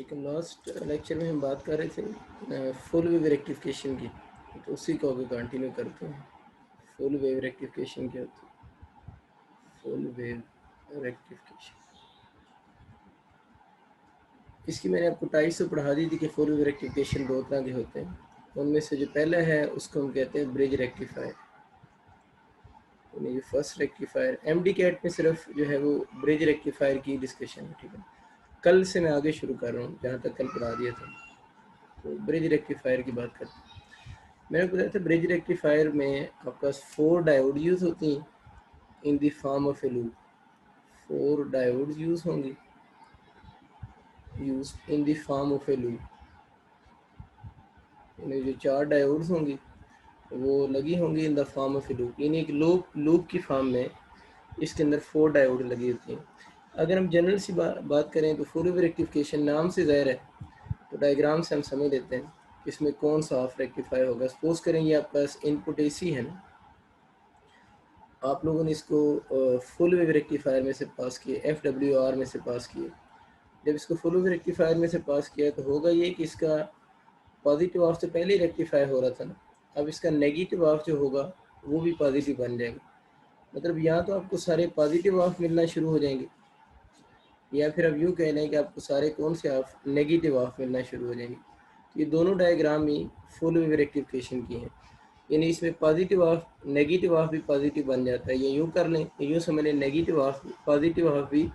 लेकिन last lecture में हम बात कर रहे थे फुल वेव रेक्टिफिकेशन की, तो उसी को अभी कंटिन्यू करते हैं। फुल वेव रेक्टिफिकेशन क्या होती है? फुल वेव रेक्टिफिकेशन, इसकी मैंने आपको टाइप्स से पढ़ा दी थी कि फुल वेव रेक्टिफिकेशन दो तरह के होते हैं। उनमें से जो पहला है उसको हम कहते हैं ब्रिज रेक्टिफायर। यानी जो फर्स्ट रेक्टिफायर एमडी कैट में सिर्फ जो है वो ब्रिज रेक्टिफायर की डिस्कशन है, ठीक है। कल से मैं आगे शुरू कर रहा हूँ, जहाँ तक कल पढ़ा दिया था। तो ब्रिज रेक्टिफायर की बात करते हैं। मैंने बताया था ब्रिज रेक्टिफायर में आपके पास 4 डायोड यूज होती हैं in the form of a loop. 4 diode use होंगी use in the form of a loop. यानी जो 4 डायोड्स होंगी वो लगी होंगी in the form of a loop, यानी एक लूप की फॉर्म में इसके अंदर 4 डायोड लगी होती हैं। अगर हम जनरल सी बात करें तो फुल वेव रेक्टिफिकेशन नाम से ज़ाहिर है, तो डायग्राम से हम समझ लेते हैं इसमें कौन सा ऑफ रेक्टिफाई होगा। सपोज करेंगे आपके पास इनपुट एसी है ना, आप लोगों ने इसको फुल वेव रेक्टिफायर में से पास किए, FWR में से पास किए। जब इसको फुल वेव रेक्टिफायर में से पास किया तो होगा ये कि इसका पॉजिटिव ऑफ तो पहले ही रेक्टिफाई हो रहा था ना, अब इसका नेगेटिव ऑफ जो होगा वो भी पॉजिटिव बन जाएगा। मतलब यहाँ तो आपको सारे पॉजिटिव ऑफ मिलना शुरू हो जाएंगे, या फिर अब यूँ कह लें कि आपको सारे कौन से ऑफ, नेगेटिव ऑफ मिलना शुरू हो जाएंगे। तो ये दोनों डायग्राम ही फुल वेव रेक्टिफिकेशन की हैं, यानी इसमें पॉजिटिव ऑफ नेगेटिव ऑफ भी पॉजिटिव बन जाता है। ये यूँ कर लें, यूँ समझ लें, नेगेटिव ऑफ पॉजिटिव ऑफ भी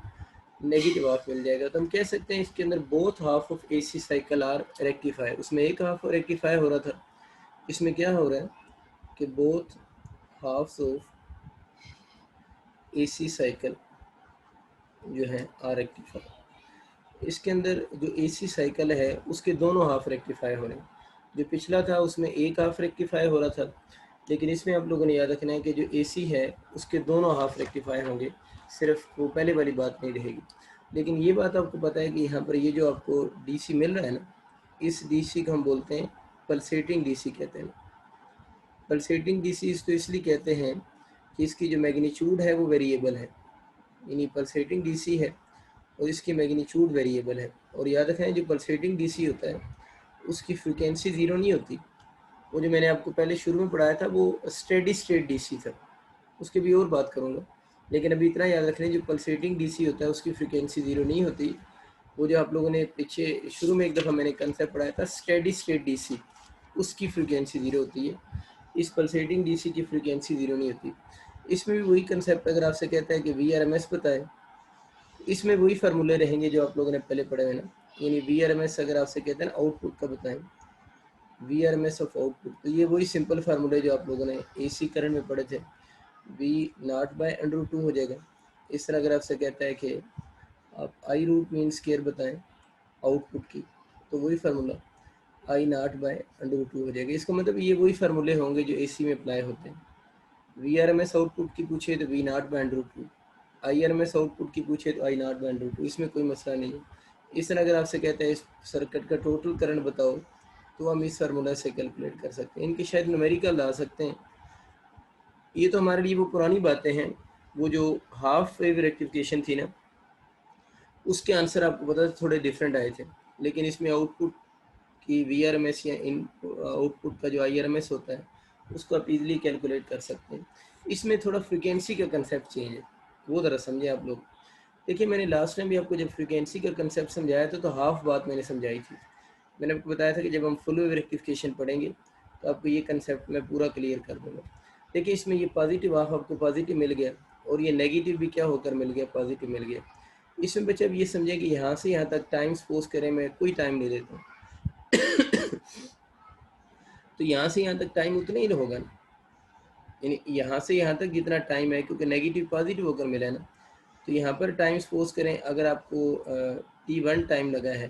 नेगेटिव ऑफ मिल जाएगा। तो हम कह सकते हैं इसके अंदर both half of AC cycle are rectify. उसमें एक हाफ रेक्टिफाई हो रहा था, इसमें क्या हो रहा है कि both halves of AC cycle जो है आर रेक्टिफाई। इसके अंदर जो AC साइकिल है उसके दोनों हाफ रेक्टिफाई हो रहे हैं। जो पिछला था उसमें एक हाफ रेक्टिफाई हो रहा था, लेकिन इसमें आप लोगों ने याद रखना है कि जो AC है उसके दोनों हाफ रेक्टिफाई होंगे, सिर्फ वो पहले वाली बात नहीं रहेगी। लेकिन ये बात आपको पता है कि यहाँ पर ये जो आपको DC मिल रहा है ना, इस DC को हम बोलते हैं पल्सेटिंग DC कहते हैं। पल्सेटिंग DC इसको इसलिए कहते हैं कि इसकी जो मैग्नीट्यूड है वो वेरिएबल है, यानी पल्सेटिंग DC है और इसकी मैग्नीट्यूड वेरिएबल है। और याद रखें जो पल्सेटिंग DC होता है उसकी फ्रीक्वेंसी ज़ीरो नहीं होती। वो जो मैंने आपको पहले शुरू में पढ़ाया था वो स्टेडी स्टेट DC था, उसकी भी और बात करूँगा। लेकिन अभी इतना याद रख लें, जो पल्सेटिंग DC होता है उसकी फ्रीक्वेंसी ज़ीरो नहीं होती। वो जो आप लोगों ने पीछे शुरू में एक दफ़ा मैंने कंसेप्ट पढ़ाया था स्टेडी स्टेट DC, उसकी फ्रीक्वेंसी ज़ीरो होती है। इस पल्सेटिंग DC की फ्रीक्वेंसी ज़ीरो नहीं होती। इसमें भी वही कंसेप्ट अगर आपसे कहता है कि VRMS बताए, इसमें वही फार्मूले रहेंगे जो आप लोगों ने पहले पढ़े हुए ना। यानी VRMS अगर आपसे कहते हैं ना आउटपुट का बताएं, VRMS ऑफ आउटपुट, तो ये वही सिंपल फार्मूले जो आप लोगों ने AC करंट में पढ़े थे, V0/√2 हो जाएगा। इस तरह अगर आपसे कहता है कि आप I रूट मीन स्केयर बताएं आउटपुट की, तो वही फार्मूला I0/√2 हो जाएगा। इसका मतलब ये वही फार्मूले होंगे जो AC में अप्लाई होते हैं। VRMS आउटपुट की पूछे तो V0/√2, IRMS आउटपुट की पूछे तो I0/√2, इसमें कोई मसला नहीं है। इस तरह अगर आपसे कहते हैं इस सर्किट का टोटल करंट बताओ, तो हम इस फार्मूला से कैलकुलेट कर सकते हैं। इनके शायद न्यूमेरिकल ला सकते हैं। ये तो हमारे लिए वो पुरानी बातें हैं। वो जो हाफ वेव रेक्टिफिकेशन थी ना, उसके आंसर आपको पता था थोड़े डिफरेंट आए थे, लेकिन इसमें आउटपुट की VRMS या इन आउटपुट का जो IRMS होता है उसको आप इजीली कैलकुलेट कर सकते हैं। इसमें थोड़ा फ्रीक्वेंसी का कंसेप्ट चेंज है, वो ज़रा समझें आप लोग। देखिए मैंने लास्ट टाइम भी आपको जब फ्रीक्वेंसी का कंसेप्ट समझाया था तो हाफ बात मैंने समझाई थी। मैंने आपको बताया था कि जब हम फुल वेव रेक्टिफिकेशन पढ़ेंगे तो आपको ये कंसेप्ट मैं पूरा क्लियर कर दूँगा। देखिए इसमें ये पॉजिटिव हाफ आपको पॉजिटिव मिल गया और ये नेगेटिव भी क्या होकर मिल गया, पॉजिटिव मिल गया। इसमें बच्चे अब ये समझें कि यहाँ से यहाँ तक टाइम सपोज करें, मैं कोई टाइम नहीं देता हूँ तो यहाँ से यहाँ तक टाइम उतना ही होगा ना, यानी यहाँ से यहाँ तक जितना टाइम है, क्योंकि नेगेटिव पॉजिटिव होकर मिला है ना, तो यहाँ पर टाइम सपोज करें अगर आपको T1 टाइम लगा है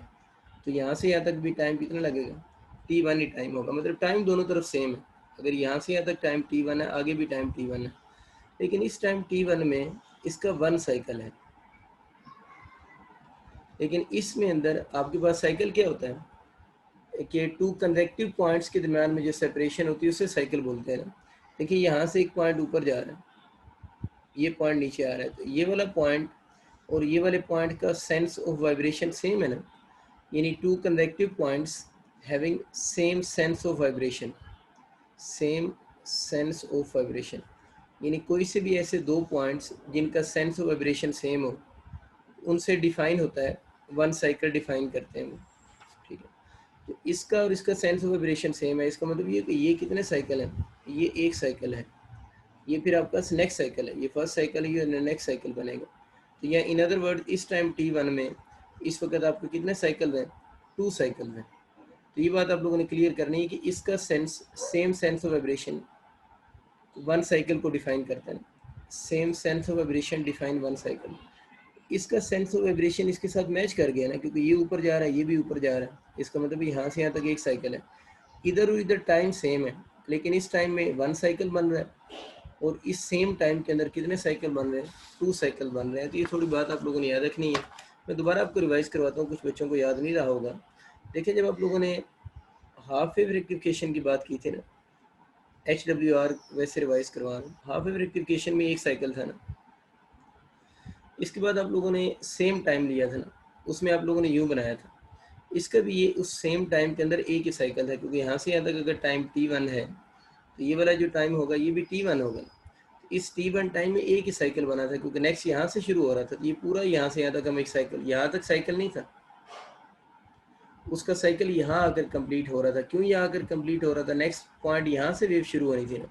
तो यहाँ से यहाँ तक भी टाइम कितना लगेगा, T1 ही टाइम होगा। मतलब टाइम दोनों तरफ सेम है। अगर यहाँ से यहाँ तक टाइम T1 है, आगे भी टाइम T1 है, लेकिन इस टाइम T1 में इसका 1 साइकिल है। लेकिन इसमें अंदर आपके पास साइकिल क्या होता है कि 2 कंसेक्टिव पॉइंट्स के दरम्यान में जो सेपरेशन होती है उसे साइकिल बोलते हैं ना। देखिए यहाँ से एक पॉइंट ऊपर जा रहा है, ये पॉइंट नीचे आ रहा है, तो ये वाला पॉइंट और ये वाले पॉइंट का सेंस ऑफ वाइब्रेशन सेम है ना। यानी two convective points having same sense of vibration, same sense of vibration, यानी कोई से भी ऐसे दो पॉइंट्स जिनका सेंस ऑफ वाइब्रेशन सेम हो, उनसे डिफाइन होता है, वन साइकिल डिफाइन करते हैं वो, ठीक है। तो इसका और इसका सेंस ऑफ वाइब्रेशन सेम है, इसका मतलब ये कि ये कितने साइकिल हैं, ये एक साइकिल है, ये फिर आपका नेक्स्ट साइकिल है, ये फर्स्ट साइकिल है, ये नेक्स्ट साइकिल बनेगा। तो या इन अदर वर्ड इस टाइम t1 में इस वक्त आपको कितने साइकिल हैं, 2 साइकिल हैं। तो ये बात आप लोगों ने क्लियर करनी है कि इसका sense, same sense of vibration one cycle को डिफाइन करता है, same sense of vibration define one cycle. इसका सेंस ऑफ वाइब्रेशन इसके साथ मैच कर गया ना, क्योंकि ये ऊपर जा रहा है, ये भी ऊपर जा रहा है, इसका मतलब यहाँ से यहाँ तक एक साइकिल है। इधर और इधर टाइम सेम है, लेकिन इस टाइम में वन साइकिल बन रहा है, और इस सेम टाइम के अंदर कितने साइकिल बन रहे हैं, 2 साइकिल बन रहे हैं। तो ये थोड़ी बात आप लोगों ने याद रखनी है। मैं दोबारा आपको रिवाइज करवाता हूँ, कुछ बच्चों को याद नहीं रहा होगा। देखिए, जब आप लोगों ने हाफ वेव रेक्टिफिकेशन की बात की थी ना, HWR वैसे रिवाइज करवा रहा हूँ, हाफ वेव रेक्टिफिकेशन में एक साइकिल था ना, इसके बाद आप लोगों ने सेम टाइम लिया था ना, उसमें आप लोगों ने यूँ बनाया था, इसका भी ये उस सेम टाइम के अंदर एक ही साइकिल है, क्योंकि यहाँ से यहाँ तक अगर टाइम t1 है तो ये वाला जो टाइम होगा ये भी t1 होगा। इस t1 टाइम में एक ही साइकिल बना था, क्योंकि नेक्स्ट यहाँ से शुरू हो रहा था, तो ये पूरा यहाँ से यहाँ तक हम एक साइकिल, यहाँ तक साइकिल नहीं था, उसका साइकिल यहाँ आकर कंप्लीट हो रहा था। क्यों यहाँ आकर कंप्लीट हो रहा था, नेक्स्ट पॉइंट यहाँ से वेव शुरू होनी थी ना,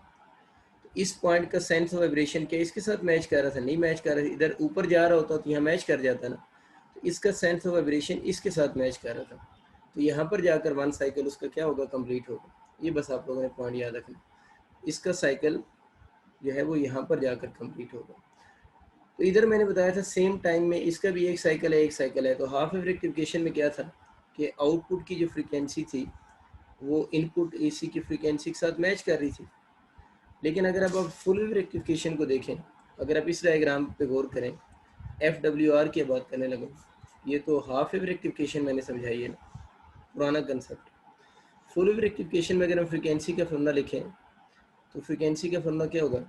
तो इस पॉइंट का सेंस ऑफ वाइब्रेशन क्या इसके साथ मैच कर रहा था, नहीं मैच कर रहा था। इधर ऊपर जा रहा होता तो यहाँ मैच कर जाता ना, तो इसका सेंस ऑफ वाइब्रेशन इसके साथ मैच कर रहा था, तो यहाँ पर जाकर वन साइकिल उसका क्या होगा, कंप्लीट होगा। ये बस आप लोगों ने पॉइंट याद रखना, इसका साइकिल जो है वो यहाँ पर जाकर कंप्लीट होगा। तो इधर मैंने बताया था सेम टाइम में इसका भी एक साइकिल है, एक साइकिल है। तो हाफ वेव रेक्टिफिकेशन में क्या था कि आउटपुट की जो फ्रीक्वेंसी थी वो इनपुट AC की फ्रीक्वेंसी के साथ मैच कर रही थी। लेकिन अगर आप फुल वेव रेक्टिफिकेशन को देखें, अगर आप इस डायग्राम पे गौर करें, FWR की बात करने लगे, ये तो हाफ वेव रेक्टिफिकेशन मैंने समझाई है ना, पुराना कंसेप्ट। फुल वेव रेक्टिफिकेशन में अगर हम फ्रीक्वेंसी का फॉर्मूला लिखें, तो फ्रीक्वेंसी का फॉर्मूला क्या होगा,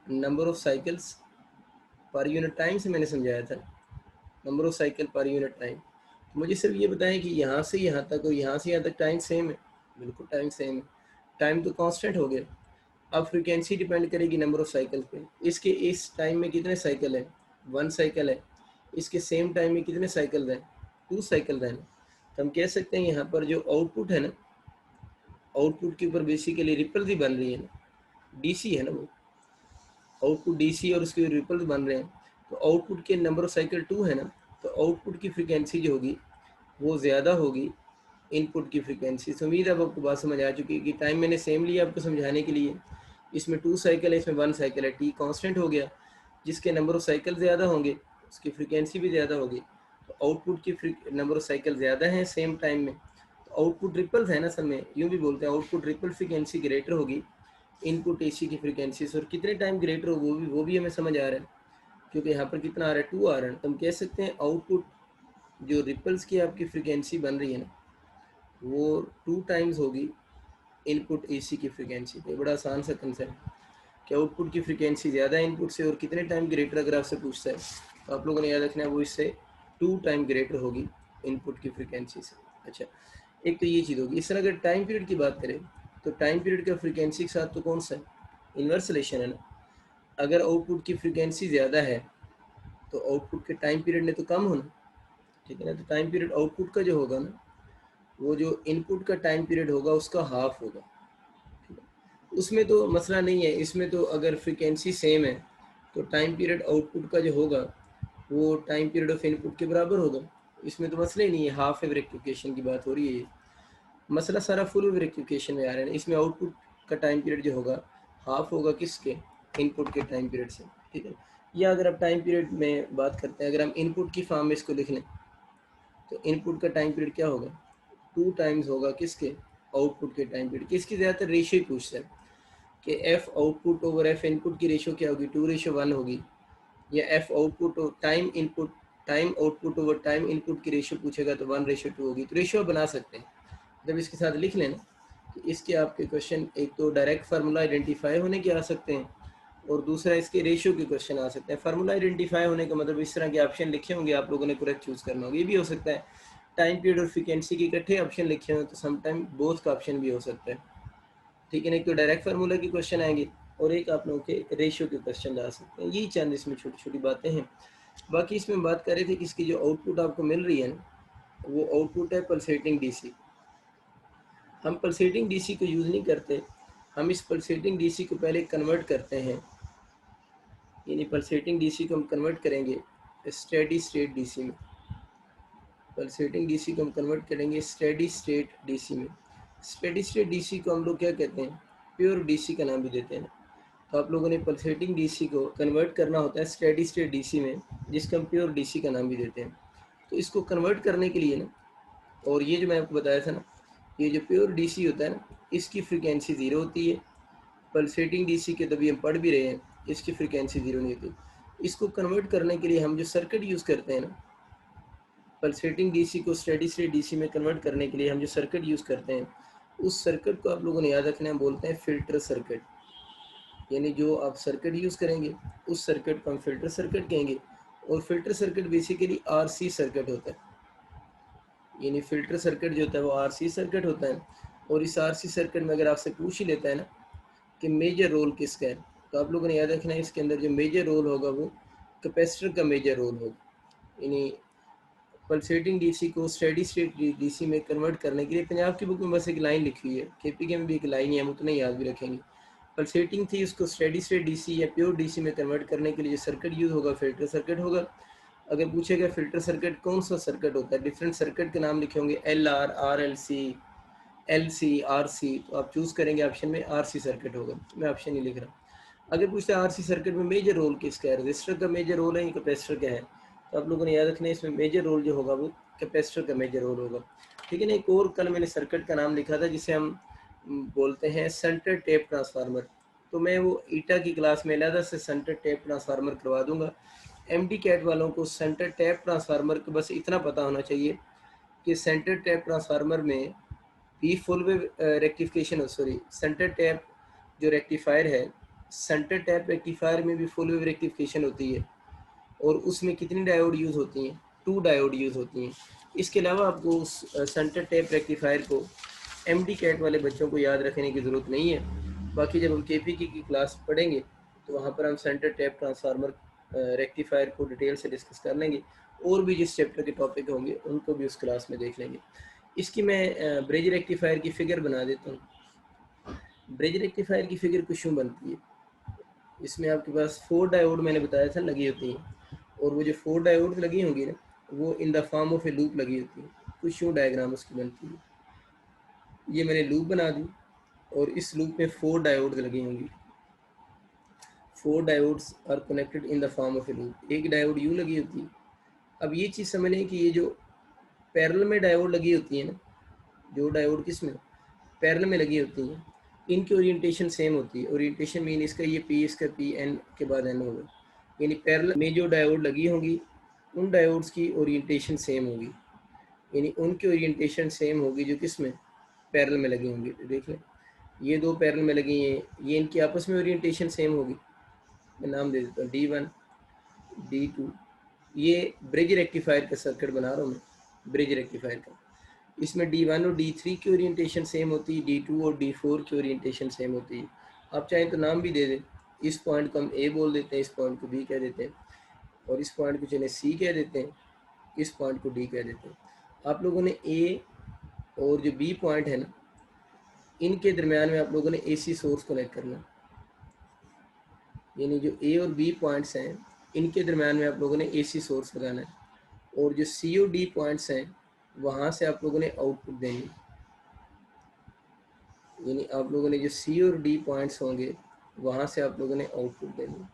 number of cycles per unit time से मैंने समझाया था, number of cycle per unit time. मुझे सिर्फ ये बताएं कि यहाँ से यहाँ तक और यहाँ से यहाँ तक टाइम सेम है, बिल्कुल टाइम सेम है, टाइम तो कांस्टेंट हो गया। अब फ्रीक्वेंसी डिपेंड करेगी नंबर ऑफ साइकिल पे। इसके इस टाइम में कितने साइकिल है, वन साइकिल है, इसके सेम टाइम में कितने साइकिल हैं, 2 साइकिल हैं। तो हम कह सकते हैं यहाँ पर जो आउटपुट है ना, आउटपुट के ऊपर बेसिकली रिपल भी बन रही है ना, DC है ना वो, आउटपुट DC और उसके रिपल्स बन रहे हैं। तो आउटपुट के नंबर ऑफ साइकिल 2 है ना, तो आउटपुट की फ्रीक्वेंसी जो होगी वो ज़्यादा होगी इनपुट की फ्रीक्वेंसी। तो उम्मीद है अब आपको बात समझ आ चुकी है कि टाइम मैंने सेम लिया आपको समझाने के लिए। इसमें 2 साइकिल है, इसमें 1 साइकिल है, T कांस्टेंट हो गया, जिसके नंबर ऑफ साइकिल ज़्यादा होंगे उसकी फ्रीक्वेंसी भी ज़्यादा होगी। तो आउटपुट की नंबर ऑफ साइकिल ज़्यादा हैं सेम टाइम में, तो आउटपुट रिपल्स है ना, सब में यूँ भी बोलते हैं आउटपुट रिपल फ्रीक्वेंसी ग्रेटर होगी इनपुट AC की फ्रीक्वेंसी से। और कितने टाइम ग्रेटर हो वो भी हमें समझ आ रहा है, क्योंकि यहाँ पर कितना आ रहा है, 2 आ रहा है। तो हम कह सकते हैं आउटपुट जो रिपल्स की आपकी फ्रीक्वेंसी बन रही है ना, वो 2 टाइम्स होगी इनपुट AC की फ्रीक्वेंसी। तो बड़ा आसान सा कंसेप्ट कि आउटपुट की फ्रीक्वेंसी ज़्यादा है इनपुट से, और कितने टाइम ग्रेटर अगर आपसे पूछता है तो आप लोगों ने याद रखना है वो इससे 2 टाइम ग्रेटर होगी इनपुट की फ्रीक्वेंसी से। अच्छा, एक तो ये चीज़ होगी। इस तरह अगर टाइम पीरियड की बात करें, तो टाइम पीरियड का फ्रीक्वेंसी के साथ तो कौन सा है, इन्वर्स रिलेशन है ना। अगर आउटपुट की फ्रीक्वेंसी ज़्यादा है तो आउटपुट के टाइम पीरियड ने तो कम होना, ठीक है ना। तो टाइम पीरियड आउटपुट का जो होगा ना, वो जो इनपुट का टाइम पीरियड होगा उसका हाफ होगा, ठीक है। उसमें तो मसला नहीं है, इसमें तो अगर फ्रीक्वेंसी सेम है तो टाइम पीरियड आउटपुट का जो होगा वो टाइम पीरियड ऑफ इनपुट के बराबर होगा, इसमें तो मसला ही नहीं है। हाफ वेव रेक्टिफिकेशन की बात हो रही है, ये मसला सारा फुल वेव रेक्टिफिकेशन में आ रहा है। इसमें आउटपुट का टाइम पीरियड जो होगा हाफ होगा किसके, इनपुट के टाइम पीरियड से, ठीक है। या अगर आप टाइम पीरियड में बात करते हैं, अगर हम इनपुट की फॉर्म में इसको लिख लें, तो इनपुट का टाइम पीरियड क्या होगा, 2 टाइम्स होगा किसके, आउटपुट के टाइम पीरियड। किसकी ज़्यादातर रेशियो पूछता है कि F output over F input की रेशियो क्या होगी, 2:1 होगी, या F output time input time output over time input की रेशियो पूछेगा तो 1:2 होगी। तो रेशियो बना सकते हैं, जब इसके साथ लिख लेना कि इसके आपके क्वेश्चन एक तो डायरेक्ट फार्मूला आइडेंटिफाई होने के आ सकते हैं, और दूसरा इसके रेशियो के क्वेश्चन आ सकते हैं। फार्मूला आइडेंटिफाई होने का मतलब इस तरह के ऑप्शन लिखे होंगे, आप लोगों ने करेक्ट चूज़ करना होगा। ये भी हो सकता है टाइम पीरियड और फ्रीक्वेंसी के इकट्ठे ऑप्शन लिखे हो तो सम टाइम बोथ का ऑप्शन भी हो सकता है। ठीक है ना, एक तो डायरेक्ट फार्मूला के क्वेश्चन आएंगे और एक आप लोगों के रेशियो के क्वेश्चन आ सकते हैं। यही चंद इसमें छोटी छोटी बातें हैं। बाकी इसमें बात कर रहे थे कि इसकी जो आउटपुट आपको मिल रही है ना, वो आउटपुट है पल्सेटिंग डीसी। हम पल्सेटिंग डीसी को यूज़ नहीं करते, हम इस पल्सेटिंग डीसी को पहले कन्वर्ट करते हैं, यानी पल्सेटिंग डीसी को हम कन्वर्ट करेंगे स्टेडी स्टेट डीसी में। पल्सेटिंग डीसी को हम कन्वर्ट करेंगे स्टेडी स्टेट डीसी में। स्टेडी स्टेट डीसी को हम लोग क्या कहते हैं, प्योर डीसी का नाम भी देते हैं। तो आप लोगों ने पल्सेटिंग डीसी को कन्वर्ट करना होता है स्टेडी स्टेट डीसी में, जिसका हम प्योर डीसी का नाम भी देते हैं। तो इसको कन्वर्ट करने के लिए ना, और ये जो मैं आपको बताया था ना, ये जो प्योर डीसी होता है ना, इसकी फ्रीक्वेंसी ज़ीरो होती है। पल्सेटिंग डीसी के तभी हम पढ़ भी रहे हैं, इसकी फ्रीक्वेंसी ज़ीरो नहीं होती। इसको कन्वर्ट करने के लिए हम जो सर्किट यूज़ करते हैं ना, पल्सेटिंग डीसी को स्टेडी स्टेट डीसी में कन्वर्ट करने के लिए हम जो सर्किट यूज़ करते हैं, उस सर्किट को आप लोगों ने याद रखना है, बोलते हैं फ़िल्टर सर्किट। यानी जो आप सर्किट यूज़ करेंगे उस सर्किट को हम फ़िल्टर सर्किट कहेंगे। और filter circuit basically RC circuit होता है, यानी फ़िल्टर सर्किट जो होता है वो आरसी सर्किट होता है। और इस आरसी सर्किट में अगर आपसे पूछ ही लेता है ना कि मेजर रोल किसका है, तो आप लोगों ने याद रखना है इसके अंदर जो मेजर रोल होगा वो कैपेसिटर का मेजर रोल होगा। यानी पल्सेटिंग डीसी को स्टेडी स्टेट डीसी में कन्वर्ट करने के लिए पंजाब की बुक में बस एक लाइन लिखी हुई है, केपीके में भी एक लाइन है, हम उतना याद भी रखेंगे। पल्सेटिंग थी, उसको स्टेडी स्टेट डीसी या प्योर डीसी में कन्वर्ट करने के लिए जो सर्किट यूज़ होगा फिल्टर सर्किट होगा। अगर पूछेगा फिल्टर सर्किट कौन सा सर्किट होता है, डिफरेंट सर्किट के नाम लिखे होंगे, L R, R L C, L C, R C, तो आप चूज़ करेंगे ऑप्शन में आर सी सर्किट होगा। मैं ऑप्शन नहीं लिख रहा। अगर पूछते हैं आर सी सर्किट में मेजर रोल किसका है, रजिस्टर का मेजर रोल है या कैपेसिटर का है, तो आप लोगों ने याद रखना है इसमें मेजर रोल जो होगा वो कैपेसिटर का मेजर रोल होगा। ठीक है ना। एक और कल मैंने सर्किट का नाम लिखा था जिसे हम बोलते हैं सेंटर टेप ट्रांसफार्मर। तो मैं वो ईटा की क्लास में अलग से सेंटर टेप ट्रांसफार्मर करवा दूंगा। एमडी कैट वालों को सेंटर टेप ट्रांसफार्मर को बस इतना पता होना चाहिए कि सेंटर टैप ट्रांसफार्मर में भी full wave rectification, sorry centre tap जो रेक्टिफायर है, सेंटर टैप रेक्टिफायर में भी फुल वेव रेक्टिफिकेशन होती है। और उसमें कितनी डायोड यूज़ होती हैं, 2 डायोड यूज़ होती हैं। इसके अलावा आपको उस सेंटर टैप रेक्टिफायर को एमडी कैट वाले बच्चों को याद रखने की ज़रूरत नहीं है। बाकी जब हम केपीके की क्लास पढ़ेंगे तो वहाँ पर हम सेंटर टैप ट्रांसफार्मर रेक्टिफायर को डिटेल से डिस्कस कर लेंगे, और भी जिस चैप्टर के टॉपिक होंगे उनको भी उस क्लास में देख लेंगे। इसकी मैं ब्रिज रेक्टिफायर की फ़िगर बना देता हूँ। ब्रिज रेक्टिफायर की फ़िगर कुछ यूँ बनती है, इसमें आपके पास 4 डायोड मैंने बताया था लगी होती हैं, और वो जो 4 डायोड लगी होंगी ना, वो इन the form of a loop लगी होती है। कुछ यूँ डायग्राम उसकी बनती है। ये मैंने लूप बना दी और इस लूप में 4 डायोड लगी होंगी। 4 diodes are connected in the form of a loop. एक डायोड यूँ लगी होती है। अब ये चीज़ समझ कि ये जो पैरेलल में डायोड लगी होती है ना, जो डायोड किस में पैरेलल में लगी होती हैं, इनकी ओरिएंटेशन सेम होती है। ओरिएंटेशन मीन इसका ये पी, इसका पी, एन के बाद एन होगा। यानी पैरेलल में जो डायोड लगी होंगी उन डायोड्स की ओरिएंटेशन सेम होगी, यानी उनकी ओरिएंटेशन सेम होगी जो किस में पैरेलल में लगी होंगी। तो देख लें, ये दो पैरेलल में लगी हैं, ये इनकी आपस में ओरिएंटेशन सेम होगी। मैं नाम दे देता हूँ D1, D2। ये ब्रिज रेक्टिफायर का सर्किट बना रहा हूँ मैं, ब्रिज रेक्टिफायर का। इसमें D1 और D3 की ओरिएंटेशन सेम होती है, D2 और D4 की ओरिएंटेशन सेम होती है। आप चाहें तो नाम भी दे दें, इस पॉइंट को हम A बोल देते हैं, इस पॉइंट को B कह देते हैं, और इस पॉइंट को चले C कह देते हैं, इस पॉइंट को D कह देते हैं। आप लोगों ने A और जो B पॉइंट है ना, इनके दरमियान में आप लोगों ने AC सोर्स कनेक्ट करना, यानी जो A और B पॉइंट्स हैं इनके दरमियान में आप लोगों ने AC सोर्स लगाना है, और जो C और D पॉइंट्स हैं वहाँ से आप लोगों ने आउटपुट देनी, यानी आप लोगों ने जो C और D पॉइंट्स होंगे वहाँ से आप लोगों ने आउटपुट देनी।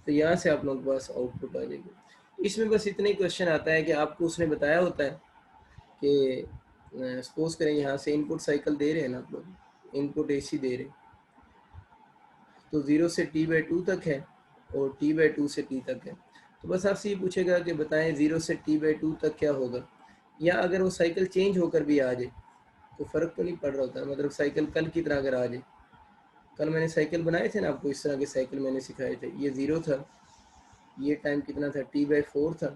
तो यहाँ से आप लोगों के पास आउटपुट आ जाएगी। इसमें बस इतना ही क्वेश्चन आता है कि आपको उसने बताया होता है कि सपोज करें यहाँ से इनपुट साइकिल दे रहे हैं ना आप लोग, इनपुट AC दे रहे हैं, तो 0 से T/2 तक है और T/2 से T तक है। तो बस आपसे ये पूछेगा कि बताएं 0 से T/2 तक क्या होगा, या अगर वो साइकिल चेंज होकर भी आ जाए तो फ़र्क तो नहीं पड़ रहा होता, मतलब साइकिल कल की तरह अगर आ जाए। कल मैंने साइकिल बनाए थे ना आपको, इस तरह के साइकिल मैंने सिखाए थे। ये 0 था, ये टाइम कितना था T/4 था,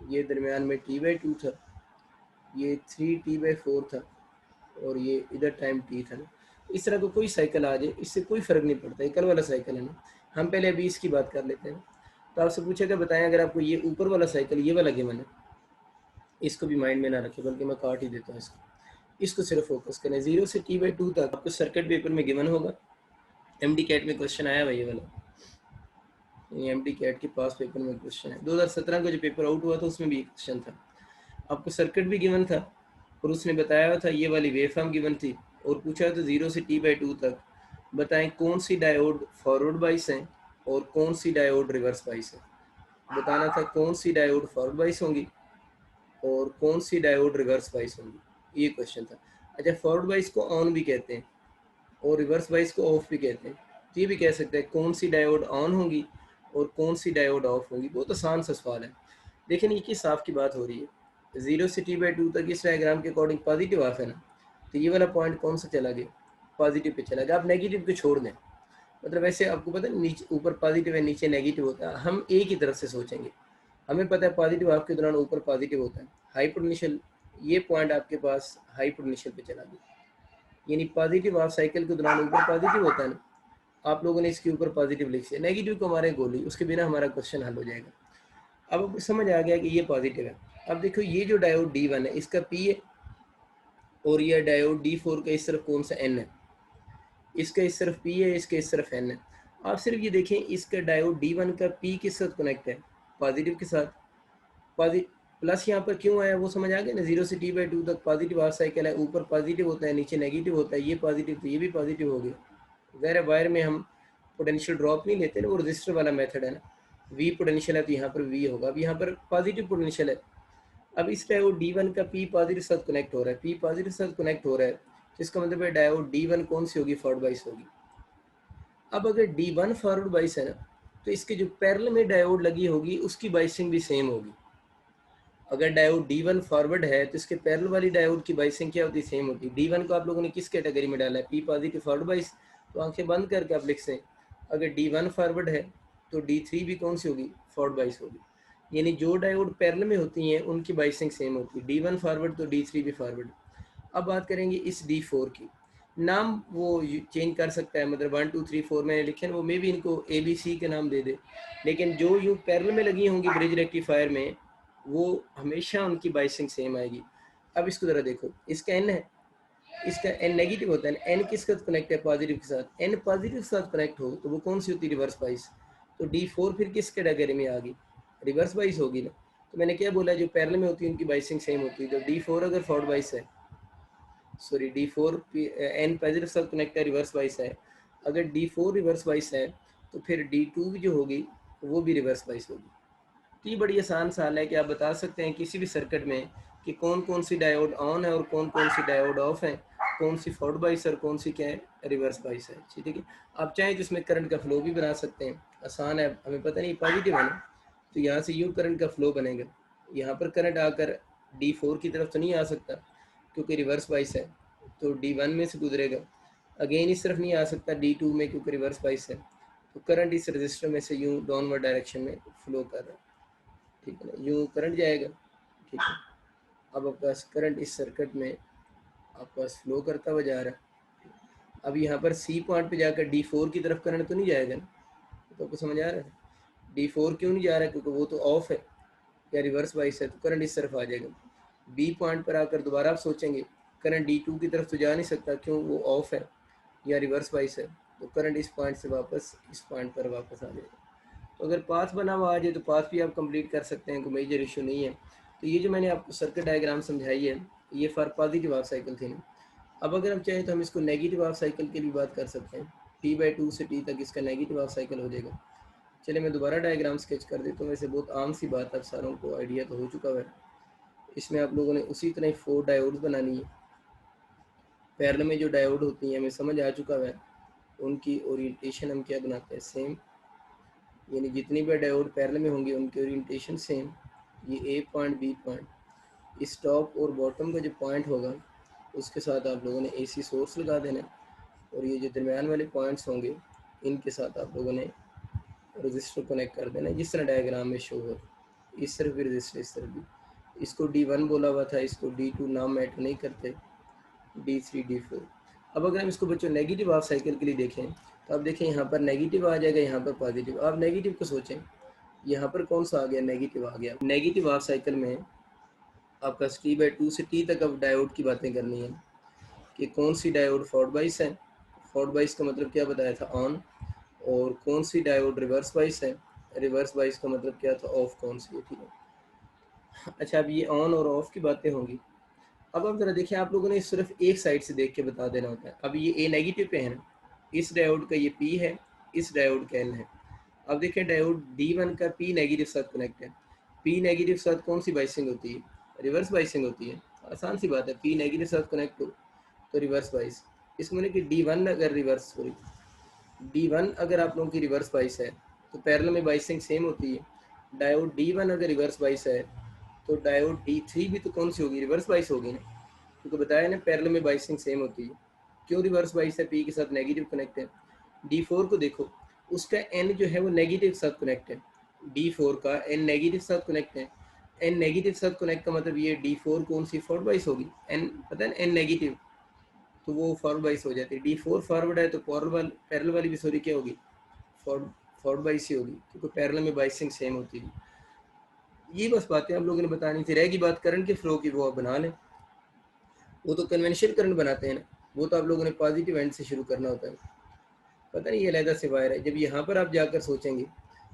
ये दरमियान में T/2 था, ये 3t/4 था और ये इधर टाइम t था ना। इस तरह का कोई साइकिल आ जाए, इससे कोई फ़र्क नहीं पड़ता, ये कल वाला साइकिल है ना। हम पहले अभी इसकी बात कर लेते हैं। तो आपसे पूछेगा बताएं अगर आपको ये ऊपर वाला साइकिल ये वाला गिवन है, इसको भी माइंड में ना रखें, बल्कि मैं काट ही देता हूँ इसको सिर्फ फोकस करें। 0 से t/2 तक आपको सर्किट पेपर में गिवन होगा। एमडी कैट में क्वेश्चन आया भाई ये वाला, एमडी कैट के पास पेपर में क्वेश्चन है। 2017 का जो पेपर आउट हुआ था उसमें भी क्वेश्चन था। आपको सर्किट भी गिवन था और उसने बताया था ये वाली वेवफॉर्म गिवन थी और पूछा था 0 से t/2 तक बताएं कौन सी डायोड फॉरवर्ड बाइस है और कौन सी डायोड रिवर्स बाइस है। बताना था कौन सी डायोड फॉरवर्ड बाइस होंगी और कौन सी डायोड रिवर्स बाइस होंगी, ये क्वेश्चन था। अच्छा, फॉरवर्ड बाइस को ऑन भी कहते हैं और रिवर्स बाइस को ऑफ भी कहते हैं। तो ये भी कह सकते हैं कौन सी डायोड ऑन होंगी और कौन सी डायोड ऑफ होंगी। बहुत आसान सा सवाल है। लेकिन ये किस हाफ की बात हो रही है, 0 से t/2 तक इस डायग्राम के अकॉर्डिंग पॉजिटिव हाफ है ना, तो ये वाला पॉइंट कौन सा चला गया, पॉजिटिव पे चला गया। आप नेगेटिव को छोड़ दें, मतलब वैसे आपको पता है नीचे ऊपर पॉजिटिव है नीचे नेगेटिव होता है, हम एक ही तरफ से सोचेंगे। हमें पता है पॉजिटिव हाफ के दौरान ऊपर पॉजिटिव होता है, हाई पोटेंशियल, ये पॉइंट आपके पास हाई पोटेंशियल पे चला गया, यानी पॉजिटिव हाफ साइकिल के दौरान ऊपर पॉजिटिव होता है ना। आप लोगों ने इसके ऊपर पॉजिटिव लिख दिया, नेगेटिव को हमारे गोली, उसके बिना हमारा क्वेश्चन हल हो जाएगा। अब आपको समझ आ गया कि ये पॉजिटिव है। अब देखो ये जो डायोड D1 है इसका P है और ये डायोड D4 का इस तरफ कौन सा N है, इसका इस तरफ P है, इसके इस तरफ N है। आप सिर्फ ये देखें इसका डायोड D1 का P किस साथ कनेक्ट है, पॉजिटिव के साथ। प्लस यहाँ पर क्यों आया वो समझ आ गया ना, 0 से t/2 तक पॉजिटिव हाफ साइकिल है, ऊपर पॉजिटिव होता है नीचे नेगेटिव होता है, ये पॉजिटिव तो ये भी पॉजिटिव हो गया। ज़ाहिर वायर में हम पोटेंशियल ड्रॉप नहीं लेते ना, वो रजिस्टर वाला मेथड है ना, वी पोटेंशियल है तो यहाँ पर वी होगा। अब यहाँ पर पॉजिटिव पोटेंशियल है। अब इस डायोड D1 का P पॉजिटिव साथ कनेक्ट हो रहा है, P पॉजिटिव साथ कनेक्ट हो रहा है, तो इसका मतलब है डायोड D1 कौन सी होगी, फॉरवर्ड बाइस होगी। अब अगर D1 फॉरवर्ड बाइस है ना, तो इसके जो पैरेलल में डायोड लगी होगी उसकी बाइसिंग भी सेम होगी। अगर डायोड D1 फॉरवर्ड है तो इसके पैरेलल वाली डायोड की बाइसिंग क्या होती है, सेम होती है। D1 को आप लोगों ने किस कैटेगरी में डाला है, P पॉजिटिव फॉरवर्ड बाइस, तो आंखें बंद करके आप लिख सें अगर D1 फॉरवर्ड है तो D3 भी कौन सी होगी, फॉरवर्ड बाइस होगी। यानी जो डायोड पैरेलल में होती हैं उनकी बाइसिंग सेम होती है, D1 फॉरवर्ड तो D3 भी फॉरवर्ड। अब बात करेंगे इस D4 की, नाम वो चेंज कर सकता है, मतलब 1 2 3 4 मैंने लिखे वो मे भी इनको ABC के नाम दे दे, लेकिन जो यूँ पैरेलल में लगी होंगी ब्रिज रेक्टिफायर में वो हमेशा उनकी बाइसिंग सेम आएगी। अब इसको ज़रा देखो, इसका N है, इसका N नेगेटिव होता है, N किसके साथ कनेक्ट है, पॉजिटिव के साथ। N पॉजिटिव के साथ कनेक्ट हो तो वो कौन सी होती है, रिवर्स बाइस। तो D4 फिर किस कैटेगरी में आ गई, रिवर्स बाइस होगी ना। तो मैंने क्या बोला, जो पैरेलल में होती है उनकी बाइसिंग सेम होती है। तो D4 अगर फॉरवर्ड बाइस है, सॉरी D4 N पॉजिटिव साथ कनेक्ट है, रिवर्स बाइस है। अगर D4 रिवर्स बाइस है तो फिर D2 भी जो होगी वो भी रिवर्स बाइस होगी। तो ये बड़ी आसान सवाल है कि आप बता सकते हैं किसी भी सर्किट में कि कौन कौन सी डायोड ऑन है और कौन कौन सी डायोड ऑफ है, कौन सी फॉरवर्ड बाइस और कौन सी क्या है, रिवर्स बाइस है। ठीक है, आप चाहें तो इसमें करंट का फ्लो भी बना सकते हैं, आसान है। हमें पता नहीं पॉजिटिव है ना, तो यहाँ से यूँ करंट का फ्लो बनेगा, यहाँ पर करंट आकर D4 की तरफ तो नहीं आ सकता क्योंकि रिवर्स बाइस है, तो D1 में से गुजरेगा। अगेन इस तरफ नहीं आ सकता D2 में क्योंकि रिवर्स बाइस है, तो करंट इस रजिस्टर में से यूँ डाउनवर्ड डायरेक्शन में फ्लो कर रहा है। ठीक है ना, यूँ करंट जाएगा। ठीक है, अब आपके पास करंट इस सर्किट में आपके पास फ्लो करता हुआ जा रहा है। अब यहाँ पर सी पॉइंट पे जाकर D4 की तरफ करंट तो नहीं जाएगा ना, तो आपको समझ आ रहा है D4 क्यों नहीं जा रहा है, क्योंकि वो तो ऑफ है या रिवर्स बाइस है, तो करंट इस तरफ आ जाएगा। बी पॉइंट पर आकर दोबारा आप सोचेंगे करंट D2 की तरफ तो जा नहीं सकता, क्यों, वो ऑफ है या रिवर्स बाइस है, तो करंट इस पॉइंट से वापस इस पॉइंट पर वापस आ जाएगा। तो अगर पाथ बना हुआ आ जाए तो पाथ भी आप कंप्लीट कर सकते हैं, कोई मेजर इशू नहीं है। तो ये जो मैंने आपको सर्किट डायग्राम समझाई है ये फॉर पॉजिटिव हाफ साइकिल थी ना। अब अगर हम चाहें तो हम इसको नेगेटिव हाफ साइकिल की भी बात कर सकते हैं, T/2 से T तक इसका नेगेटिव हाफ साइकिल हो जाएगा। चलिए मैं दोबारा डायग्राम स्केच कर देता हूँ, वैसे बहुत आम सी बात है, सारों को आइडिया तो हो चुका है। इसमें आप लोगों ने उसी तरह 4 डायोड्स बनानी है, पैरेलल में जो डायोड होती हैं हमें समझ आ चुका है, उनकी ओरिएंटेशन हम क्या बनाते हैं, सेम, यानी जितनी भी डायोड पैरेलल में होंगी उनकी ओरिएंटेशन सेम। ये ए पॉइंट बी पॉइंट, इस टॉप और बॉटम का जो पॉइंट होगा उसके साथ आप लोगों ने AC सोर्स लगा देना, और ये जो दरमियान वाले पॉइंट्स होंगे इनके साथ आप लोगों ने रजिस्टर कनेक्ट कर देना, जिस तरह डायग्राम में शो हो। इस तरफ भी रजिस्टर, इस तरफ भी। इसको D1 बोला हुआ था, इसको D2 नाम मैटर नहीं करते, D3 D4। अब अगर हम इसको बच्चों नेगेटिव हाफ साइकिल के लिए देखें तो आप देखें यहाँ पर नेगेटिव आ जाएगा, यहाँ पर पॉजिटिव। आप नेगेटिव को सोचें, यहाँ पर कौन सा आ गया, नेगेटिव आ गया। नेगेटिव हाफ साइकिल में आपका T/2 से T तक अब डायोड की बातें करनी है कि कौन सी डायोड फॉरवर्ड बाइस है, फॉरवर्ड बाइस का मतलब क्या बताया था, ऑन। और कौन सी डायोड रिवर्स बाइस है, रिवर्स बाइस का मतलब क्या था, ऑफ। कौन सी है, ठीक है। अच्छा, अब ये ऑन और ऑफ की बातें होंगी। अब आप जरा देखिए, आप लोगों ने सिर्फ एक साइड से देख के बता देना होता है। अब ये ए नेगेटिव पे है ना, इस डायोड का ये पी है, इस डायोड का एन है। अब देखिए डायोड D1 का पी नेगेटिव साथ कनेक्ट है। पी नेगेटिव साथ कौन सी बाइसिंग होती है, रिवर्स बाइसिंग होती है। आसान सी बात है, पी नेगेटिव साथ कनेक्ट हो तो रिवर्स बाइस। इसको मैंने कि D1 अगर रिवर्स, सॉरी D1 अगर आप लोगों की रिवर्स बाइस है तो पैरेलल में बाइसिंग सेम होती है। डायोड D1 अगर रिवर्स बाइस है तो डायोड D3 भी तो कौन सी होगी, रिवर्स बाइस होगी ना, क्योंकि बताया ना पैरेलल में बाइसिंग सेम होती है। क्यों रिवर्स बाइस है, पी के साथ नेगेटिव कनेक्ट है। D4 को देखो, उसका एन जो है वो नेगेटिव के साथ कनेक्ट है। D4 का एन नेगेटिव के साथ कनेक्ट है। एन नेगेटिव के साथ कनेक्ट का मतलब ये D4 कौन सी फॉरवर्ड बाइस होगी, एन पता है एन नेगेटिव, तो वो फॉरवर्ड बाइस हो जाती है। D4 फॉरवर्ड है तो पैरेलल वाली भी सॉरी क्या होगी, फॉरवर्ड बाइस ही होगी, क्योंकि पैरेलल में बाइसिंग सेम होती है। ये बस बातें आप लोगों ने बतानी थी। रहेगी बात करंट के फ्लो की, वो आप बना लें। वो तो कन्वेंशनल करंट बनाते हैं ना, वो तो आप लोगों ने पॉजिटिव एंड से शुरू करना होता है। पता नहीं ये अलहदा से वायर है। जब यहाँ पर आप जाकर सोचेंगे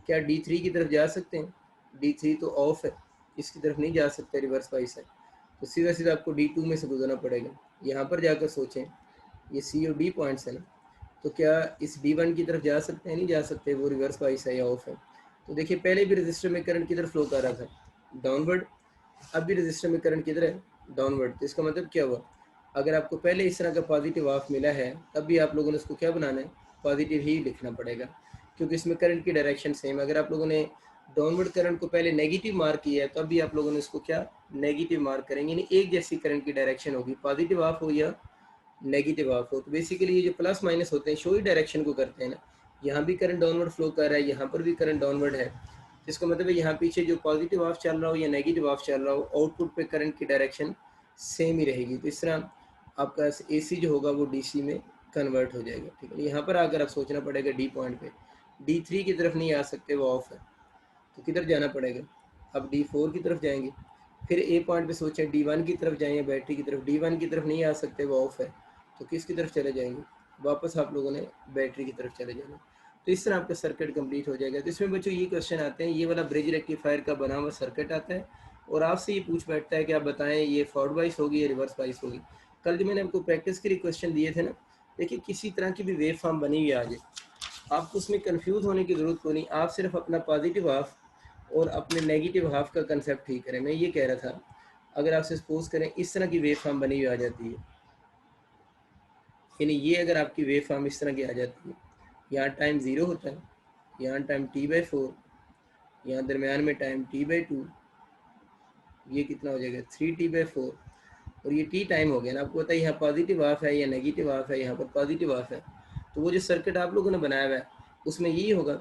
क्या D3 की तरफ जा सकते हैं, D3 तो ऑफ है, इसकी तरफ नहीं जा सकते, रिवर्स बाइस है, तो सीधा सीधा आपको D2 में से गुजरना पड़ेगा। यहाँ पर जाकर सोचें, ये C और D पॉइंट्स है ना, तो क्या इस D1 की तरफ जा सकते हैं, नहीं जा सकते, वो रिवर्स बाइस है या ऑफ है। तो देखिए पहले भी रजिस्टर में करंट किधर फ्लो कर रहा था, डाउनवर्ड। अब भी रजिस्टर में करंट किधर है, डाउनवर्ड। तो इसका मतलब क्या हुआ, अगर आपको पहले इस तरह का पॉजिटिव हाफ मिला है तब भी आप लोगों ने उसको क्या बनाना है, पॉजिटिव ही लिखना पड़ेगा, क्योंकि इसमें करंट की डायरेक्शन सेम है। अगर आप लोगों ने डाउनवर्ड करंट को पहले नेगेटिव मार्क किया है तब भी आप लोगों ने इसको क्या नेगेटिव मार्क करेंगे, यानी एक जैसी करंट की डायरेक्शन होगी, पॉजिटिव हाफ हो या नेगेटिव हाफ हो। तो बेसिकली ये जो प्लस माइनस होते हैं शो ही डायरेक्शन को करते हैं ना। यहाँ भी करंट डाउनवर्ड फ्लो कर रहा है, यहाँ पर भी करंट डाउनवर्ड है, इसका मतलब है यहाँ पीछे जो पॉजिटिव हाफ चल रहा हो या नेगेटिव हाफ चल रहा हो, आउटपुट पे करंट की डायरेक्शन सेम ही रहेगी। तो इस तरह आपका AC जो होगा वो DC में कन्वर्ट हो जाएगा, ठीक है। यहाँ पर आकर आप सोचना पड़ेगा D पॉइंट पे, D3 की तरफ नहीं आ सकते, वो ऑफ है, तो किधर जाना पड़ेगा, अब D4 की तरफ जाएंगे। फिर A पॉइंट पे सोचें D1 की तरफ जाएँ या बैटरी की तरफ, D1 की तरफ नहीं आ सकते, वो ऑफ है, तो किसकी तरफ चले जाएंगे, वापस आप लोगों ने बैटरी की तरफ चले जाना। तो इस तरह आपका सर्किट कंप्लीट हो जाएगा। तो इसमें बच्चों ये क्वेश्चन आते हैं, ये वाला ब्रिज रेक्टिफायर का बना हुआ सर्किट आता है और आपसे ये पूछ बैठता है कि आप बताएं ये फॉरवर्ड बाइस होगी या रिवर्स बाइस होगी। कल जो मैंने आपको प्रैक्टिस के लिए क्वेश्चन दिए थे ना, देखिए किसी तरह की भी वेव फॉर्म बनी हुई आ जाए, आपको उसमें कंफ्यूज होने की ज़रूरत को नहीं, आप सिर्फ अपना पॉजिटिव हाफ और अपने नेगेटिव हाफ का कंसेप्ट ठीक करें। मैं ये कह रहा था, अगर आपसे सपोज करें इस तरह की वेव फॉर्म बनी हुई आ जाती है, यानी ये अगर आपकी वेव फॉर्म इस तरह की आ जाती है, यहाँ टाइम 0 होता है, यहाँ टाइम T/4, यहाँ दरमियान में टाइम T/2, ये कितना हो जाएगा 3T/4, और ये T टाइम हो गया ना। आपको पता है यहाँ पॉजिटिव हाफ है या नेगेटिव हाफ है, यहाँ पर पॉजिटिव हाफ है, तो वो जो सर्किट आप लोगों ने बनाया हुआ है उसमें यही होगा,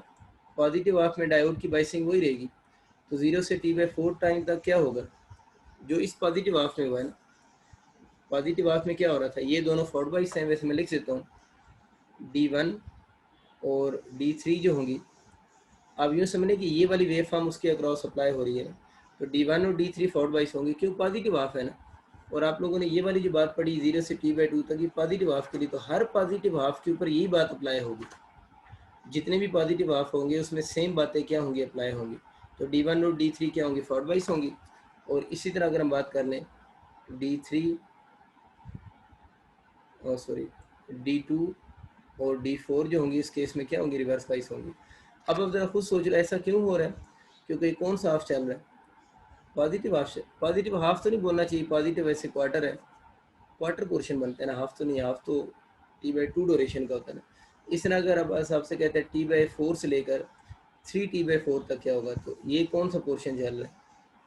पॉजिटिव हाफ में डायोड की बाइसिंग वही रहेगी। तो 0 से T/4 टाइम तक क्या होगा, जो इस पॉजिटिव हाफ में हुआ है ना, पॉजिटिव हाफ में क्या हो रहा था, ये दोनों फॉरवर्ड बाइस हैं, वैसे मैं लिख देता हूँ D1 और D3 जो होंगी, आप यूँ समझने कि ये वाली वेव फॉर्म उसके अक्रॉस अप्लाई हो रही है ना, तो D1 और D3 फॉरवर्ड बाइस होंगी, क्यों पॉजिटिव हाफ है ना। और आप लोगों ने ये वाली जो बात पढ़ी 0 से T/2 तक, ये पॉजिटिव हाफ के लिए, तो हर पॉजिटिव हाफ के ऊपर यही बात अप्लाई होगी, जितने भी पॉजिटिव हाफ होंगे उसमें सेम बातें क्या होंगी, अप्लाई होंगी। तो D1 और D3 क्या होंगी, फॉरवर्ड बाइस होंगी। और इसी तरह अगर हम बात कर लें D3 और सॉरी D2 और D4 जो होंगी, इस केस में क्या होंगी, रिवर्स बाइस होंगी। अब आप ज़रा खुद सोच रहे ऐसा क्यों हो रहा है, क्योंकि कौन सा हाफ चल रहा है, पॉजिटिव हाफ से। पॉजिटिव हाफ तो नहीं बोलना चाहिए, पॉजिटिव वैसे क्वार्टर है, क्वार्टर पोर्शन बनता है ना, हाफ तो नहीं, हाफ तो T/2 ड्यूरेशन का होता है ना। इस तरह अगर आप बस आपसे कहते हैं T/4 से लेकर 3T/4 तक क्या होगा, तो ये कौन सा पोर्शन चल रहा है,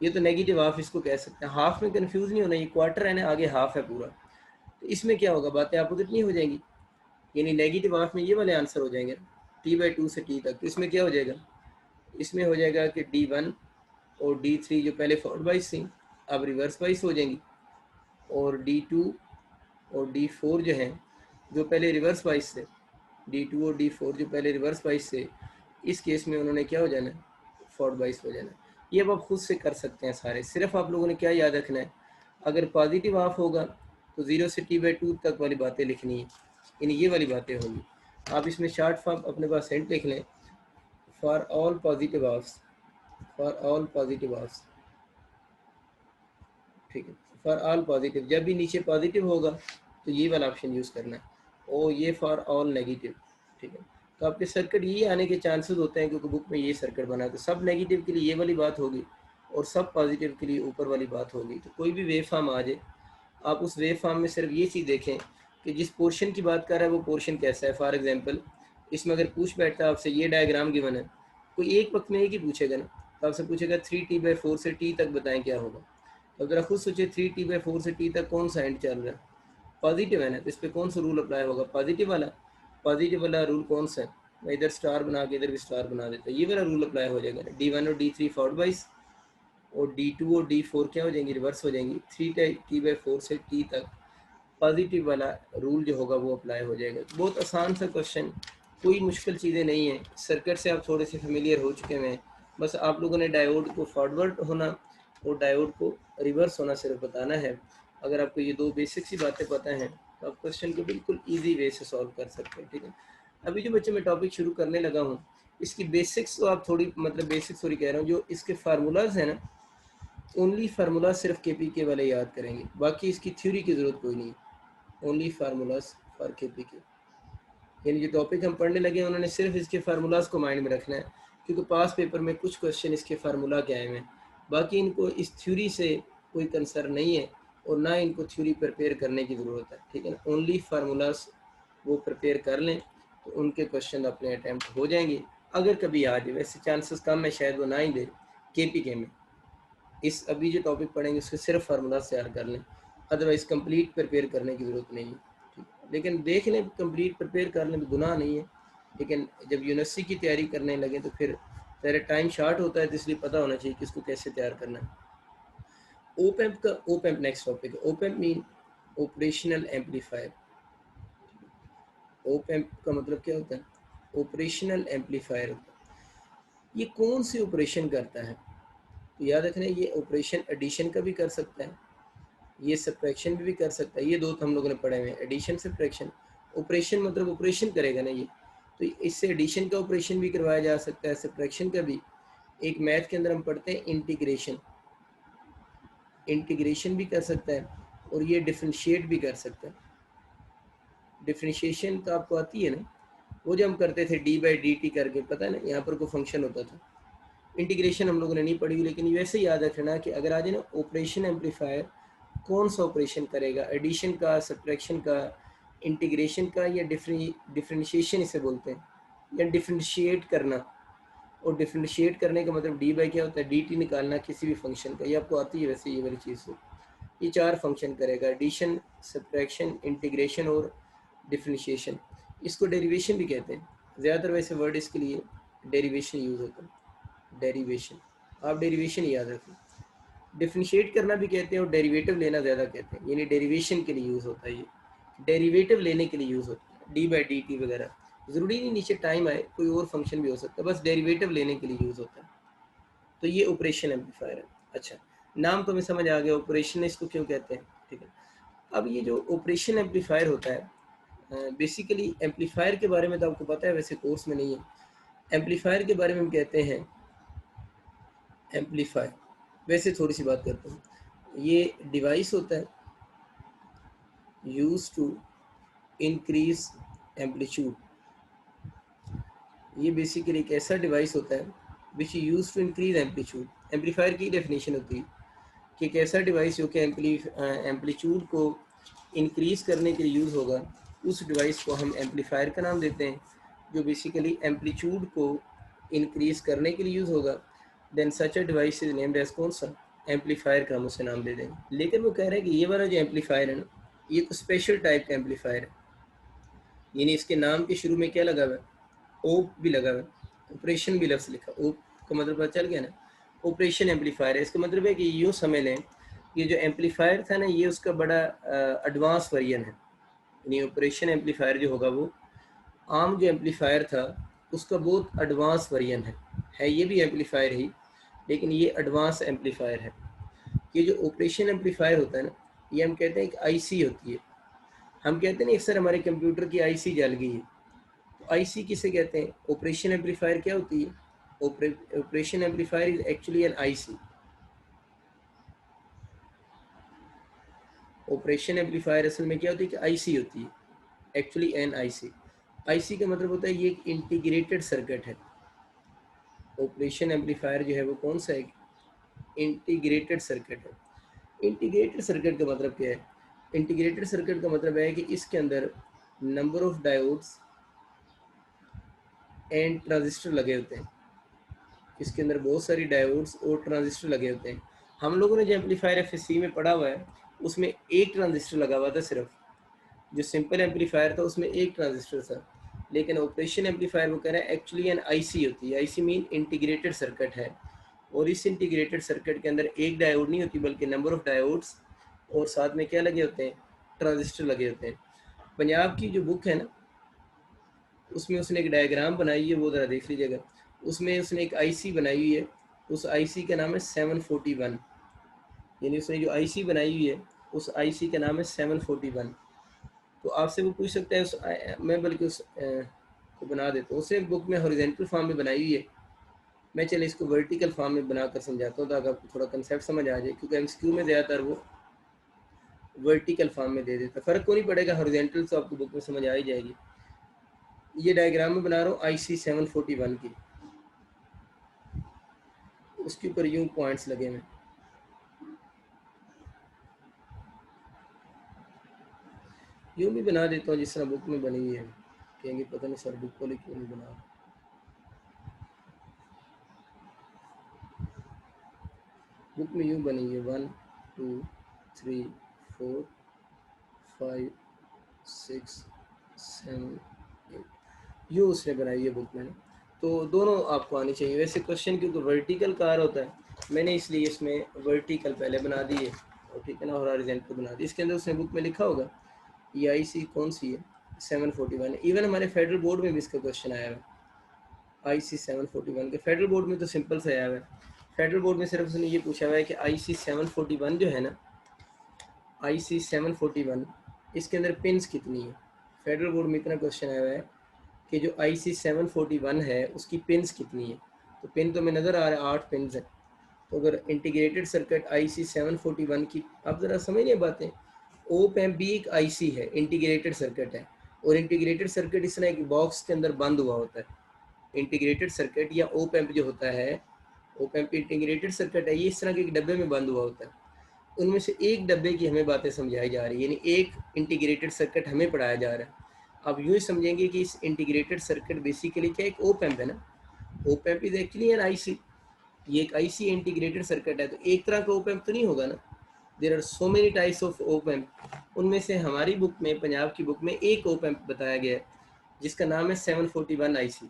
ये तो नेगेटिव हाफ इसको कह सकते हैं। हाफ में कंफ्यूज नहीं होना, ये क्वार्टर है ना, आगे हाफ है पूरा, तो इसमें क्या होगा, बातें अपोजिट नहीं हो जाएंगी, यानी नेगेटिव हाफ में ये वाले आंसर हो जाएंगे T/2 से T तक। तो इसमें क्या हो जाएगा, इसमें हो जाएगा कि D1 और D3 जो पहले फॉरवर्ड बाइस थी अब रिवर्स वाइज हो जाएंगी, और D2 और D4 जो हैं, जो पहले रिवर्स वाइज थे, D2 और D4 जो पहले रिवर्स वाइज थे, इस केस में उन्होंने क्या हो जाना है, फॉरवर्ड वाइज हो जाना है। ये अब आप खुद से कर सकते हैं सारे, सिर्फ आप लोगों ने क्या याद रखना है, अगर पॉजिटिव ऑफ होगा तो 0 से T/2 तक वाली बातें लिखनी है, यानी ये वाली बातें होंगी। आप इसमें शॉर्ट फॉर्म अपने पास सेंट लिख लें, for all positive offs, for all positive offs, ठीक है, फॉर ऑल पॉजिटिव, जब भी नीचे पॉजिटिव होगा तो ये वाला ऑप्शन यूज़ करना है, और ये फॉर ऑल नेगेटिव, ठीक है। तो आपके सर्किट ये आने के चांसेस होते हैं, क्योंकि बुक में ये सर्किट बना है, तो सब नेगेटिव के लिए ये वाली बात होगी और सब पॉजिटिव के लिए ऊपर वाली बात होगी। तो कोई भी वेव फॉर्म आ जाए, आप उस वेव फॉर्म में सिर्फ ये चीज़ देखें कि जिस पोर्शन की बात कर रहा है वो पोर्शन कैसा है। फॉर एग्जांपल इसमें अगर पूछ बैठता है आपसे, ये डायग्राम गिवन है, कोई एक वक्त में एक ही पूछेगा ना, तो आपसे पूछेगा 3T/4 से T तक बताएं क्या होगा। तो ज़रा खुद सोचिए, 3T/4 से T तक कौन सा एंड चल रहा है, पॉजिटिव है ना, तो इस पर कौन सा रूल अप्लाई होगा, पॉजिटिव वाला रूल कौन सा है, मैं इधर स्टार बना के इधर भी स्टार बना देता, ये वाला रूल अप्लाई हो जाएगा। D1 और D3 फॉरवर्ड वाइज, और D2 और D4 क्या हो जाएंगी, रिवर्स हो जाएंगी। 3T/4 से T तक पॉजिटिव वाला रूल जो होगा वो अप्लाई हो जाएगा। बहुत आसान सा क्वेश्चन, कोई मुश्किल चीज़ें नहीं है, सर्किट से आप थोड़े से फेमिलियर हो चुके हैं, बस आप लोगों ने डायोड को फॉरवर्ड होना और डायोड को रिवर्स होना सिर्फ बताना है। अगर आपको ये दो बेसिक सी बातें पता हैं तो आप क्वेश्चन को बिल्कुल ईजी वे से सॉल्व कर सकते हैं, ठीक है। अभी जो बच्चे मैं टॉपिक शुरू करने लगा हूँ, इसकी बेसिक्स तो आप थोड़ी, मतलब बेसिक्स थोड़ी कह रहा हूँ, जो इसके फार्मूलाज हैं ना, ओनली फार्मूला सिर्फ KPK वाले याद करेंगे, बाकी इसकी थ्योरी की ज़रूरत कोई नहीं, ओनली फार्मूलाज फॉर KPK। यानी जो टॉपिक हम पढ़ने लगे हैं उन्होंने सिर्फ इसके फार्मूलाज को माइंड में रखना है, क्योंकि पास पेपर में कुछ क्वेश्चन इसके फार्मूला के आए हैं, बाकी इनको इस थ्योरी से कोई कंसर्न नहीं है और ना इनको थ्योरी प्रिपेयर करने की ज़रूरत है, ठीक है ना। ओनली फार्मूलाज वो प्रिपेयर कर लें तो उनके क्वेश्चन अपने अटैम्प्ट हो जाएंगे। अगर कभी आ जाए, वैसे चांसेस कम है, शायद वो ना ही दे KPK में। इस अभी जो टॉपिक पढ़ेंगे उसके सिर्फ फार्मूलाज तैयार कर लें, अदरवाइज़ कंप्लीट प्रिपेयर करने की ज़रूरत नहीं है, ठीक है। लेकिन देख लें, कंप्लीट प्रिपेयर कर लें तो गुनाह नहीं है, लेकिन जब यूनिवर्सिटी की तैयारी करने लगे तो फिर तेरा टाइम शार्ट होता है, तो इसलिए पता होना चाहिए कि इसको कैसे तैयार करना है। ओपैम्प नेक्स्ट टॉपिक है। Op-amp mean operational amplifier. Op-amp का मतलब क्या होता है, ऑपरेशनल एम्पलीफायर होता है। ये कौन सी ऑपरेशन करता है, तो याद रखना, ये ऑपरेशन एडिशन का भी कर सकता है, ये सब्ट्रैक्शन भी कर सकता है। ये दो तो हम लोगों ने पढ़े हुए हैं, एडिशन सब्ट्रैक्शन। ऑपरेशन मतलब ऑपरेशन करेगा ना ये, तो इससे एडिशन का ऑपरेशन भी करवाया जा सकता है, सब्ट्रैक्शन का भी। एक मैथ के अंदर हम पढ़ते हैं इंटीग्रेशन, इंटीग्रेशन भी कर सकता है, और ये डिफ्रेंशिएट भी कर सकता है। डिफ्रेंशिएशन तो आपको आती है ना, वो जो हम करते थे d/dt करके, पता है ना, यहाँ पर कोई फंक्शन होता था। इंटीग्रेशन हम लोगों ने नहीं पढ़ी, लेकिन वैसे याद रखना कि अगर आ जाए ना ऑपरेशन एम्पलीफायर, कौन सा ऑपरेशन करेगा, एडिशन का, सब्ट्रैक्शन का, इंटीग्रेशन का, या डिफरेंशिएशन इसे बोलते हैं, या डिफरेंशिएट करना। और डिफरेंशिएट करने का मतलब डी बाई क्या होता है, dt निकालना किसी भी फंक्शन का, ये आपको आती है वैसे ये वाली चीज़। तो ये चार फंक्शन करेगा, एडिशन, सब्ट्रैक्शन, इंटीग्रेशन और डिफरेंशिएशन। इसको डेरिवेशन भी कहते हैं, ज़्यादातर वैसे वर्ड इसके लिए डेरिवेशन यूज़ होता है, डेरिवेशन। आप डेरिवेशन याद रखें। डिफरेंशिएट करना भी कहते हैं और डेरिवेटिव लेना ज़्यादा कहते हैं, यानी डेरिवेशन के लिए यूज़ होता है, ये डेरिवेटिव लेने के लिए यूज़ होता है, d/dt वगैरह। ज़रूरी नहीं नीचे टाइम आए, कोई और फंक्शन भी हो सकता है, बस डेरिवेटिव लेने के लिए यूज़ होता है। तो ये ऑपरेशन एम्पलीफायर है। अच्छा, नाम तो हमें समझ आ गया, ऑपरेशन इसको क्यों कहते हैं, ठीक है। अब ये जो ऑपरेशन एम्पलीफायर होता है, बेसिकली एम्पलीफायर के बारे में तो आपको पता है, वैसे कोर्स में नहीं है। एम्पलीफायर के बारे में हम कहते हैं एम्पलीफायर, वैसे थोड़ी सी बात करते हैं। ये डिवाइस होता है यूज टू इंक्रीज एम्पलीट्यूड। ये बेसिकली एक ऐसा डिवाइस होता है which use to increase amplitude. Amplifier की डेफिनेशन होती है कि एक ऐसा डिवाइस जो कि एम्पलीट्यूड को इंक्रीज करने के लिए यूज़ होगा, उस डिवाइस को हम एम्पलीफायर का नाम देते हैं, जो बेसिकली एम्पलीट्यूड को इंक्रीज करने के लिए यूज़ होगा। Then such a device is named as कौन सा, एम्पलीफायर का हम उसे नाम दे देंगे। लेकिन वो कह रहे हैं कि ये वाला जो एम्पलीफायर है ना, ये तो स्पेशल टाइप का एम्पलीफायर है, यानी इसके नाम के शुरू में क्या लगा हुआ है, ओप भी लगा हुआ है, ऑपरेशन भी लफ्ज़ लिखा, ओप का मतलब पता चल गया ना, ऑपरेशन एम्पलीफायर है। इसका मतलब है कि यूँ समझ लें ये जो एम्पलीफायर था ना, ये उसका बड़ा एडवांस वर्जन है। यानी ऑपरेशन एम्पलीफायर जो होगा वो आम जो एम्पलीफायर था उसका बहुत एडवांस वर्जन है ये भी एम्पलीफायर ही, लेकिन ये एडवांस एम्पलीफायर है। ये जो ऑपरेशन एम्पलीफायर होता है ना, ये हम कहते हैं एक आईसी होती है। हम कहते हैं ना सर हमारे कंप्यूटर की आईसी जल गई है, तो आईसी किसे कहते हैं? ऑपरेशन एम्पलीफायर क्या होती है? Operation amplifier is actually an IC. Operation amplifier असल में क्या होती है कि आईसी होती है, एक्चुअली एन आईसी। आईसी का मतलब होता है ये एक इंटीग्रेटेड सर्किट है। ऑपरेशन एम्पलीफायर जो है वो कौन सा है? इंटीग्रेटेड सर्किट है। इंटीग्रेटेड सर्किट का मतलब क्या है? इंटीग्रेटेड सर्किट का मतलब है कि इसके अंदर number of diodes and transistor लगे होते हैं। इसके अंदर बहुत सारी डायोड्स और ट्रांजिस्टर लगे होते हैं। हम लोगों ने जो एम्पलीफायर एफएससी में पढ़ा हुआ है उसमें एक ट्रांजिस्टर लगा हुआ था सिर्फ। जो सिंपल एम्पलीफायर था उसमें एक ट्रांजिस्टर था, लेकिन ऑपरेशन एम्पलीफायर वो कह रहा है एक्चुअली एन आईसी होती है। आईसी मीन इंटीग्रेटेड सर्किट है, और इस इंटीग्रेटेड सर्किट के अंदर एक डायोड नहीं होती बल्कि नंबर ऑफ डायोड्स, और साथ में क्या लगे होते हैं? ट्रांजिस्टर लगे होते हैं। पंजाब की जो बुक है ना, उसमें उसने एक डायग्राम बनाई है, वो ज़रा देख लीजिएगा। उसमें उसने एक आईसी बनाई हुई है, उस आईसी का नाम है 741। यानी उसने जो आईसी बनाई हुई है उस आईसी का नाम है 741। तो आपसे वो पूछ सकता है मैं बल्कि उस को बना देता हूँ। उसे बुक में हॉरिजॉन्टल फॉर्म में बनाई हुई है, मैं चले इसको वर्टिकल फॉर्म में बनाकर समझाता हूँ ताकि आपको थोड़ा कंसेप्ट समझ आ जाए, क्योंकि एमसीक्यू में ज़्यादातर वो वर्टिकल फॉर्म में दे देता। फ़र्क को नहीं पड़ेगा, हॉरिजॉन्टल तो आपको बुक में समझ आ ही जाएगी। ये डायग्राम में बना रहा हूँ आईसी 741 की, उसके ऊपर यूं पॉइंट्स लगे हुए, यूं भी बना देता हूँ जिस तरह बुक में बनी हुई है। कहेंगे पता नहीं सर बुक वाले क्यों नहीं बना। बुक में यूं बनी है 1 2 3 4 5 6 7 8, यूँ उसने बनाई है बुक में। तो दोनों आपको आनी चाहिए। वैसे क्वेश्चन क्योंकि वर्टिकल कार होता है, मैंने इसलिए इसमें वर्टिकल पहले बना दी है, और ठीक है ना, और हॉरिजॉन्टल बना दी। इसके अंदर उसने बुक में लिखा होगा ये आईसी कौन सी है, 741। इवन हमारे फेडरल बोर्ड में भी इसका क्वेश्चन आया है, आईसी 741 के फेडरल बोर्ड में तो सिंपल से आया हुआ है। फेडरल बोर्ड में सिर्फ उसने ये पूछा हुआ है कि आईसी 741 जो है ना, आईसी 741 इसके अंदर पिन्स कितनी है। फेडरल बोर्ड में इतना क्वेश्चन आया हुआ है कि जो आईसी 741 है उसकी पिन्स कितनी है। तो पिन तो मैं नज़र आ रहा है 8 पिन्स है। तो अगर इंटीग्रेटेड सर्किट आईसी 741 की, आप ज़रा समझिए बातें, ओप एम्प भी एक आईसी है, इंटीग्रेटेड सर्किट है। और इंटीग्रेटेड सर्किट इस तरह एक बॉक्स के अंदर बंद हुआ होता है। इंटीग्रेटेड सर्किट या ओप एम्प जो होता है, ओप एम्प इंटीग्रेटेड सर्किट है, ये इस तरह के एक डब्बे में बंद हुआ होता है। उनमें से एक डब्बे की हमें बातें समझाई जा रही है, यानी एक इंटीग्रेटेड सर्किट हमें पढ़ाया जा रहा है। अब यूँ ही समझेंगे कि इस इंटीग्रेटेड सर्किट बेसिकली क्या एक ओप एम्प है ना। Op amp is actually an IC, ये एक आईसी इंटीग्रेटेड सर्किट है। तो एक तरह का ओप एम्प तो नहीं होगा ना, there are so many types of op amp. उनमें से हमारी बुक में, पंजाब की बुक में, एक ओप एम्प बताया गया है जिसका नाम है 741 आईसी।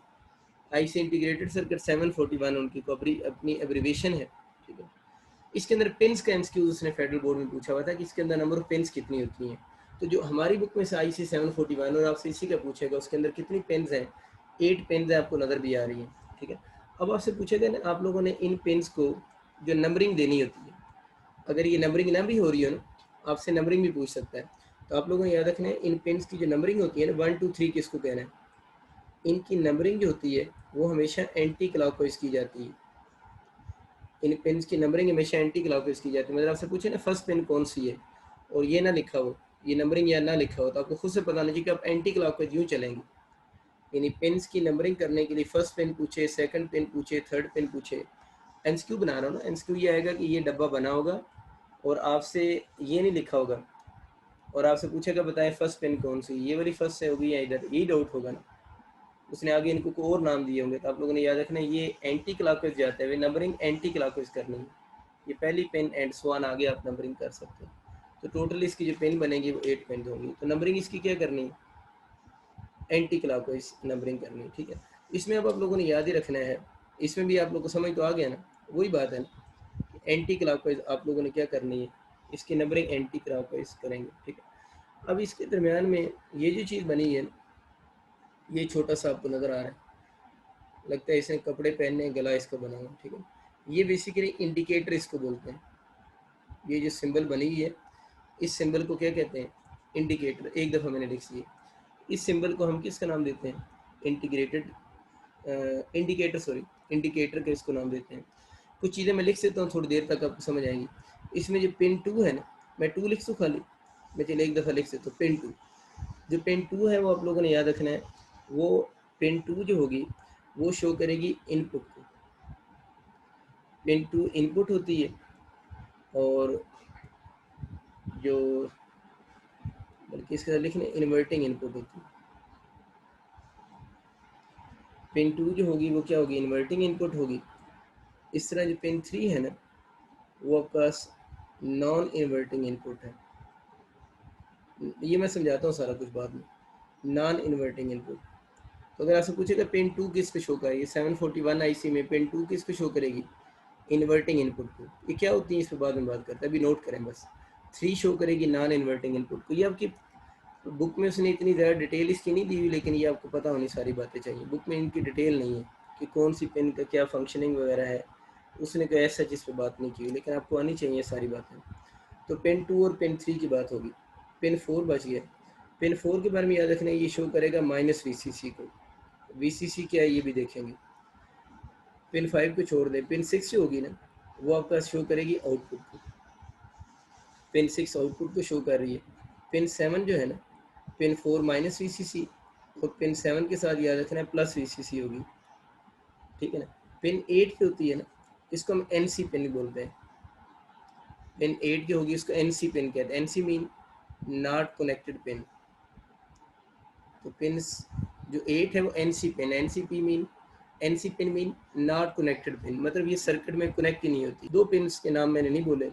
आईसी इंटीग्रेटेड सर्किट 741 उनकी अपनी एब्रीवेशन है, ठीक है। इसके अंदर पिन्स का एमसीक्यू उसने फेडरल बोर्ड में पूछा हुआ था कि इसके अंदर नंबर ऑफ पिन्स कितनी होती हैं। तो जो हमारी बुक में से आईसी 741 और आपसे इसी का पूछेगा उसके अंदर कितनी पिन्स हैं, 8 पिन्स हैं, आपको नज़र भी आ रही है, ठीक है। अब आपसे पूछेगा ना, आप लोगों ने इन पिन्स को जो नंबरिंग देनी होती है, अगर ये नंबरिंग ना भी हो रही हो ना, आपसे नंबरिंग भी पूछ सकता है। तो आप लोगों ने याद रखना है इन पिन्स की जो नंबरिंग होती है ना, 1 2 3 किसको कहना है, इनकी नंबरिंग जो होती है वो हमेशा एंटी क्लॉकवाइज की जाती है। इन पिन्स की नंबरिंग हमेशा एंटी क्लॉकवाइज की जाती है। मतलब आपसे पूछे ना फर्स्ट पिन कौन सी है, और ये ना लिखा हो, ये नंबरिंग या ना लिखा हो, तो आपको खुद से पता नहीं चाहिए कि आप एंटी क्लॉकवाइज यूँ चलेंगे। यानी पिन्स की नंबरिंग करने के लिए फर्स्ट पिन पूछे, सेकंड पिन पूछे, थर्ड पिन पूछे। एमसीक्यू बना रहा हूँ ना, एमसीक्यू ये आएगा कि ये डब्बा बना होगा और आपसे ये नहीं लिखा होगा, और आपसे पूछेगा बताएं फर्स्ट पिन कौन सी, ये वाली फर्स्ट से होगी या इधर, यही डाउट होगा ना। उसने आगे इनको को और नाम दिए होंगे, तो आप लोगों ने याद रखना है ये एंटी क्लॉकवाइज जाता है, वे नंबरिंग एंटी क्लॉकवाइज करनी है। ये पहली पेन एंड स्वान आगे आप नंबरिंग कर सकते हैं। तो टोटल इसकी जो पेन बनेगी वो 8 पेन होंगी। तो नंबरिंग इसकी क्या करनी है, एंटी क्लॉकवाइज नंबरिंग करनी है, ठीक है। इसमें अब आप लोगों ने याद ही रखना है, इसमें भी आप लोग को समझ तो आ गया ना, वही बात है ना, एंटी क्लॉकवाइज आप लोगों ने क्या करनी है, इसकी नंबरिंग एंटी क्लॉकवाइज करेंगे, ठीक है। अब इसके दरमियान में ये जो चीज़ बनी है, ये छोटा सा आपको नज़र आ रहा है, लगता है इसने कपड़े पहनने, गला इसका बना हुआ, ठीक है। ये बेसिकली इंडिकेटर इसको बोलते हैं। ये जो सिंबल बनी हुई है, इस सिंबल को क्या कहते हैं? इंडिकेटर। एक दफ़ा मैंने लिख दी। इस सिंबल को हम किसका नाम देते हैं? इंटीग्रेटेड इंडिकेटर, सॉरी, इंडिकेटर का इसको नाम देते हैं। कुछ चीज़ें मैं लिख देता हूँ, थोड़ी देर तक आपको समझ आएंगी। इसमें जो पिन 2 है ना, मैं 2 लिख दूँ खाली, मैं चलिए एक दफ़ा लिख देता हूँ। पिन 2, जो पिन 2 है वो आप लोगों ने याद रखना है। वो पिन 2 जो होगी वो शो करेगी इनपुट को। पिन 2 इनपुट होती है, और जो बल्कि इसके साथ लिखना इन्वर्टिंग इनपुट होती है। पिन 2 जो होगी वो क्या होगी? इन्वर्टिंग इनपुट होगी। इस तरह जो पिन 3 है ना, वो आपका नॉन इन्वर्टिंग इनपुट है। ये मैं समझाता हूँ सारा कुछ बाद में। Non inverting input. तो अगर आपसे पूछेगा पिन 2 किस पे शो करेगी, 741 आईसी में पिन 2 किस पे शो करेगी? इन्वर्टिंग इनपुट को। ये क्या होती है इस पर बाद में बात करते हैं, अभी नोट करें बस। 3 शो करेगी नॉन इन्वर्टिंग इनपुट को। ये आपकी बुक में उसने इतनी ज़्यादा डिटेल इसकी नहीं दी हुई, लेकिन ये आपको पता होनी सारी बातें चाहिए। बुक में इनकी डिटेल नहीं है कि कौन सी पिन का क्या फंक्शनिंग वगैरह है, उसने कोई ऐसा चीज़ पे बात नहीं की हुई, लेकिन आपको आनी चाहिए सारी बातें। तो पिन 2 और पिन 3 की बात होगी। पिन 4 बच गया। पिन 4 के बारे में याद रखना है, ये शो करेगा -VCC को। VCC क्या है ये भी देखेंगे। पिन 5 को छोड़ दें। पिन 6 जो होगी ना, वो आपका शो करेगी आउटपुट को। पिन 6 आउटपुट को शो कर रही है। पिन 7 जो है ना, पिन 4 -VCC, और पिन 7 के साथ याद रखना है +VCC होगी, ठीक है ना। पिन 8 की होती है ना, इसको हम NC पिन बोलते हैं। पिन 8 की होगी, इसको NC पिन कहते हैं। NC mean not connected pin. तो पिन जो 8 है वो NC pin, NC pin mean not connected pin, मतलब ये सर्किट में कनेक्ट ही नहीं होती। 2 पिन के नाम मैंने नहीं बोले,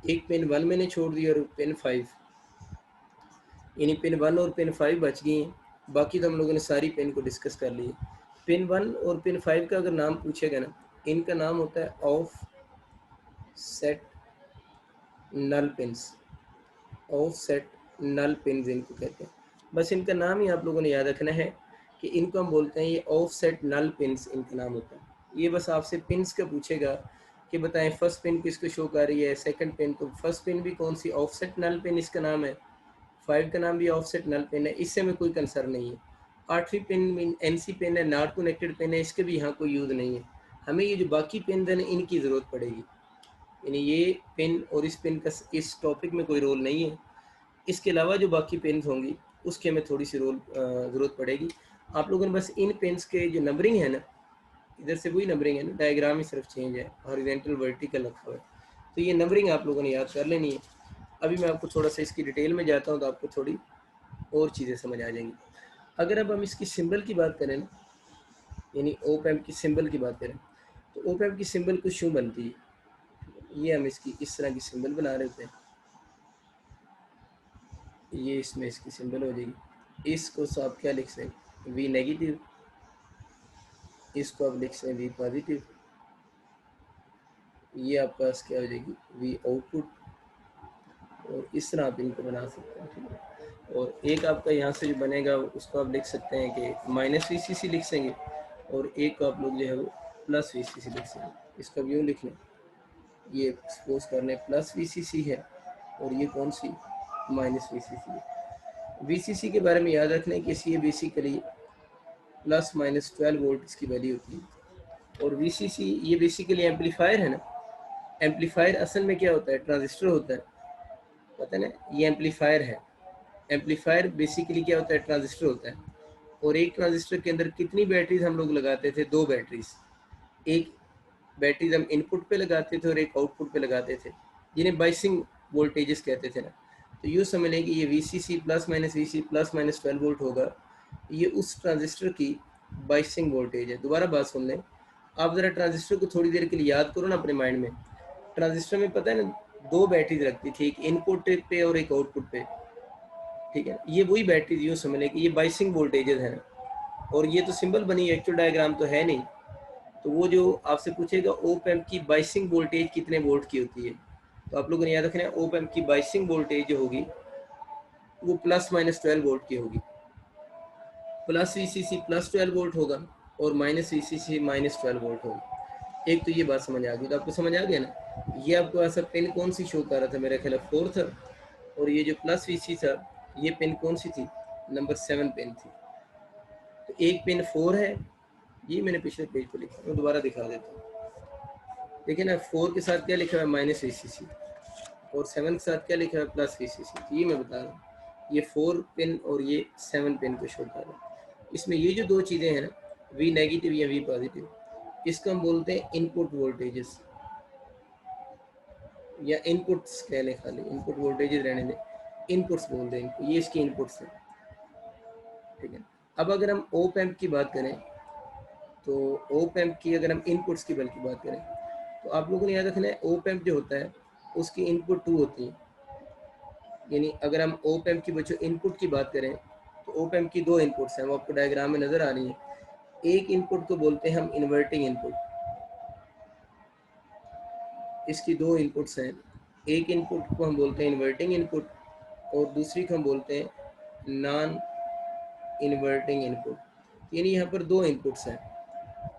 एक पिन 1 मैंने छोड़ दिया और पिन 5, यानी पिन 1 और पिन 5 बच गई हैं। बाकी तो हम लोगों ने सारी पिन को डिस्कस कर ली है। पिन 1 और पिन 5 का अगर नाम पूछेगा ना, इनका नाम होता है offset null pins. Offset null pins इनको कहते हैं। बस इनका नाम ही आप लोगों ने याद रखना है कि इनको हम बोलते हैं ये ऑफ सेट नल पिन्स, इनका नाम होता है। ये बस आपसे पिन्स का पूछेगा कि बताएं फर्स्ट पिन किसको शो कर रही है, सेकंड पिन, तो फर्स्ट पिन भी कौन सी? ऑफ सेट नल पिन इसका नाम है। 5 का नाम भी ऑफ सेट नल पिन है, इससे में कोई कंसर्न नहीं है। 8वीं पिन मीन NC पिन है, नॉट कनेक्टेड पिन है, इसके भी यहाँ कोई यूज़ नहीं है। हमें ये जो बाकी पिन है इनकी ज़रूरत पड़ेगी, यानी ये पिन और इस पिन का इस टॉपिक में कोई रोल नहीं है। इसके अलावा जो बाकी पिन होंगी उसके हमें थोड़ी सी ज़रूरत पड़ेगी। आप लोगों ने बस इन पिन्स के जो नंबरिंग है ना, इधर से वही नंबरिंग है ना, डायग्राम ही सिर्फ चेंज है, हॉरिजॉन्टल वर्टिकल रखा हुआ है, तो ये नंबरिंग आप लोगों ने याद कर लेनी है। अभी मैं आपको थोड़ा सा इसकी डिटेल में जाता हूँ तो आपको थोड़ी और चीज़ें समझ आ जाएंगी। अगर अब हम इसकी सिंबल की बात करें ना, यानी ओप एम्प की सिंबल की बात करें, तो ओप एम्प की सिंबल कुछ यूँ बनती है। ये हम इसकी इस तरह की सिंबल बना रहे होते हैं, ये इसमें इसकी सिंबल हो जाएगी। इसको तो आप क्या लिख सकते? V negative. इसको आप लिख सकते V पॉजिटिव। ये आपका क्या हो जाएगी? V output. और इस तरह आप इनको बना सकते हैं, ठीक है। और एक आपका यहाँ से जो बनेगा उसको आप लिख सकते हैं कि -VCC लिख सकेंगे, और एक को आप लोग जो है वो +VCC लिख सकेंगे। इसको अब यूँ लिख लें, ये सपोज करने +VCC है और ये कौन सी? -VCC है। VCC के बारे में याद रखना है कि ये बेसिकली ±12 वोल्ट इसकी वैल्यू होती है। और VCC ये बेसिकली एम्पलीफायर है ना। एम्पलीफायर असल में क्या होता है? ट्रांजिस्टर होता है, पता है ना, ये एम्पलीफायर है। एम्पलीफायर बेसिकली क्या होता है? ट्रांजिस्टर होता है। और एक ट्रांजिस्टर के अंदर कितनी बैटरीज हम लोग लगाते थे? 2 बैटरीज। एक बैटरीज हम इनपुट पे लगाते थे और एक आउटपुट पे लगाते थे, जिन्हें बाइसिंग वोल्टेजेस कहते थे ना। तो यूँ समझ लें कि ये VCC ±VCC ±12 वोल्ट होगा, ये उस ट्रांजिस्टर की बाइसिंग वोल्टेज है। दोबारा बात सुन लें, आप ज़रा ट्रांजिस्टर को थोड़ी देर के लिए याद करो ना अपने माइंड में। ट्रांजिस्टर में पता है ना 2 बैटरीज रखती थी, एक इनपुट पे और एक आउटपुट पे, ठीक है। ये वही बैटरीज यूँ समझ लें कि ये बाइसिंग वोल्टेजेस हैं। और ये तो सिंबल बनी, एक्चुअल डायग्राम तो है नहीं। तो वो जो आपसे पूछेगा ओप एम्प की बाइसिंग वोल्टेज कितने वोल्ट की होती है, तो आप लोगों ने याद रखना है ओप एम्प की बाइसिंग वोल्टेज जो होगी वो प्लस माइनस 12 वोल्ट की होगी। प्लस वीसीसी प्लस 12 वोल्ट होगा और माइनस वीसीसी माइनस 12 वोल्ट होगा। एक तो ये बात समझ आ गई, तो आपको समझ आ गया ना। ये आपको ऐसा पिन कौन सी शो कर रहा था, मेरा ख्याल 4 था, और ये जो प्लस वीसी था ये पिन कौन सी थी, नंबर 7 पिन थी। तो एक पिन 4 है, ये मैंने पिछले पेज पे लिखा, मैं दोबारा दिखा देता हूँ। देखिए ना 4 के साथ क्या लिखा है, माइनस वीसीसी, और 7 के साथ क्या लिखा है, प्लस वीसीसी। तो ये मैं बता रहा हूँ, ये 4 पिन और ये 7 पिन को शो कर रहा है। इसमें ये जो दो चीज़ें हैं ना, वी नेगेटिव या वी पॉजिटिव, इसको हम बोलते हैं इनपुट वोल्टेजेस, या इनपुट्स कह लें, खाली इनपुट वोल्टेजेस रहने दें, इनपुट्स बोल दें इनको, ये इसके इनपुट्स हैं, ठीक है। अब अगर हम ओप एम्प की बात करें, तो ओप एम्प की अगर हम इनपुट्स की बल्कि बात करें, तो आप लोगों ने याद रखना है ओप एम्प जो होता है उसकी इनपुट 2 होती है। यानी अगर हम ओप एम्प की बच्चों इनपुट की बात करें, तो ओप एम्प की दो इनपुट्स हैं, वो आपको डायग्राम में नज़र आ रही है। एक इनपुट को बोलते हैं हम इन्वर्टिंग इनपुट, इसकी दो इनपुट्स हैं। एक इनपुट को हम बोलते हैं इन्वर्टिंग इनपुट और दूसरी को हम बोलते हैं नॉन इन्वर्टिंग इनपुट। यानी यहाँ पर दो इनपुट्स हैं,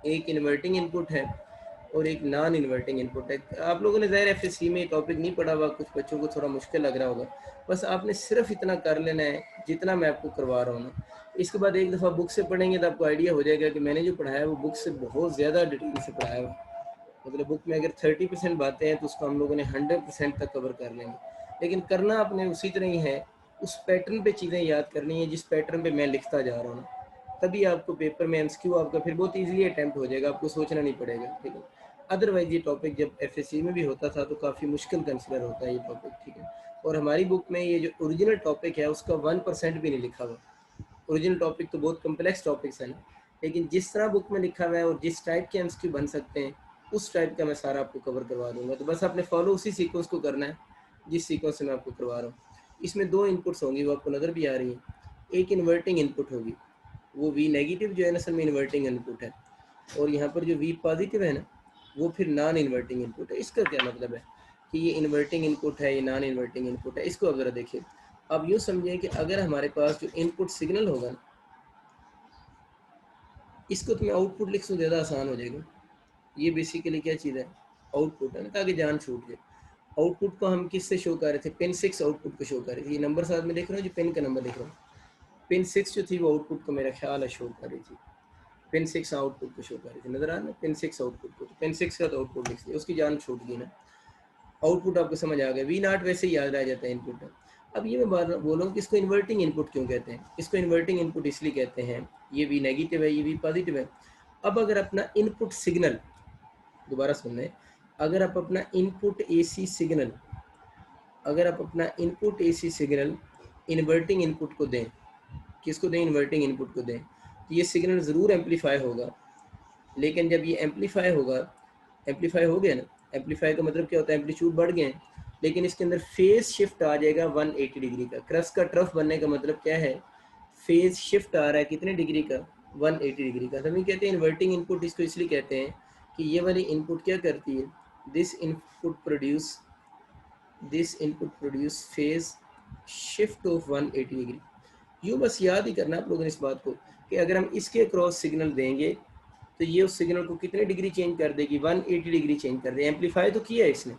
एक इन्वर्टिंग इनपुट है और एक नॉन इन्वर्टिंग इनपुट है। आप लोगों ने ज़ाहिर एफएससी में टॉपिक नहीं पढ़ा हुआ, कुछ बच्चों को थोड़ा मुश्किल लग रहा होगा। बस आपने सिर्फ इतना कर लेना है जितना मैं आपको करवा रहा हूँ ना। इसके बाद एक दफ़ा बुक से पढ़ेंगे तो आपको आइडिया हो जाएगा कि मैंने जो पढ़ाया है वो बुक से बहुत ज़्यादा डिटेल से पढ़ाया है। मतलब बुक में अगर 30% बातें हैं तो उसको हम लोगों ने 100% तक कवर कर लेंगे। लेकिन करना आपने उसी तरह ही है, उस पैटर्न पे चीज़ें याद करनी है जिस पैटर्न पे मैं लिखता जा रहा हूँ ना, तभी आपको पेपर में एमसीक्यू आपका फिर बहुत ईजिली अटैम्प्ट हो जाएगा, आपको सोचना नहीं पड़ेगा, ठीक है। अदरवाइज ये टॉपिक जब एफएससी में भी होता था तो काफ़ी मुश्किल कंसिडर होता है ये टॉपिक, ठीक है। और हमारी बुक में ये जो ओरिजिनल टॉपिक है उसका 1% भी नहीं लिखा हुआ। ओरिजिनल टॉपिक तो बहुत कम्प्लेक्स टॉपिक्स है ना, लेकिन जिस तरह बुक में लिखा हुआ है और जिस टाइप के एमसीक्यू बन सकते हैं उस टाइप का मैं सारा आपको कवर करवा दूंगा। तो बस आपने फॉलो उसी सीक्वेंस को करना है जिस सीक्वेंस से मैं आपको करवा रहा हूँ। इसमें दो इनपुट्स होंगी, वो आपको नज़र भी आ रही है। एक इन्वर्टिंग इनपुट होगी, वो वी नेगेटिव जो है ना, असल में इन्वर्टिंग इनपुट है, और यहाँ पर जो वी पॉजिटिव है ना वो फिर नॉन इन्वर्टिंग इनपुट है। इसका क्या मतलब है कि ये इन्वर्टिंग इनपुट है, ये नॉन इन्वर्टिंग इनपुट है, इसको आप ज़रा देखिए। अब यूँ समझिए कि अगर हमारे पास जो इनपुट सिग्नल होगा ना, इसको तो मैं आउटपुट लिख दूँ, ज़्यादा आसान हो जाएगा। ये बेसिकली क्या चीज़ है, आउटपुट है ना, ताकि जान छूट जाए। आउटपुट को हम किससे शो कर रहे थे, पिन 6 आउटपुट को शो कर रहे थे। ये नंबर साथ में देख रहे हो, जो पिन का नंबर लिख रहा हूँ, पिन 6 जो थी वो आउटपुट को मेरा ख्याल है शो कर रही थी। पिन 6 आउटपुट को शो कर रही थी, नजर आ रहा है पिन 6 आउटपुट को, तो पिन 6 का तो आउटपुट लिख दिया, उसकी जान छूट गई ना। आउटपुट आपको समझ आ गया, वी नॉट वैसे ही याद रह जाता है इनपुट। अब ये मैं बात बोल रहा हूँ कि इसको इन्वर्टिंग इनपुट क्यों कहते हैं। इसको इन्वर्टिंग इनपुट इसलिए कहते हैं, ये वी नेगेटिव है, ये वी पॉजिटिव है। अब अगर अपना इनपुट सिग्नल, दोबारा सुन लें, अगर आप अपना इनपुट एसी सिग्नल, अगर आप अपना input AC signal inverting input को दें, किसको दें, इन्वर्टिंग इनपुट को दें, तो ये सिग्नल ज़रूर एम्पलीफाई होगा। लेकिन जब ये एम्पलीफाई होगा, एम्पलीफाई हो गया ना, एम्पलीफाई का मतलब क्या होता है, एम्पलीट्यूड बढ़ गए हैं, लेकिन इसके अंदर फेज शिफ्ट आ जाएगा 180 डिग्री का। क्रस्ट का ट्रफ बनने का मतलब क्या है, फेज शिफ्ट आ रहा है कितने डिग्री का, 180 डिग्री का। हम ये कहते हैं इन्वर्टिंग इनपुट, इसको इसलिए कहते हैं कि ये वाली इनपुट क्या करती है, this input produce phase shift of 180 degree. यूँ बस याद ही करना आप लोगों ने इस बात को कि अगर हम इसके क्रॉस सिग्नल देंगे तो ये उस सिग्नल को कितने डिग्री चेंज कर देगी, 180 डिग्री चेंज कर देगी। एम्पलीफाई तो किया है इसने,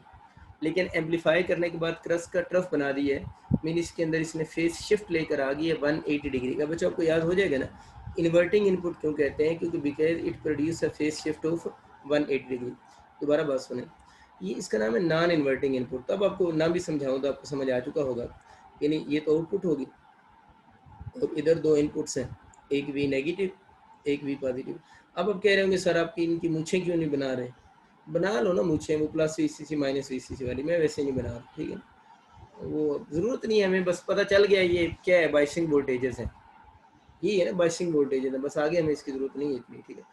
लेकिन एम्पलीफाई करने के बाद क्रस्ट का ट्रफ बना दी है, मीन इसके अंदर इसने फेज शिफ्ट लेकर आ गई है 180 डिग्री का। बच्चों आपको याद हो जाएगा ना, इन्वर्टिंग इनपुट क्यों कहते हैं, क्योंकि because it produce a phase shift of 180 degree. दोबारा बात सुने, ये इसका नाम है नॉन इन्वर्टिंग इनपुट। तब आपको नाम भी समझाऊँ तो आपको समझ आ चुका होगा। यानी ये तो आउटपुट होगी और इधर दो इनपुट्स हैं, एक वी नेगेटिव, एक वी पॉजिटिव। अब आप कह रहे होंगे सर आपकी इनकी मूछें क्यों नहीं बना रहे, बना लो ना मूछें, वो प्लस वीसीसी माइनस वीसीसी वाली, मैं वैसे नहीं बना रहा, ठीक है। वो ज़रूरत नहीं है हमें, बस पता चल गया ये क्या है, बाइसिंग वोल्टेजेस हैं, यही है ना बाइसिंग वोल्टेजेस है, बस आगे हमें इसकी ज़रूरत नहीं है इतनी, ठीक है।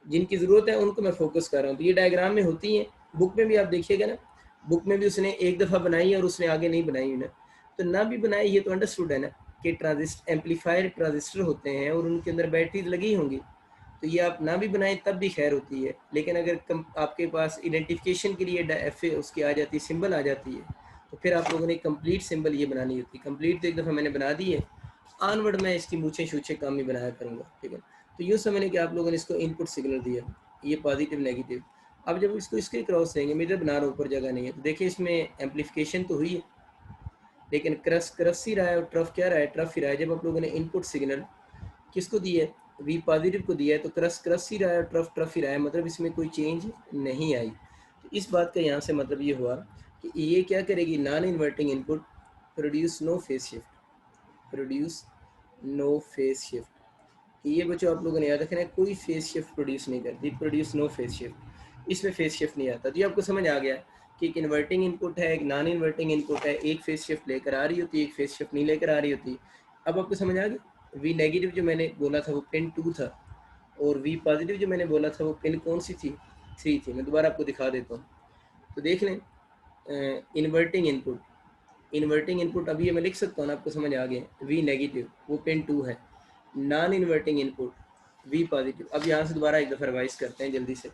जिनकी ज़रूरत है उनको मैं फोकस कर रहा हूँ। तो ये डायग्राम में होती हैं, बुक में भी आप देखिएगा ना, बुक में भी उसने एक दफ़ा बनाई है और उसने आगे नहीं बनाई ना, तो ना भी बनाई, ये तो अंडरस्टूड है ना कि ट्रांजिस्टर एम्पलीफायर ट्रांजिस्टर होते हैं और उनके अंदर बैटरीज लगी होंगी, तो ये आप ना भी बनाएं तब भी खैर होती है, लेकिन अगर आपके पास आइडेंटिफिकेशन के लिए एफ उसकी आ जाती है, सिंबल आ जाती है, तो फिर आप लोगों ने कंप्लीट सिंबल ये बनानी होती है। कंप्लीट तो एक दफ़ा मैंने बना दी है, ऑनवर्ड मैं इसकी मूछें शूछे काम ही बनाया करूँगा, ठीक है। तो यूँ समझने कि आप लोगों ने इसको इनपुट सिग्नल दिया, ये पॉजिटिव नेगेटिव। अब जब इसको इसके क्रॉस देंगे, मीटर बना रहा हूँ, ऊपर जगह नहीं है, तो देखिए इसमें एम्पलीफिकेशन तो हुई है, लेकिन क्रस ही रहा है और ट्रफ क्या रहा है, ट्रफ ही रहा है। जब आप लोगों ने इनपुट सिग्नल किसको दिया है, वी पॉजिटिव को दिया है, तो क्रस ही रहा है, ट्रफ ही रहा है, मतलब इसमें कोई चेंज नहीं आई। तो इस बात का यहाँ से मतलब ये हुआ कि ये क्या करेगी, non inverting input produce no phase shift, produce no phase shift. ये बच्चों आप लोगों ने याद रखना है, कोई फेज शिफ्ट प्रोड्यूस नहीं करती, प्रोड्यूस नो फेज शिफ्ट, इसमें फेज शिफ्ट नहीं आता। तो ये आपको समझ आ गया कि एक इन्वर्टिंग इनपुट है, एक नॉन इन्वर्टिंग इनपुट है, एक फेज शिफ्ट लेकर आ रही होती है, एक फेज शिफ्ट नहीं लेकर आ रही होती। अब आपको समझ आ गया। वी नेगेटिव जो मैंने बोला था वो पिन 2 था, और वी पॉजिटिव जो मैंने बोला था वो पिन कौन सी थी, 3 थी। मैं दोबारा आपको दिखा देता हूँ, तो देख लें। इन्वर्टिंग इनपुट, इन्वर्टिंग इनपुट अभी ये मैं लिख सकता हूँ ना, आपको समझ आ गया। वी नेगेटिव वो पिन 2 है, non inverting input V positive. अब यहाँ से दोबारा एक दफ़ा रिवाइज करते हैं जल्दी से।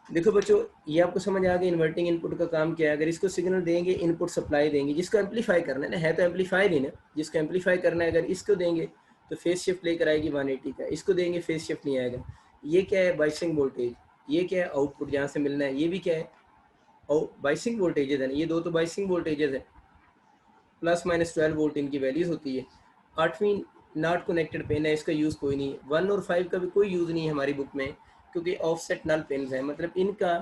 देखो बच्चों, ये आपको समझ आ गया इन्वर्टिंग इनपुट का काम क्या है। अगर इसको सिग्नल देंगे, इनपुट सप्लाई देंगे, जिसको एम्पलीफाई करना है ना, है तो एम्पलीफायर ही ना, जिसको एम्पलीफाई करना है, अगर इसको देंगे तो फेज शिफ्ट लेकर आएगी 180 का, इसको देंगे फेज शिफ्ट नहीं आएगा। ये क्या है, बाइसिंग वोल्टेज, ये क्या है, आउटपुट जहाँ से मिलना है, ये भी क्या है, बाइसिंग वोल्टेजेस है ना, ये दो तो बाइसिंग वोल्टेजेस है, प्लस माइनस 12 वोल्ट इनकी वैल्यूज होती है। 8वीं नॉट कनेक्टेड पेन है, इसका यूज़ कोई नहीं। 1 और 5 का भी कोई यूज़ नहीं है हमारी बुक में, क्योंकि ऑफसेट नल पिन्स हैं, मतलब इनका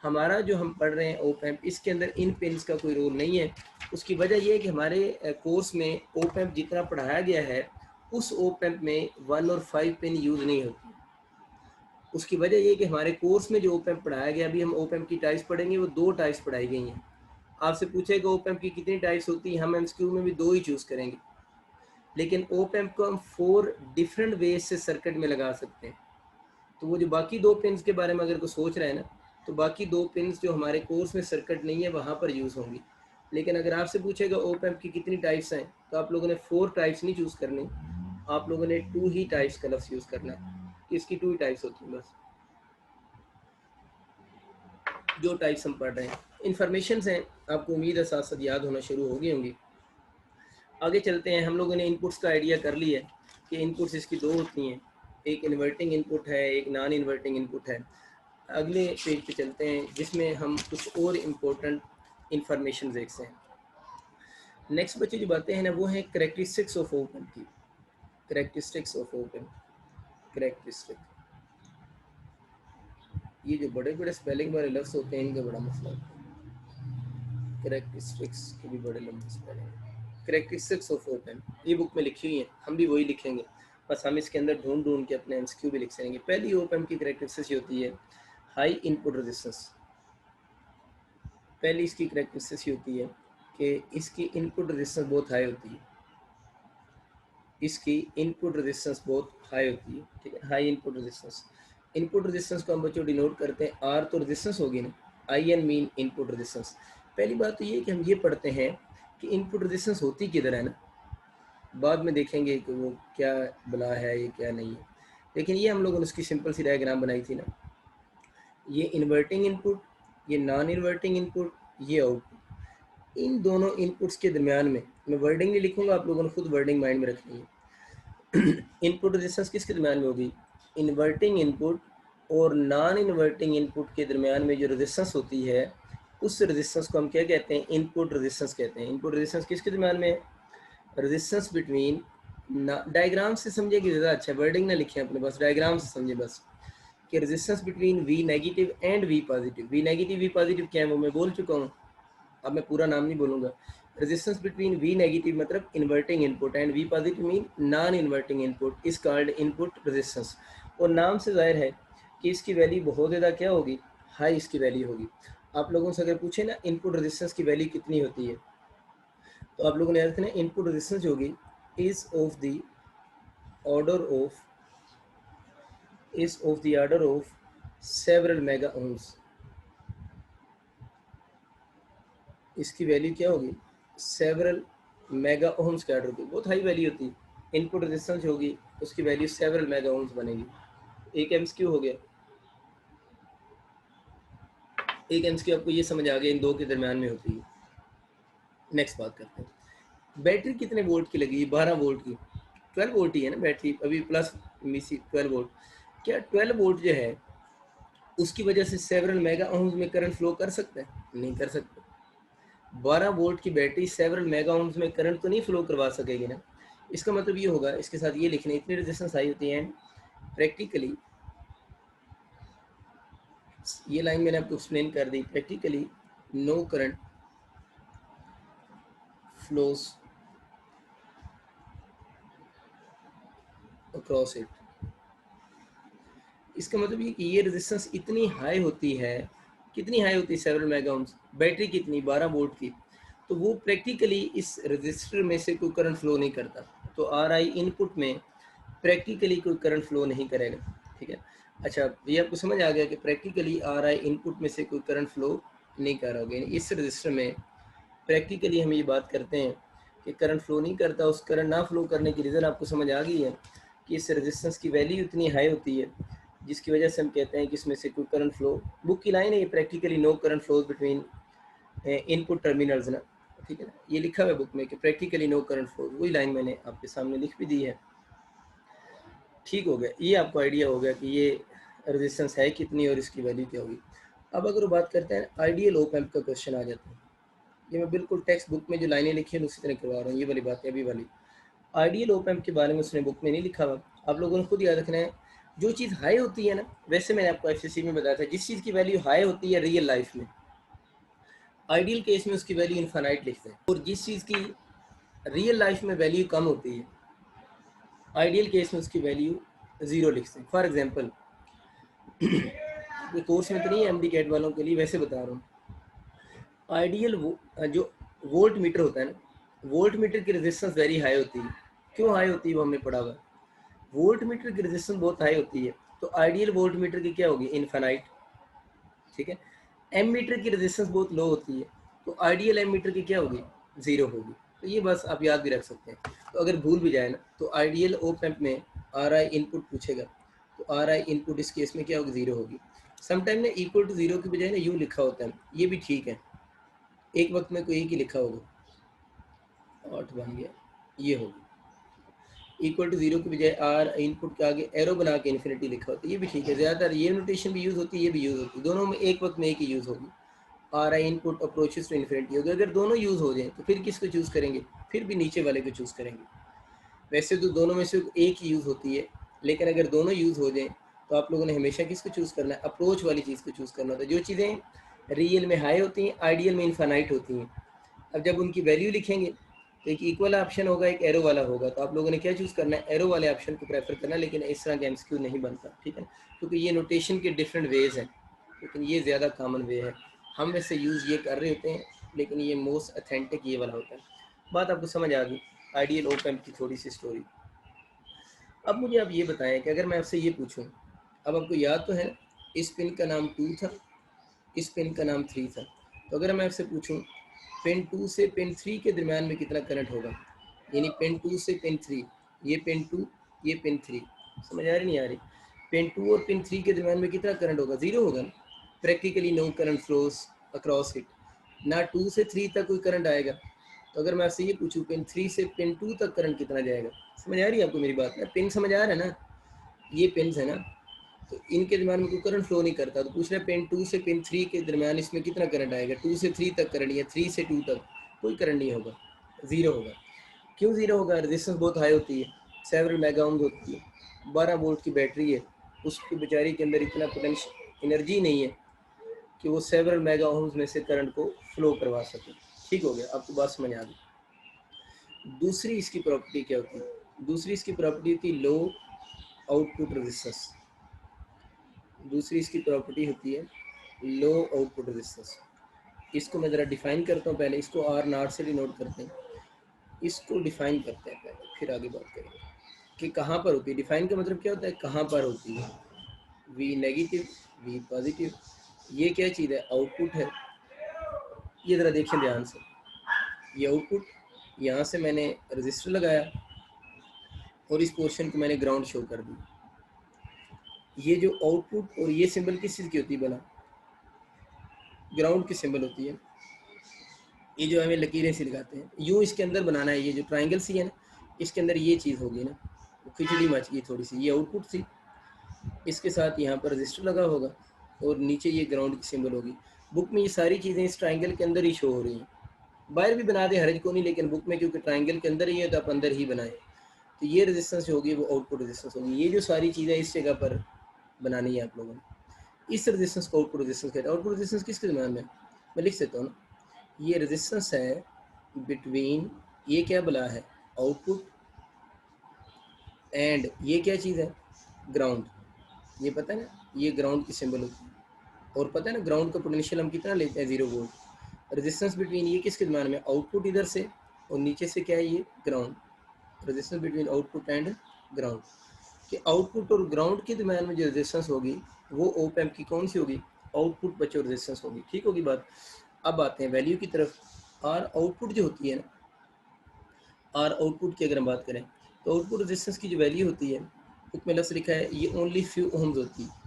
हमारा जो हम पढ़ रहे हैं ओप एम्प, इसके अंदर इन पिन्स का कोई रोल नहीं है। उसकी वजह यह है कि हमारे कोर्स में ओप एम्प जितना पढ़ाया गया है, उस ओप एम्प में 1 और 5 पिन यूज़ नहीं होती। उसकी वजह यह है कि हमारे कोर्स में जो ओप एम्प पढ़ाया गया, अभी हम ओप एम्प की टाइप्स पढ़ेंगे, वो 2 टाइप्स पढ़ाई गई हैं। आपसे पूछेगा ओप एम्प की कितनी टाइप्स होती है, हम एमसीक्यू में भी 2 ही चूज़ करेंगे, लेकिन ओप एम्प को हम 4 डिफरेंट वेज से सर्किट में लगा सकते हैं। तो वो जो बाकी 2 पिन्स के बारे में अगर कोई सोच रहा है ना, तो बाकी 2 पिन्स जो हमारे कोर्स में सर्किट नहीं है वहाँ पर यूज़ होंगी। लेकिन अगर आपसे पूछेगा ओप एम्प की कितनी टाइप्स हैं, तो आप लोगों ने 4 टाइप्स नहीं चूज़ करनी, आप लोगों ने 2 ही टाइप्स का लफ्ज़ यूज़ करना है। इसकी 2 ही टाइप्स होती हैं बस, जो टाइप्स हम पढ़ रहे हैं। इन्फॉर्मेशन हैं, आपको उम्मीद है साथ साथ याद होना शुरू हो गई होंगी। आगे चलते हैं। हम लोगों ने इनपुट्स का आइडिया कर लिया है कि इनपुट्स इसकी 2 होती हैं, एक इन्वर्टिंग इनपुट है, एक नॉन इन्वर्टिंग इनपुट है। अगले पेज पे चलते हैं, जिसमें हम कुछ और इम्पोर्टेंट इंफॉर्मेशन देखते हैं। नेक्स्ट बच्चे जो बातें हैं ना, वो हैं करेक्टरिस्टिक्स ऑफ ओप एम्प की। Characteristics of op amp, characteristic, ये जो बड़े बड़े स्पेलिंग वाले लफ्ज़ होते हैं, इनका बड़ा मसला होता है। करेक्टरिस्टिक्स के भी बड़े लंबे spelling. Characteristics of op amp, ये बुक में लिखी हुई है, हम भी वही लिखेंगे, बस हम इसके अंदर ढूंढ ढूंढ के अपने एमसीक्यू भी लिख सकेंगे। पहली ओप एम्प की करेक्टरिस्टिक्स होती है हाई इनपुट रेजिस्टेंस। पहली इसकी करेक्टरिस्टिक्स होती है कि इसकी इनपुट रेजिस्टेंस बहुत हाई होती है, इसकी इनपुट रेजिस्टेंस बहुत हाई होती है, ठीक है, high input resistance. Input resistance को हम बच्चों डिनोट करते हैं, आर तो रेजिस्टेंस होगी ना, I N mean input resistance. पहली बात तो ये कि हम ये पढ़ते हैं कि इनपुट रेजिस्टेंस होती किधर है ना, बाद में देखेंगे कि वो क्या बला है, ये क्या नहीं है। लेकिन ये हम लोगों ने उसकी सिंपल सी डायग्राम बनाई थी ना, ये इन्वर्टिंग इनपुट, ये नॉन इन्वर्टिंग इनपुट, ये आउटपुट। इन दोनों इनपुट्स के दरमियान में, मैं वर्डिंग नहीं लिखूंगा, आप लोगों ने खुद वर्डिंग माइंड में रखनी है। इनपुट रेजिस्टेंस किसके दरमियान में होगी, इन्वर्टिंग इनपुट और नॉन इन्वर्टिंग इनपुट के दरमियान में जो रेजिस्टेंस होती है, उस रेजिस्टेंस को हम क्या कहते हैं, इनपुट रेजिस्टेंस कहते हैं। इनपुट रेजिस्टेंस किसके दरमियान में, रेजिस्टेंस बिटवीन, डायग्राम से समझेगी ज़्यादा अच्छा, वर्डिंग ना लिखें अपने, बस डायग्राम से समझे बस, कि resistance between V negative and V positive. V negative V positive क्या है वो मैं बोल चुका हूँ, अब मैं पूरा नाम नहीं बोलूँगा। रेजिस्टेंस बिटवीन वी नेगेटिव मतलब inverting input and V positive mean non inverting input is called input resistance. और नाम से जाहिर है कि इसकी वैल्यू बहुत ज़्यादा क्या होगी, हाई इसकी वैल्यू होगी। आप लोगों से अगर पूछे ना इनपुट रेजिस्टेंस की वैल्यू कितनी होती है, तो आप लोगों ने याद रखना इनपुट रेजिस्टेंस होगी is of the order of, is of the order of several mega ohms। इसकी वैल्यू क्या होगी, सेवरल मेगा ओम्स के ऑर्डर की, बहुत हाई वैल्यू होती है। इनपुट रेजिस्टेंस होगी, उसकी वैल्यू सेवरल मेगा ओम्स बनेगी। एक एमसीक्यू हो गया, एक एमसीक्यू आपको ये समझ आ गया इन दो के दरम्यान में होती है। नेक्स्ट बात करते हैं, बैटरी कितने वोल्ट की लगी? 12 वोल्ट की। 12 वोल्ट ही है ना बैटरी, अभी प्लस मिसी 12 वोल्ट। क्या 12 वोल्ट जो है उसकी वजह से सेवरल मेगा ओम्स में करंट फ्लो कर सकता है? नहीं कर सकता। 12 वोल्ट की बैटरी सेवरल मेगा ओम्स में करंट तो नहीं फ्लो करवा सकेगी ना। इसका मतलब ये होगा, इसके साथ ये लिखने, इतनी रेजिस्टेंस हाई होती है प्रैक्टिकली, ये लाइन मैंने आपको एक्सप्लेन कर दी, practically no current flows across it. इसका मतलब ये कि ये रेजिस्टेंस इतनी हाई होती है, कितनी हाई होती है? Several mega ohms. बैटरी कितनी? 12 वोल्ट की। तो वो प्रैक्टिकली इस रजिस्टर में से कोई करंट फ्लो नहीं करता। तो आर आई इनपुट में प्रैक्टिकली कोई करंट फ्लो नहीं करेगा। ठीक है, अच्छा ये आपको समझ आ गया कि प्रैक्टिकली आर आई इनपुट में से कोई करंट फ्लो नहीं कर रहा। इस रजिस्टर में प्रैक्टिकली हम ये बात करते हैं कि करंट फ्लो नहीं करता। उस करंट ना फ्लो करने की रीज़न आपको समझ आ गई है कि इस रेजिस्टेंस की वैल्यू इतनी हाई होती है, जिसकी वजह से हम कहते हैं कि इसमें से कोई करंट फ्लो, बुक की लाइन है ये, practically no current flow between input terminals ना। ठीक है ना, ये लिखा हुआ है बुक में कि प्रैक्टिकली नो करंट फ्लो, वही लाइन मैंने आपके सामने लिख भी दी है। ठीक हो गया, ये आपको आइडिया हो गया कि ये रेजिस्टेंस है कितनी और इसकी वैल्यू क्या होगी। अब अगर बात करते हैं आइडियल ओप एम्प का, क्वेश्चन आ जाता है। ये मैं बिल्कुल टेक्स्ट बुक में जो लाइनें लिखी हैं उसी तरह करवा रहा हूँ, ये वाली बात है अभी वाली। आइडियल ओप एम्प के बारे में उसने बुक में नहीं लिखा हुआ, आप लोगों ने खुद याद रखना है। जो चीज़ हाई होती है ना, वैसे मैंने आपको एफसीसी में बताया था, जिस चीज़ की वैल्यू हाई होती है रियल लाइफ में, आइडियल केस में उसकी वैल्यू इनफाइनाइट लिखते हैं। और जिस चीज़ की रियल लाइफ में वैल्यू कम होती है, आइडियल केस में उसकी वैल्यू ज़ीरो लिखते हैं। फॉर एग्जांपल, ये कोर्स में तो नहीं है एमडी कैट वालों के लिए, वैसे बता रहा हूँ। आइडियल जो वोल्ट मीटर होता है ना, वोल्ट मीटर की रेजिस्टेंस वेरी हाई होती है। क्यों हाई होती है वो हमने पढ़ा हुआ। वोल्ट मीटर की रेजिस्टेंस बहुत हाई होती है, तो आइडियल वोल्ट मीटर की क्या होगी? इनफाइनाइट। ठीक है, एम मीटर की रेजिस्टेंस बहुत लो होती है, तो आइडियल एम मीटर की क्या होगी? ज़ीरो होगी। तो ये बस आप याद भी रख सकते हैं। तो अगर भूल भी जाए ना, तो आइडियल ओप एम्प में आर आई इनपुट पूछेगा, तो आर आई इनपुट इस केस में क्या होगी? ज़ीरो होगी। समटाइम ना इक्वल टू ज़ीरो की बजाय ना यूँ लिखा होता है, ये भी ठीक है, एक वक्त में कोई एक ही लिखा होगा, 8 बन गया, ये होगी इक्वल टू जीरो की बजाय आर इनपुट के आगे एरो बना के इन्फिनिटी लिखा होता है, ये भी ठीक है। ज़्यादातर ये नोटेशन भी यूज़ होती है, ये भी यूज़ होती है, दोनों में एक वक्त में एक ही यूज़ होगी। R I input approaches to infinity होगी। अगर दोनों यूज़ हो जाएँ तो फिर किसको चूज़ करेंगे? फिर भी नीचे वाले को चूज़ करेंगे। वैसे तो दोनों में से एक ही यूज़ होती है, लेकिन अगर दोनों यूज़ हो जाएँ तो आप लोगों ने हमेशा किसको चूज़ करना है? अप्रोच वाली चीज़ को चूज़ करना होता है। जो चीज़ें रियल में हाई होती हैं, आइडियल में इनफाइनाइट होती हैं। अब जब उनकी वैल्यू लिखेंगे तो एक इक्वल ऑप्शन होगा, एक एरो वाला होगा, तो आप लोगों ने क्या चूज़ करना है? एरो वाले ऑप्शन को प्रेफर करना है। लेकिन इस तरह का एमसीक्यू नहीं बनता, ठीक है, क्योंकि ये नोटेशन के डिफरेंट वेज हैं, लेकिन ये ज़्यादा कॉमन वे है। हम वैसे यूज़ ये कर रहे होते हैं, लेकिन ये मोस्ट अथेंटिक ये वाला होता है। बात आपको समझ आ गई आइडियल ओप एम्प की थोड़ी सी स्टोरी। अब मुझे आप ये बताएं कि अगर मैं आपसे ये पूछूं, अब आपको याद तो है इस पिन का नाम 2 था, इस पिन का नाम 3 था, तो अगर मैं आपसे पूछूं पिन 2 से पिन 3 के दरमियान में कितना करंट होगा, यानी पिन 2 से पिन 3, ये पिन 2, ये पिन 3, समझ आ रही नहीं आ रही? पिन 2 और पिन 3 के दरमियान में कितना करंट होगा? ज़ीरो होगा ना। Practically no current flows across it, ना 2 से 3 तक कोई करंट आएगा। तो अगर मैं आपसे ये पूछूं पिन 3 से पिन 2 तक करंट कितना जाएगा? समझ आ रही है आपको मेरी बात ना? पिन समझ आ रहा है ना, ये पिन है ना, तो इनके दरमियान में कोई करंट फ्लो नहीं करता। तो पूछ रहे हैं पिन 2 से पिन 3 के दरमियान इसमें कितना करंट आएगा? 2 से 3 तक करंट, या 3 से 2 तक कोई करंट नहीं होगा, ज़ीरो होगा। क्यों ज़ीरो होगा? रेजिस्टेंस बहुत हाई होती है, सेवरल मेगा ओम्स होती है, 12 वोल्ट की बैटरी है, उसकी बेचारी के अंदर इतना पोटेंशियल एनर्जी नहीं है कि वो सेवरल मेगा ओम्स में से करंट को फ्लो करवा सके। ठीक हो गया, आपको बात समझ आ गई। दूसरी इसकी प्रॉपर्टी क्या होती है? दूसरी इसकी प्रॉपर्टी होती है लो आउटपुट रेजिस्टेंस। दूसरी इसकी प्रॉपर्टी होती है लो आउटपुट रेजिस्टेंस। इसको मैं ज़रा डिफाइन करता हूँ पहले, इसको आर नॉट से डिनोट करते हैं, इसको डिफाइन करते हैं पहले, फिर आगे बात करेंगे कि कहाँ पर होती है। डिफाइन का मतलब क्या होता है? कहाँ पर होती है। वी नेगेटिव, वी पॉजिटिव, ये क्या चीज़ है? आउटपुट है। ये ज़रा देखें ध्यान से, ये आउटपुट, यहाँ से मैंने रजिस्टर लगाया और इस पोर्शन को मैंने ग्राउंड शो कर दी। ये जो आउटपुट और ये सिंबल किस चीज़ की होती है बना, ग्राउंड की सिंबल होती है। ये जो हमें लकीरें सी लगाते हैं, यूँ इसके अंदर बनाना है। ये जो ट्राइंगल सी है ना, इसके अंदर ये चीज़ होगी ना, खिचड़ी मच गई थोड़ी सी, ये आउटपुट थी, इसके साथ यहाँ पर रजिस्टर लगा होगा और नीचे ये ग्राउंड की सिंबल होगी। बुक में ये सारी चीज़ें इस ट्राइंगल के अंदर ही शो हो रही हैं। बाहर भी बना दें हर्ज को नहीं, लेकिन बुक में क्योंकि ट्राइंगल के अंदर ही है तो आप अंदर ही बनाएं। तो ये रेजिस्टेंस जो होगी वो आउटपुट रेजिस्टेंस होगी। ये जो सारी चीज़ें इस जगह पर बनानी है आप लोगों ने, इस रेजिस्टेंस को आउटपुट रेजिस्टेंस कहते हैं। आउटपुट रेजिस्टेंस किसके दरम्यान में, मैं लिख देता हूँ ना, ये रेजिस्टेंस है बिटवीन, ये क्या बला है, आउटपुट, एंड ये क्या चीज़ है, ग्राउंड। ये पता है ना, ये ग्राउंड की सिंबल होती है। और पता है ना ग्राउंड का पोटेंशियल हम कितना लेते हैं, 0 वोल्ट। रेजिस्टेंस बिटवीन ये किसके दरम्यान में, आउटपुट इधर से और नीचे से क्या है ये ground. Resistance between output and ground, कि आउटपुट और ग्राउंड के दरम्यान में जो रेजिस्टेंस होगी वो ओप एम्प की कौन सी होगी, आउटपुट बचो रेजिस्टेंस होगी। ठीक होगी बात। अब आते हैं वैल्यू की तरफ। आर आउटपुट जो होती है ना, आर आउटपुट की अगर हम बात करें तो आउटपुट रेजिस्टेंस की जो वैल्यू होती है, बुक में लफ्ज़ लिखा है ये ओनली फ्यू ओम्स होती है।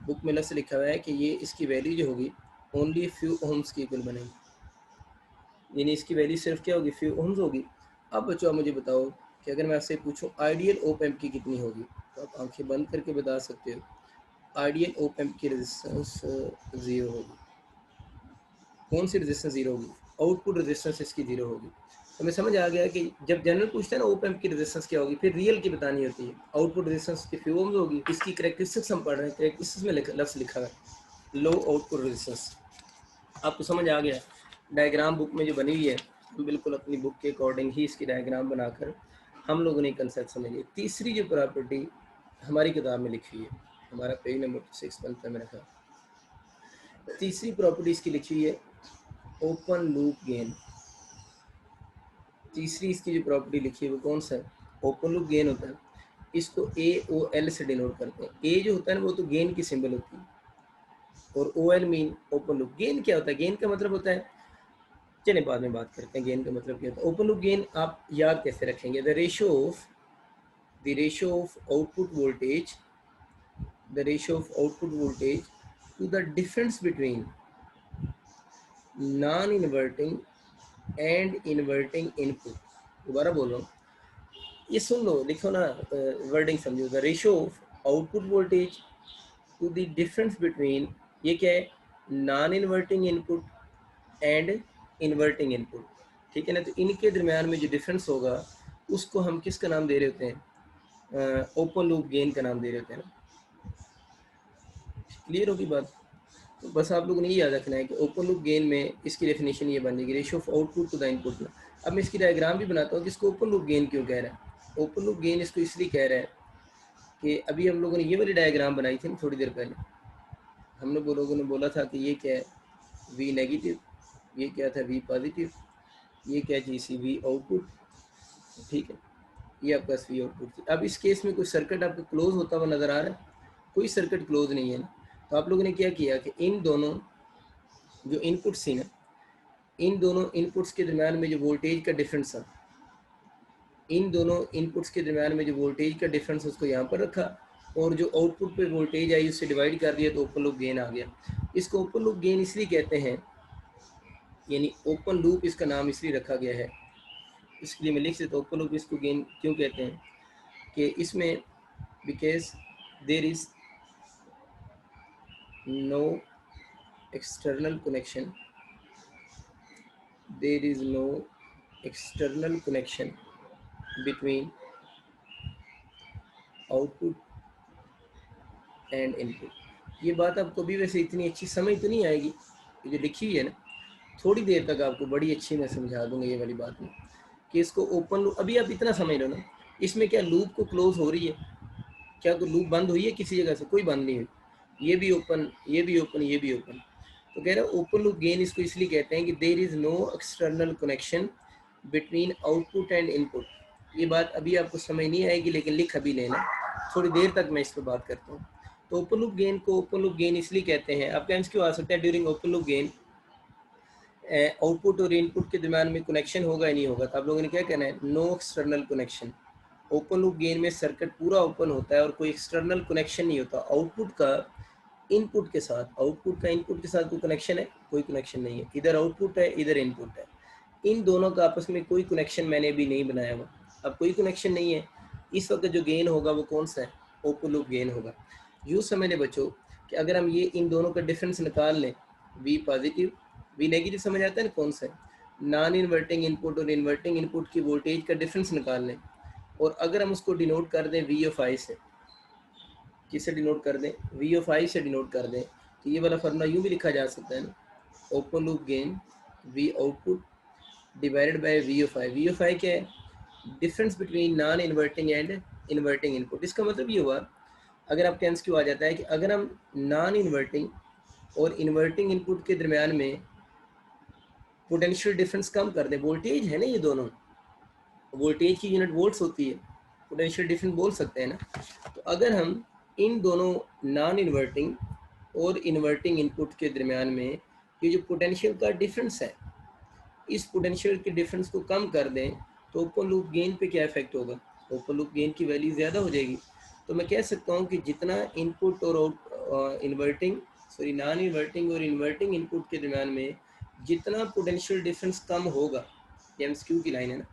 बुक में लफ्ज़ लिखा हुआ है कि ये इसकी वैल्यू जो होगी ओनली फ्यू ओम्स की इक्वल बनेगी, यानी इसकी वैल्यू सिर्फ क्या होगी, फ्यू ओम्स होगी। अब बच्चों आप मुझे बताओ कि अगर मैं आपसे पूछूं आइडियल ओप एम्प की कितनी होगी, तो आप आंखें बंद करके बता सकते हो। आइडियल ओप एम्प की रेजिस्टेंस 0 होगी। कौन सी रेजिस्टेंस 0 होगी, आउटपुट रेजिस्टेंस इसकी 0 होगी। तो हमें समझ आ गया कि जब जनरल पूछते हैं ना ओप एम्प की रेजिस्टेंस क्या होगी, फिर रियल की बतानी होती है। आउटपुट रेजिस्टेंस की फ्यू ओम्स होगी, इसकी करेक्टरिस्टिक्स हम पढ़ रहे हैं, करेक्टरिस्टिक्स में लफ्ज़ लिखा है लो आउटपुट रेजिस्टेंस। आपको समझ आ गया। डायग्राम बुक में जो बनी हुई है, हम बिल्कुल अपनी बुक के अकॉर्डिंग ही इसकी डायग्राम बनाकर हम लोगों ने कंसेप्ट समझिए। तीसरी जो प्रॉपर्टी हमारी किताब में लिखी है, हमारा पेज नंबर 6 बनता है मेरा ख्याल। तीसरी प्रॉपर्टी इसकी लिखी हुई है ओपन लूप गेन। तीसरी इसकी जो प्रॉपर्टी लिखी है वो कौन सा है, ओपन लूप गेन होता है। इसको ए ओ एल से डिनोट करते हैं। ए जो होता है ना वो तो गेन की सिंबल होती है, और O L mean open loop. Gain क्या होता है, गेन का मतलब होता है, चलिए बाद में बात करते हैं गेन का मतलब क्या होता है। ओपन लूप गेन आप याद कैसे रखेंगे, the ratio of output voltage, the ratio of output voltage to the difference between non inverting and inverting input. दोबारा बोल रहा हूँ, ये सुन लो, लिखो ना, वर्डिंग समझो। The ratio of output voltage to the difference between, ये क्या है, non inverting input and inverting input. ठीक है ना, तो इनके दरमियान में जो डिफरेंस होगा उसको हम किसका नाम दे रहे होते हैं, ओपन लूप गेन का नाम दे रहे होते हैं ना। क्लियर होगी बात। तो बस आप लोगों ने ये याद रखना है कि ओपन लूप गेन में इसकी डेफिनेशन ये बन जाएगी, ratio of output to the input में। अब मैं इसकी डायग्राम भी बनाता हूँ कि इसको ओपन लूप गेन क्यों कह रहा है। ओपन लूप गेन इसको इसलिए कह रहा है कि अभी हम लोगों ने ये वाली डायग्राम बनाई थी ना थोड़ी देर पहले, हमने वो लोगों ने बोला था कि ये क्या है, वी नेगेटिव, ये क्या था, वी पॉजिटिव, ये क्या चीज़ थी, वी आउटपुट। ठीक है, ये आपका वी आउटपुट थी। अब इस केस में कोई सर्किट आपको क्लोज होता हुआ नज़र आ रहा है, कोई सर्किट क्लोज नहीं है ना। तो आप लोगों ने क्या किया कि इन दोनों जो इनपुट्स थी ना, इन दोनों इनपुट्स के दरम्यान में जो वोल्टेज का डिफरेंस था, इन दोनों इनपुट्स के दरम्यान में जो वोल्टेज का डिफरेंस उसको यहाँ पर रखा, और जो आउटपुट पे वोल्टेज आई उससे डिवाइड कर दिया, तो ओपन लूप गेन आ गया। इसको ओपन लूप गेन इसलिए कहते हैं, यानी ओपन लूप इसका नाम इसलिए रखा गया है, इसके लिए मैं लिख देता हूँ ओपन लूप इसको गेन क्यों कहते हैं, कि इसमें because there is no external connection, there is no external connection between output and input. ये बात आपको भी वैसे इतनी अच्छी समझ तो नहीं आएगी, ये जो लिखी हुई है ना, थोड़ी देर तक आपको बड़ी अच्छी मैं समझा दूंगा ये वाली बात में, कि इसको ओपन लूप, अभी आप इतना समझ लो ना, इसमें क्या लूप को क्लोज हो रही है, क्या कोई लूप बंद हुई है किसी जगह से, कोई बंद नहीं हुई, ये भी ओपन, ये भी ओपन, ये भी ओपन। तो कह रहा है ओपन लूप गेन इसको इसलिए कहते हैं कि there is no external connection between output and input. ये बात अभी आपको समझ नहीं आएगी, लेकिन लिख अभी लेना, थोड़ी देर तक मैं इस पर बात करता हूँ। तो ओपन लूप गेन को ओपन लूप गेन इसलिए कहते हैं, आपका आंसर क्यों आ सकता है, during open loop gain output और इनपुट के दरम्यान में कनेक्शन होगा या नहीं होगा। तो आप लोगों ने क्या कहना है, no external connection, open loop gain में सर्किट पूरा ओपन होता है और कोई एक्सटर्नल कनेक्शन नहीं होता। आउटपुट का इनपुट के साथ, आउटपुट का इनपुट के साथ कोई कनेक्शन है? कोई कनेक्शन नहीं है। इधर आउटपुट है, इधर इनपुट है, इन दोनों का आपस में कोई कनेक्शन मैंने अभी नहीं बनाया हुआ। अब कोई कनेक्शन नहीं है, इस वक्त जो गेन होगा वो कौन सा है? ओपन लूप गेन होगा। यूँ समझ ले बच्चों कि अगर हम ये इन दोनों का डिफरेंस निकाल लें, वी पॉजिटिव वी नेगेटिव, समझ आता है ना कौन सा है? नॉन इन्वर्टिंग इनपुट और इन्वर्टिंग इनपुट की वोल्टेज का डिफरेंस निकाल लें, और अगर हम उसको डिनोट कर दें वी ऑफ आई से, किससे डिनोट कर दें? वी ऑफ आई से डिनोट कर दें, तो ये वाला फार्मूला यूँ भी लिखा जा सकता है ना, open loop gain V output divided by V of I. V of I क्या है? Difference between non inverting and inverting input. इसका मतलब ये हुआ, अगर आपके एमसीक्यू आ जाता है कि अगर हम नॉन इन्वर्टिंग और इन्वर्टिंग इनपुट के दरमियान में पोटेंशियल डिफरेंस कम कर दें, वोल्टेज है ना ये दोनों, वोल्टेज की यूनिट वोल्ट्स होती है, पोटेंशियल डिफरेंस बोल सकते हैं ना। तो अगर हम इन दोनों नॉन इन्वर्टिंग और इन्वर्टिंग इनपुट के दरमियान में ये जो पोटेंशियल का डिफरेंस है, इस पोटेंशियल के डिफरेंस को कम कर दें, तो ओपन लूप गेन पे क्या इफेक्ट होगा? ओपन लूप गेन की वैल्यू ज़्यादा हो जाएगी। तो मैं कह सकता हूँ कि जितना इनपुट और इन्वर्टिंग सॉरी नॉन इन्वर्टिंग और इन्वर्टिंग इनपुट के दरमियान में जितना पोटेंशियल डिफरेंस कम होगा, ये एमसीक्यू की लाइन है ना,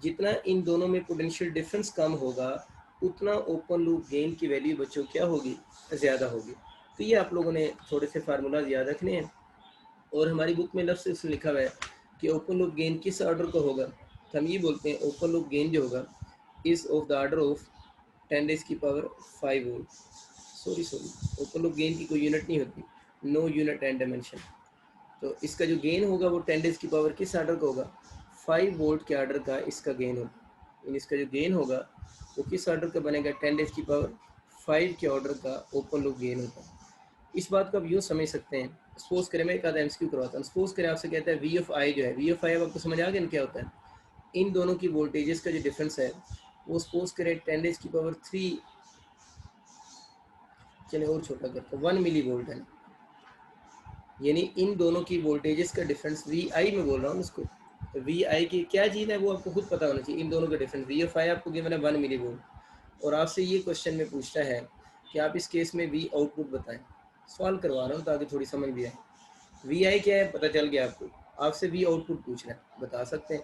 जितना इन दोनों में पोटेंशियल डिफरेंस कम होगा, उतना ओपन लूप गेन की वैल्यू बच्चों क्या होगी? ज़्यादा होगी। तो ये आप लोगों ने थोड़े से फार्मूलाज याद रखने हैं, और हमारी बुक में लफ्ज़ से उसमें लिखा हुआ है कि ओपन लूप गेन किस ऑर्डर का होगा। तो हम ये बोलते हैं ओपन लूप गेन जो होगा is of the order of 10⁵ volt. Sorry open loop gain की कोई यूनिट नहीं होती, नो यूनिट एंड डायमेंशन। तो इसका जो गेन होगा वो 10⁻⁴ किस ऑर्डर का होगा? 5 वोल्ट के ऑर्डर का इसका गेन होगा। यानी इसका जो गेन होगा वो किस ऑर्डर का बनेगा? 10⁵ के ऑर्डर का ओपन लूप गेन होगा। इस बात को आप यूँ समझ सकते हैं, सपोज करें मैं एक आधा एमसीक्यू करवाता हूँ। सपोज करें आपसे कहता है वी ऑफ आई जो है, वी ऑफ आई अब आपको समझ आ गया ना क्या होता है? इन दोनों की वोल्टेजेस का जो डिफरेंस है वो सपोज करें 10⁻3, चलिए और छोटा करते हैं, 1 मिली वोल्ट है। यानी इन दोनों की वोल्टेजेस का डिफरेंस, वी आई में बोल रहा हूँ इसको, तो वी आई की क्या चीज़ है वो आपको खुद पता होना चाहिए। इन दोनों का डिफरेंस वी ऑफ आई आपको गिवन है 1 मिली वोल्ट, और आपसे ये क्वेश्चन में पूछता है कि आप इस केस में वी आउटपुट बताएं। सवाल करवा रहा हूँ ताकि थोड़ी समझ भी आए। वी आई क्या है पता चल गया आपको, आपसे वी आउटपुट पूछ रहा है, बता सकते हैं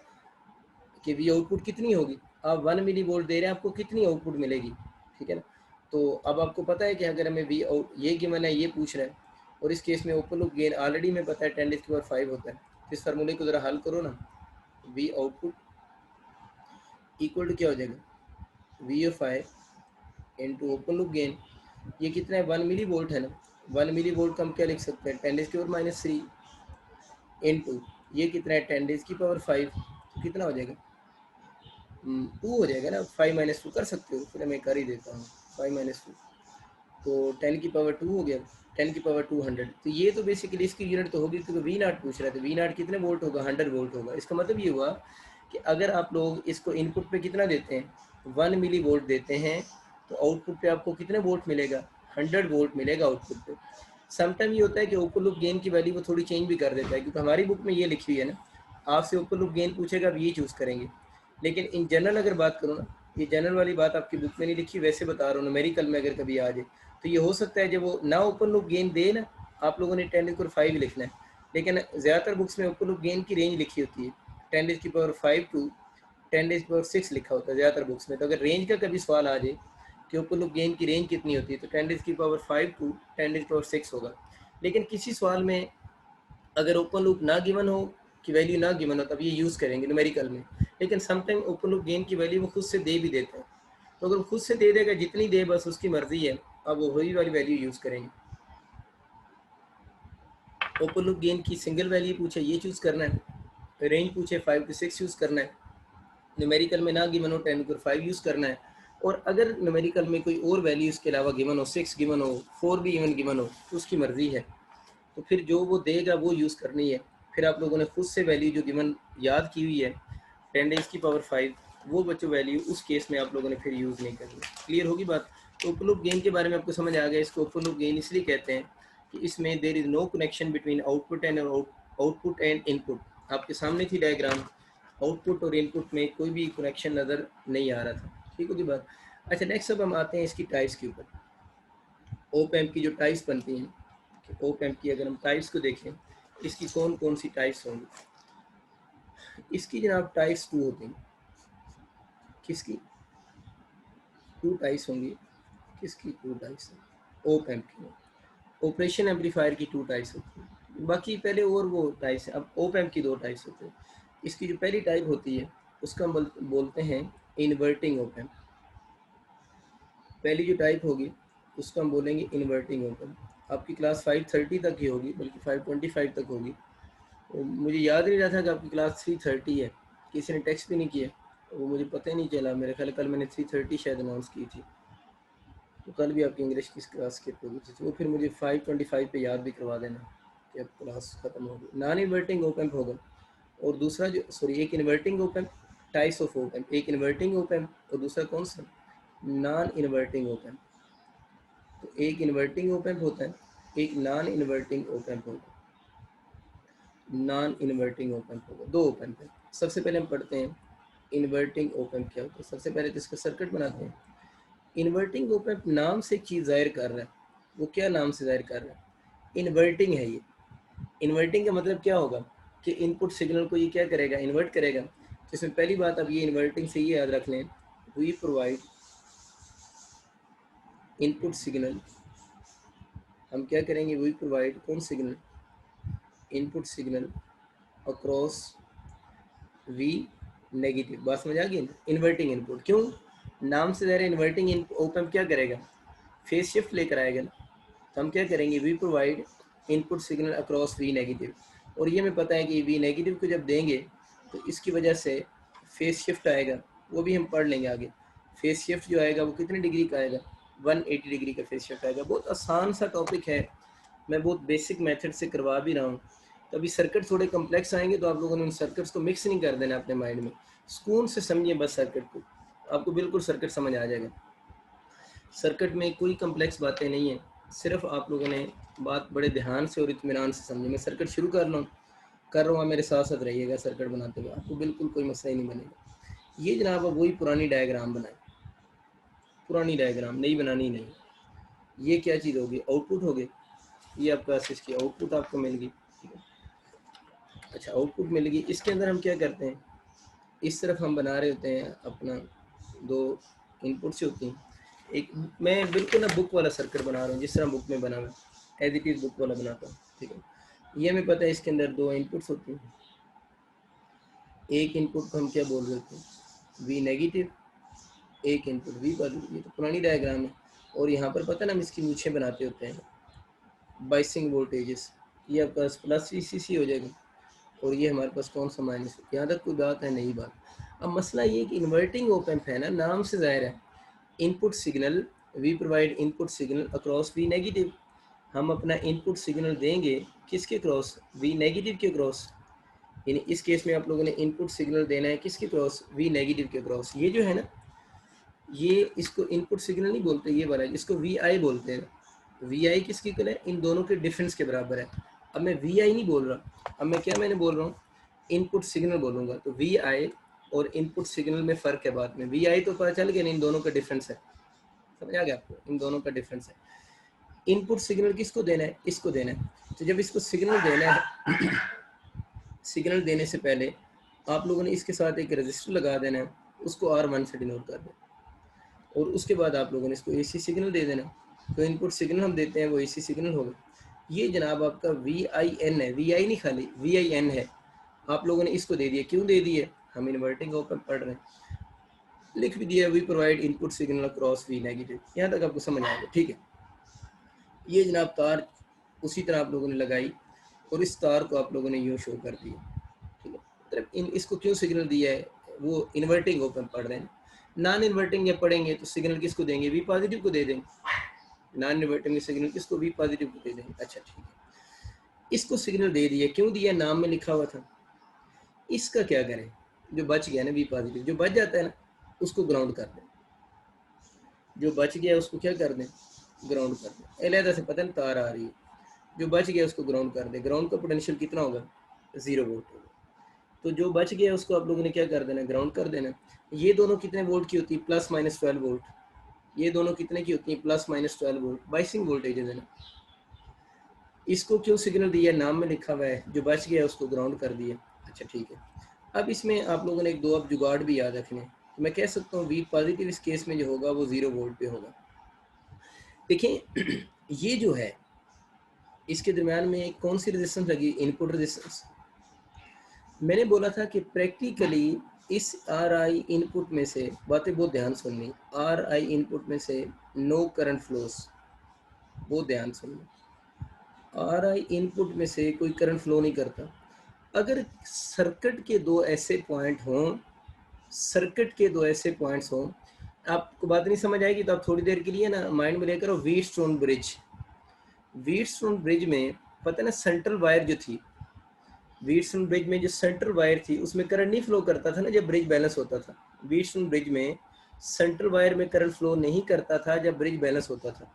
कि वी आउटपुट कितनी होगी। आप 1 मिली वोल्ट दे रहे हैं, आपको कितनी आउटपुट मिलेगी, ठीक है ना। तो अब आपको पता है कि अगर हमें वी आउट ये गिवन है, ये पूछ रहा है, और इस केस में ओपन लूप गेन ऑलरेडी में पता है 10⁵ होता है। तो इस फार्मूले को ज़रा हल करो ना, वी आउटपुट इक्वल टू क्या हो जाएगा? V of I into open loop gain, ये कितना है? 1 मिली वोल्ट है ना। 1 मिली वोल्ट का हम क्या लिख सकते हैं? 10⁻³ इंटू ये कितना है? 10⁵ तो कितना हो जाएगा? 2 हो जाएगा ना। 5 - 2 कर सकते हो, फिर मैं कर ही देता हूँ 5 - 2, तो 10⁻² हो गया, 10⁻²00। तो ये तो बेसिकली इसकी यूनिट तो होगी, क्योंकि वी नाट पूछ रहा था। वी नाट कितने वोल्ट होगा? 100 वोल्ट होगा। इसका मतलब ये हुआ कि अगर आप लोग इसको इनपुट पे कितना देते हैं? 1 मिली वोल्ट देते हैं, तो आउटपुट पे आपको कितने वोल्ट मिलेगा? 100 वोल्ट मिलेगा आउटपुट पे। समटाइम ये होता है कि ओपन लूप गेन की वैल्यू वो थोड़ी चेंज भी कर देता है, क्योंकि हमारी बुक में ये लिखी हुई है ना, आपसे ओपन लूप गेन पूछेगा, आप ये चूज़ करेंगे। लेकिन इन जनरल अगर बात करूँ ना, ये जनरल वाली बात आपकी बुक में नहीं लिखी, वैसे बता रहा हूँ, न्यूमेरिकल में अगर कभी आ जाए तो ये हो सकता है जब वो ना ओपन लूप गेन दे ना, आप लोगों ने 10⁵ लिखना है। लेकिन ज़्यादातर बुक्स में ओपन लूप गेन की रेंज लिखी होती है, 10⁵ टू 10⁶ लिखा होता है ज़्यादातर बुक्स में। तो अगर रेंज का कभी सवाल आ जाए कि ओपन लूप गेन की रेंज कितनी होती है, तो 10⁵ टू 10⁶ होगा। लेकिन किसी सवाल में अगर ओपन लूप ना गिवन हो, कि वैल्यू ना गिवन हो, तब ये यूज़ करेंगे न्यूमेरिकल में। लेकिन समटाइम ओपन लूप गेन की वैल्यू वो खुद से दे भी देते हैं, तो अगर खुद से दे देगा जितनी दे, बस उसकी मर्जी है, अब वो वही वाली वैल्यू यूज़ करेंगे। ओपन लूप गेन की सिंगल वैल्यू पूछे, ये चूज़ करना है। रेंज पूछे 5 to 6 यूज़ करना है। न्यूमेरिकल में ना गिवन हो 10⁵ यूज़ करना है। और अगर न्यूमेरिकल में कोई और वैल्यू इसके अलावा गिवन हो, 6 गिवन हो, 4 भी इवन गिवन हो, तो उसकी मर्ज़ी है, तो फिर जो वो देगा वो यूज़ करनी है। फिर आप लोगों ने खुद से वैल्यू जो गिवन याद की हुई है 10⁵, वो बच्चों वैल्यू उस केस में आप लोगों ने फिर यूज़ नहीं करनी। क्लियर होगी बात? तो ओपन लूप गेन के बारे में आपको समझ आ गया। इसको ओपन लूप गेन इसलिए कहते हैं कि इसमें there is no connection between output and input. आपके सामने थी डायग्राम, आउटपुट और इनपुट में कोई भी कनेक्शन नज़र नहीं आ रहा था। ठीक होगी बात। अच्छा, नेक्स्ट अब हम आते हैं इसकी टाइप्स के ऊपर। ओप एम्प की जो टाइप्स बनती हैं, ओप एम्प की अगर हम टाइप्स को देखें, इसकी कौन कौन सी टाइप्स होंगी। इसकी जनाब टाइप्स 2 होती हैं। किसकी 2 टाइप्स होंगी? किसकी 2 टाइप्स हैं? ओप एम्प की। ऑपरेशन एम्पलीफायर की 2 टाइप्स होती हैं, बाकी पहले और वो टाइप्स हैं। अब ओप एम्प की 2 टाइप्स होती हैं। इसकी जो पहली टाइप होती है उसका हम बोलते हैं इन्वर्टिंग ओप एम्प। पहली जो टाइप होगी उसका हम बोलेंगे इन्वर्टिंग ओप एम्प। आपकी क्लास 5:30 तक ही होगी, बल्कि 5:25 तक होगी। और मुझे याद नहीं रहा था कि आपकी क्लास 3:30 है, किसी ने टेक्स्ट भी नहीं किया, वो मुझे पता ही नहीं चला। मेरे ख्याल कल मैंने 3:30 शायद अनाउंस की थी, तो कल भी आपकी इंग्लिश की क्लास स्किप होगी, तो वो फिर मुझे 5:25 पे याद भी करवा देना कि अब क्लास ख़त्म होगी। नॉन इन्वर्टिंग ओप एम्प होगा, और दूसरा जो एक inverting op amp, types of op amp, एक इन्वर्टिंग ओप एम्प और दूसरा कौन सा, नॉन इन्वर्टिंग ओप एम्प। तो एक इन्वर्टिंग ओप एम्प होता है, एक नॉन इन्वर्टिंग ओप एम्प होगा। नॉन इन्वर्टिंग ओप एम्प होगा, 2 ओप एम्प है। सबसे पहले हम पढ़ते हैं इन्वर्टिंग ओप एम्प क्या होता है। सबसे पहले तो इसका सर्किट बनाते हैं। इन्वर्टिंग ओप एम्प नाम से एक चीज़ जाहिर कर रहा है। वो क्या नाम से जाहिर कर रहा है? इन्वर्टिंग है ये। इन्वर्टिंग का मतलब क्या होगा कि इनपुट सिग्नल को ये क्या करेगा, इन्वर्ट करेगा। तो इसमें पहली बात अब ये इन्वर्टिंग से ये याद रख लें, वी प्रोवाइड इनपुट सिग्नल। हम क्या करेंगे, वी प्रोवाइड कौन signal, input signal across V negative. बात समझ आ गई? इन्वर्टिंग इनपुट, क्यों नाम से ज़रा इन्वर्टिंग ओप एम्प क्या करेगा, फेस शिफ्ट लेकर आएगा ना। तो हम क्या करेंगे, we provide input signal across V negative. और ये हमें पता है कि वी नेगेटिव को जब देंगे तो इसकी वजह से फेस शिफ्ट आएगा, वो भी हम पढ़ लेंगे आगे। फेस शिफ्ट जो आएगा वो कितने डिग्री का आएगा, 180 डिग्री का फेस शिफ्ट आएगा। बहुत आसान सा टॉपिक है, मैं बहुत बेसिक मेथड से करवा भी रहा हूँ। तो अभी सर्किट थोड़े कम्प्लेक्स आएंगे तो आप लोगों ने उन सर्किट्स को मिक्स नहीं कर देना अपने माइंड में, सुकून से समझिए बस सर्किट को, आपको बिल्कुल सर्किट समझ आ जाएगा। सर्किट में कोई कम्प्लेक्स बातें नहीं है, सिर्फ आप लोगों ने बात बड़े ध्यान से और इत्मीनान से समझे। मैं सर्किट शुरू कर रहा हूँ, मेरे साथ साथ रहिएगा सर्किट बनाते हुए, आपको बिल्कुल कोई मसला ही नहीं बनेगा। ये जनाब अब वही पुरानी डायग्राम बनाए, पुरानी डायग्राम नई बनानी नहीं। ये क्या चीज़ होगी, आउटपुट हो गई। ये आपका इसकी आउटपुट आपको मिल गई, ठीक है। अच्छा, आउटपुट मिल गई, इसके अंदर हम क्या करते हैं, इस तरफ हम बना रहे होते हैं अपना 2 इनपुट्स होती हैं। एक मैं बिल्कुल ना बुक वाला सर्किट बना रहा हूँ, जिस तरह बुक में बना हुआ है एज इट इज़ बुक वाला बनाता हूँ, ठीक है। ये हमें पता है इसके अंदर 2 इनपुट्स होती हैं। एक इनपुट को हम क्या बोल रहे होते हैं, वी नेगेटिव, एक इनपुट वी पॉजिटिव। ये तो पुरानी डायग्राम है। और यहाँ पर पता है ना हम इसकी मूछें बनाते होते हैं, बाइसिंग वोल्टेजेस। ये आपका प्लस वीसीसी हो जाएगा और ये हमारे पास कौन सा माइनस। यहाँ तक कोई बात है, नहीं बात। अब मसला ये कि इन्वर्टिंग ओप एम्प है ना, नाम से जाहिर है input signal, we provide input signal across V negative. हम अपना इनपुट सिग्नल देंगे किसके क्रॉस, वी नेगेटिव के क्रॉस। यानी इस केस में आप लोगों ने इनपुट सिग्नल देना है किसके क्रॉस, वी नेगेटिव के क्रॉस। ये जो है ना, ये इसको इनपुट सिग्नल नहीं बोलते, ये वाला इसको वी आई बोलते हैं। वी आई किसकी इक्वल है, इन दोनों के डिफरेंस के बराबर है। अब मैं वी आई नहीं बोल रहा, अब मैं क्या मैंने बोल रहा हूँ, इनपुट सिग्नल बोलूँगा। तो वी आई और इनपुट सिग्नल में फ़र्क है। बाद में वी आई तो पता चल गया, इन दोनों का डिफरेंस है, समझ आ गया आपको, इन दोनों का डिफरेंस है। इनपुट सिग्नल किसको देना है, इसको देना है। तो जब इसको सिग्नल देना है सिग्नल देने से पहले आप लोगों ने इसके साथ एक रजिस्टर लगा देना है, उसको R1 से डिनोट कर दें। और उसके बाद आप लोगों ने इसको AC सिग्नल दे देना। तो इनपुट सिग्नल हम देते हैं वो AC सिग्नल होगा। ये जनाब आपका VIN है, VI नहीं खाली VIN है। आप लोगों ने इसको दे दिया, क्यों दे दिए, हम इन्वर्टिंग ओप एम्प पढ़ रहे हैं, लिख भी दिया we provide input signal across V negative. यहाँ तक आपको समझ आएगा, ठीक है। ये जनाब तार उसी तरह आप लोगों ने लगाई और इस तार को आप लोगों ने यूँ शो कर दिया, ठीक है। मतलब इसको क्यों सिग्नल दिया है, वो इन्वर्टिंग ओप एम्प पढ़ रहे हैं। नॉन इन्वर्टिंग जब पढ़ेंगे तो सिग्नल किसको देंगे, वी पॉजिटिव को दे देंगे। नॉन इन्वर्टिंग सिग्नल किसको, वी पॉजिटिव को दे देंगे। अच्छा ठीक है, इसको सिग्नल दे दिया, क्यों दिया, नाम में लिखा हुआ था। इसका क्या करें, जो बच गया ना वी पॉजिटिव, जो बच जाता है ना उसको ग्राउंड कर दें। जो बच गया उसको क्या कर दें, ग्राउंड कर दें। अलहदा से पता नहीं तार आ रही है, जो बच गया उसको ग्राउंड कर दें। ग्राउंड का पोटेंशियल कितना होगा, 0 वोल्ट होगा। तो जो बच गया उसको आप लोगों ने क्या कर देना, ग्राउंड कर देना। ये दोनों कितने वोल्ट की होती है, प्लस माइनस 12 वोल्ट। ये दोनों कितने की होती है, plus minus 12 volt, biasing voltage है ना। इसको क्यों सिग्नल दिया, नाम में लिखा हुआ है, जो बच गया उसको ग्राउंड कर दिया। अच्छा ठीक है। अब इसमें आप लोगों ने एक दो अब जुगाड़ भी याद रखने। तो मैं कह सकता हूँ वी पॉजिटिव इस केस में जो होगा वो 0 वोल्ट पे होगा। देखिए ये जो है इसके दरम्यान में कौन सी रेजिस्टेंस लगी, इनपुट रेजिस्टेंस। मैंने बोला था कि प्रैक्टिकली इस आर आई इनपुट में से, बातें बहुत ध्यान सुननी, आर आई इनपुट में से नो करंट फ्लोस, बहुत ध्यान सुननी। आर आई इनपुट में से कोई करंट फ्लो नहीं करता। अगर सर्किट के दो ऐसे पॉइंट हों, सर्किट के दो ऐसे पॉइंट्स हों, आपको बात नहीं समझ आएगी तो आप थोड़ी देर के लिए ना माइंड में लेकर व्हीटस्टोन ब्रिज। व्हीटस्टोन ब्रिज में पता है ना सेंट्रल वायर जो थी, व्हीटस्टोन ब्रिज में जो सेंट्रल वायर थी उसमें करंट नहीं फ्लो करता था ना जब ब्रिज बैलेंस होता था। व्हीटस्टोन ब्रिज में सेंट्रल वायर में करंट फ्लो नहीं करता था जब ब्रिज बैलेंस होता था।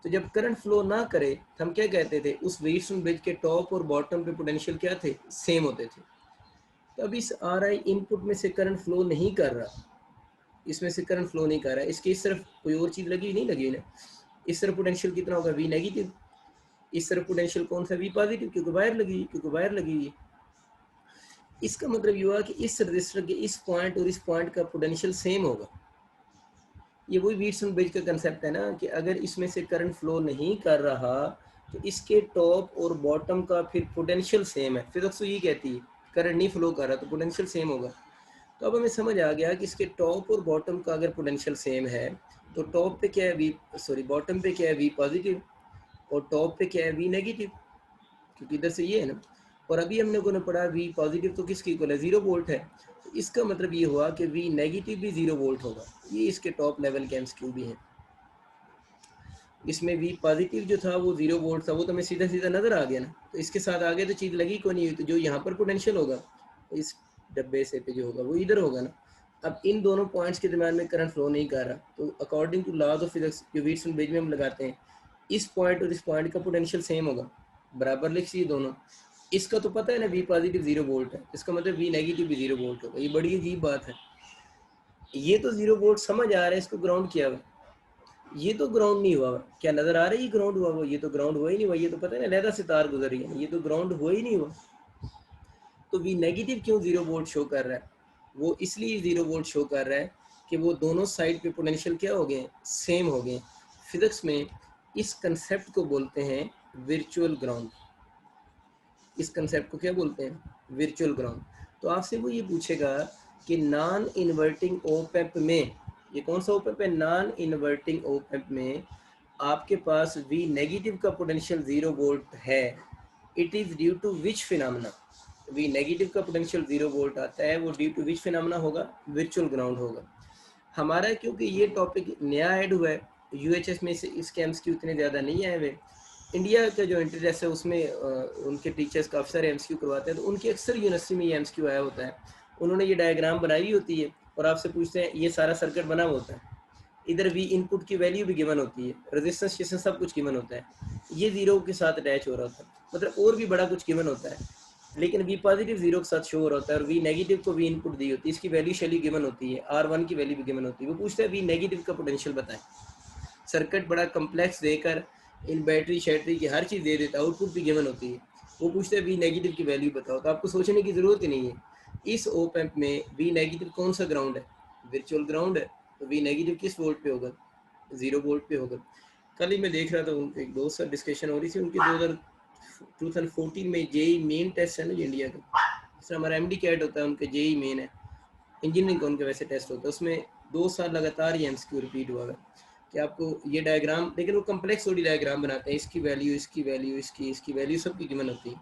तो जब करंट फ्लो ना करे तो हम क्या कहते थे, उस व्हीटस्टोन ब्रिज के टॉप और बॉटम पे पोटेंशियल क्या थे, सेम होते थे। तो अब इस आर आई इनपुट में से करंट फ्लो नहीं कर रहा, इसमें से करंट फ्लो नहीं कर रहा है, इसके इस तरफ कोई और चीज़ लगी नहीं लगी ना। इस तरफ पोटेंशियल कितना होगा, वी नेगेटिव। इस तरफ पोटेंशियल कौन सा, वी पॉजिटिव, क्योंकि वायर लगी है। इसका मतलब ये हुआ कि इस रजिस्टर के इस पॉइंट और इस पॉइंट का पोटेंशियल सेम होगा। ये वही व्हीटस्टोन ब्रिज का कंसेप्ट है ना कि अगर इसमें से करंट फ्लो नहीं कर रहा तो इसके टॉप और बॉटम का फिर पोटेंशियल सेम है। फिजिक्स तो ये कहती है करंट नहीं फ्लो कर रहा तो पोटेंशियल सेम होगा। तो अब हमें समझ आ गया कि इसके टॉप और बॉटम का अगर पोटेंशियल सेम है तो टॉप पे क्या है वी, सॉरी बॉटम पे क्या है, वी पॉजिटिव, और टॉप पे क्या है, वी नेगेटिव, क्योंकि इधर से ये है ना। और अभी हम लोगों ने पढ़ा वी पॉजिटिव तो किसकी इक्वल है, 0 वोल्ट है। तो इसका मतलब ये हुआ कि वी नेगेटिव भी 0 वोल्ट होगा। ये इसके टॉप लेवल के एमसीक्यू भी हैं। इसमें वी पॉजिटिव जो था वो 0 वोल्ट था, वो तो हमें सीधा सीधा नज़र आ गया ना। तो इसके साथ आगे तो चीज़ लगी क्यों नहीं हुई, तो जो यहाँ पर पोटेंशियल होगा इस डब्बे से पे जो होगा वो इधर होगा ना। अब इन दोनों पॉइंट्स के दरम्यान में करंट फ्लो नहीं कर रहा, तो according to laws of physics जो व्हीटस्टोन ब्रिज में हम लगाते हैं, इस पॉइंट और इस पॉइंट का पोटेंशियल सेम होगा, बराबर लिख सी दोनों। इसका तो पता है ना वी पॉजिटिव 0 वोल्ट है, इसका मतलब वी नेगेटिव भी 0 वोल्ट होगा। ये बड़ी अजीब बात है। ये तो 0 वोल्ट समझ आ रहा है, इसको ग्राउंड किया हुआ, ये तो ग्राउंड नहीं हुआ। क्या नजर आ रहा है ये ग्राउंड हुआ वो, ये तो ग्राउंड हुआ ही नहीं हुआ। ये तो पता है ना लहदा से तार गुजर रही है, ये तो ग्राउंड हुआ ही नहीं हुआ। तो वी नेगेटिव क्यों 0 वोल्ट शो कर रहा है, वो इसलिए 0 वोल्ट शो कर रहा है कि वो दोनों साइड पे पोटेंशियल क्या हो गए, सेम हो गए। फिजिक्स में इस कंसेप्ट को बोलते हैं वर्चुअल ग्राउंड। इस कंसेप्ट को क्या बोलते हैं, वर्चुअल ग्राउंड। तो आपसे वो ये पूछेगा कि नॉन इन्वर्टिंग ओप एम्प में, ये कौन सा ओप एम्प है, नॉन इन्वर्टिंग ओप एम्प में आपके पास वी नेगेटिव का पोटेंशियल 0 वोल्ट है, it is due to which phenomena. V negative का पोटेंशियल 0 वोल्ट आता है, वो ड्यू टू विच फिनोमेना होगा, वर्चुअल ग्राउंड होगा। हमारा क्योंकि ये टॉपिक नया ऐड हुआ है, यूएचएस में से इसके एमसीक्यू इतने ज़्यादा नहीं आए हुए। इंडिया का जो इंटरेस्ट है उसमें उनके टीचर्स काफ़ी सारे एमसीक्यू करवाते हैं, तो उनकी अक्सर यूनिवर्सिटी में ये एमसीक्यू आया होता है। उन्होंने ये डायग्राम बनाई हुई होती है और आपसे पूछते हैं, ये सारा सर्किट बना हुआ होता है, इधर वी इनपुट की वैल्यू भी गिवन होती है, रेजिस्टेंस सब कुछ गिवन होता है, ये 0 के साथ अटैच हो रहा होता है, मतलब और भी बड़ा कुछ गिवन होता है, लेकिन वी पॉजिटिव 0 के साथ शो हो रहा होता है, और वी नेगेटिव को वी इनपुट दी होती है, इसकी वैल्यू शैली गिवन होती है, R1 की वैल्यू भी गिवन होती है। वो पूछता है वी नेगेटिव का पोटेंशियल बताएं। सर्किट बड़ा कम्प्लेक्स देकर इन बैटरी शैटरी की हर चीज़ दे देता है, आउटपुट भी गिवन होती है। वो पूछते हैं वी नेगेटिव की वैल्यू बताओ, तो आपको सोचने की ज़रूरत ही नहीं है। इस ओप एम्प में वी नेगेटिव कौन सा ग्राउंड है, वर्चुअल ग्राउंड है, तो वी नेगेटिव किस वोल्ट पे होगा, 0 वोल्ट पे होगा। कल ही मैं देख रहा था, उनके एक दोस्त से डिस्कशन हो रही थी, उनके 2014 में जेई मेन टेस्ट है ना जो इंडिया का, जिस तरह हमारा एमडी कैट होता है उनके जेई मेन है, इंजीनियरिंग का उनका वैसे टेस्ट होता है, उसमें 2 साल लगातार ये एमसीक्यू रिपीट हुआ है कि आपको ये डायग्राम, लेकिन वो कम्प्लेक्स थोड़ी डायग्राम बनाते हैं, इसकी वैल्यू इसकी वैल्यू इसकी वैल्यू सबकी गिवन होती है।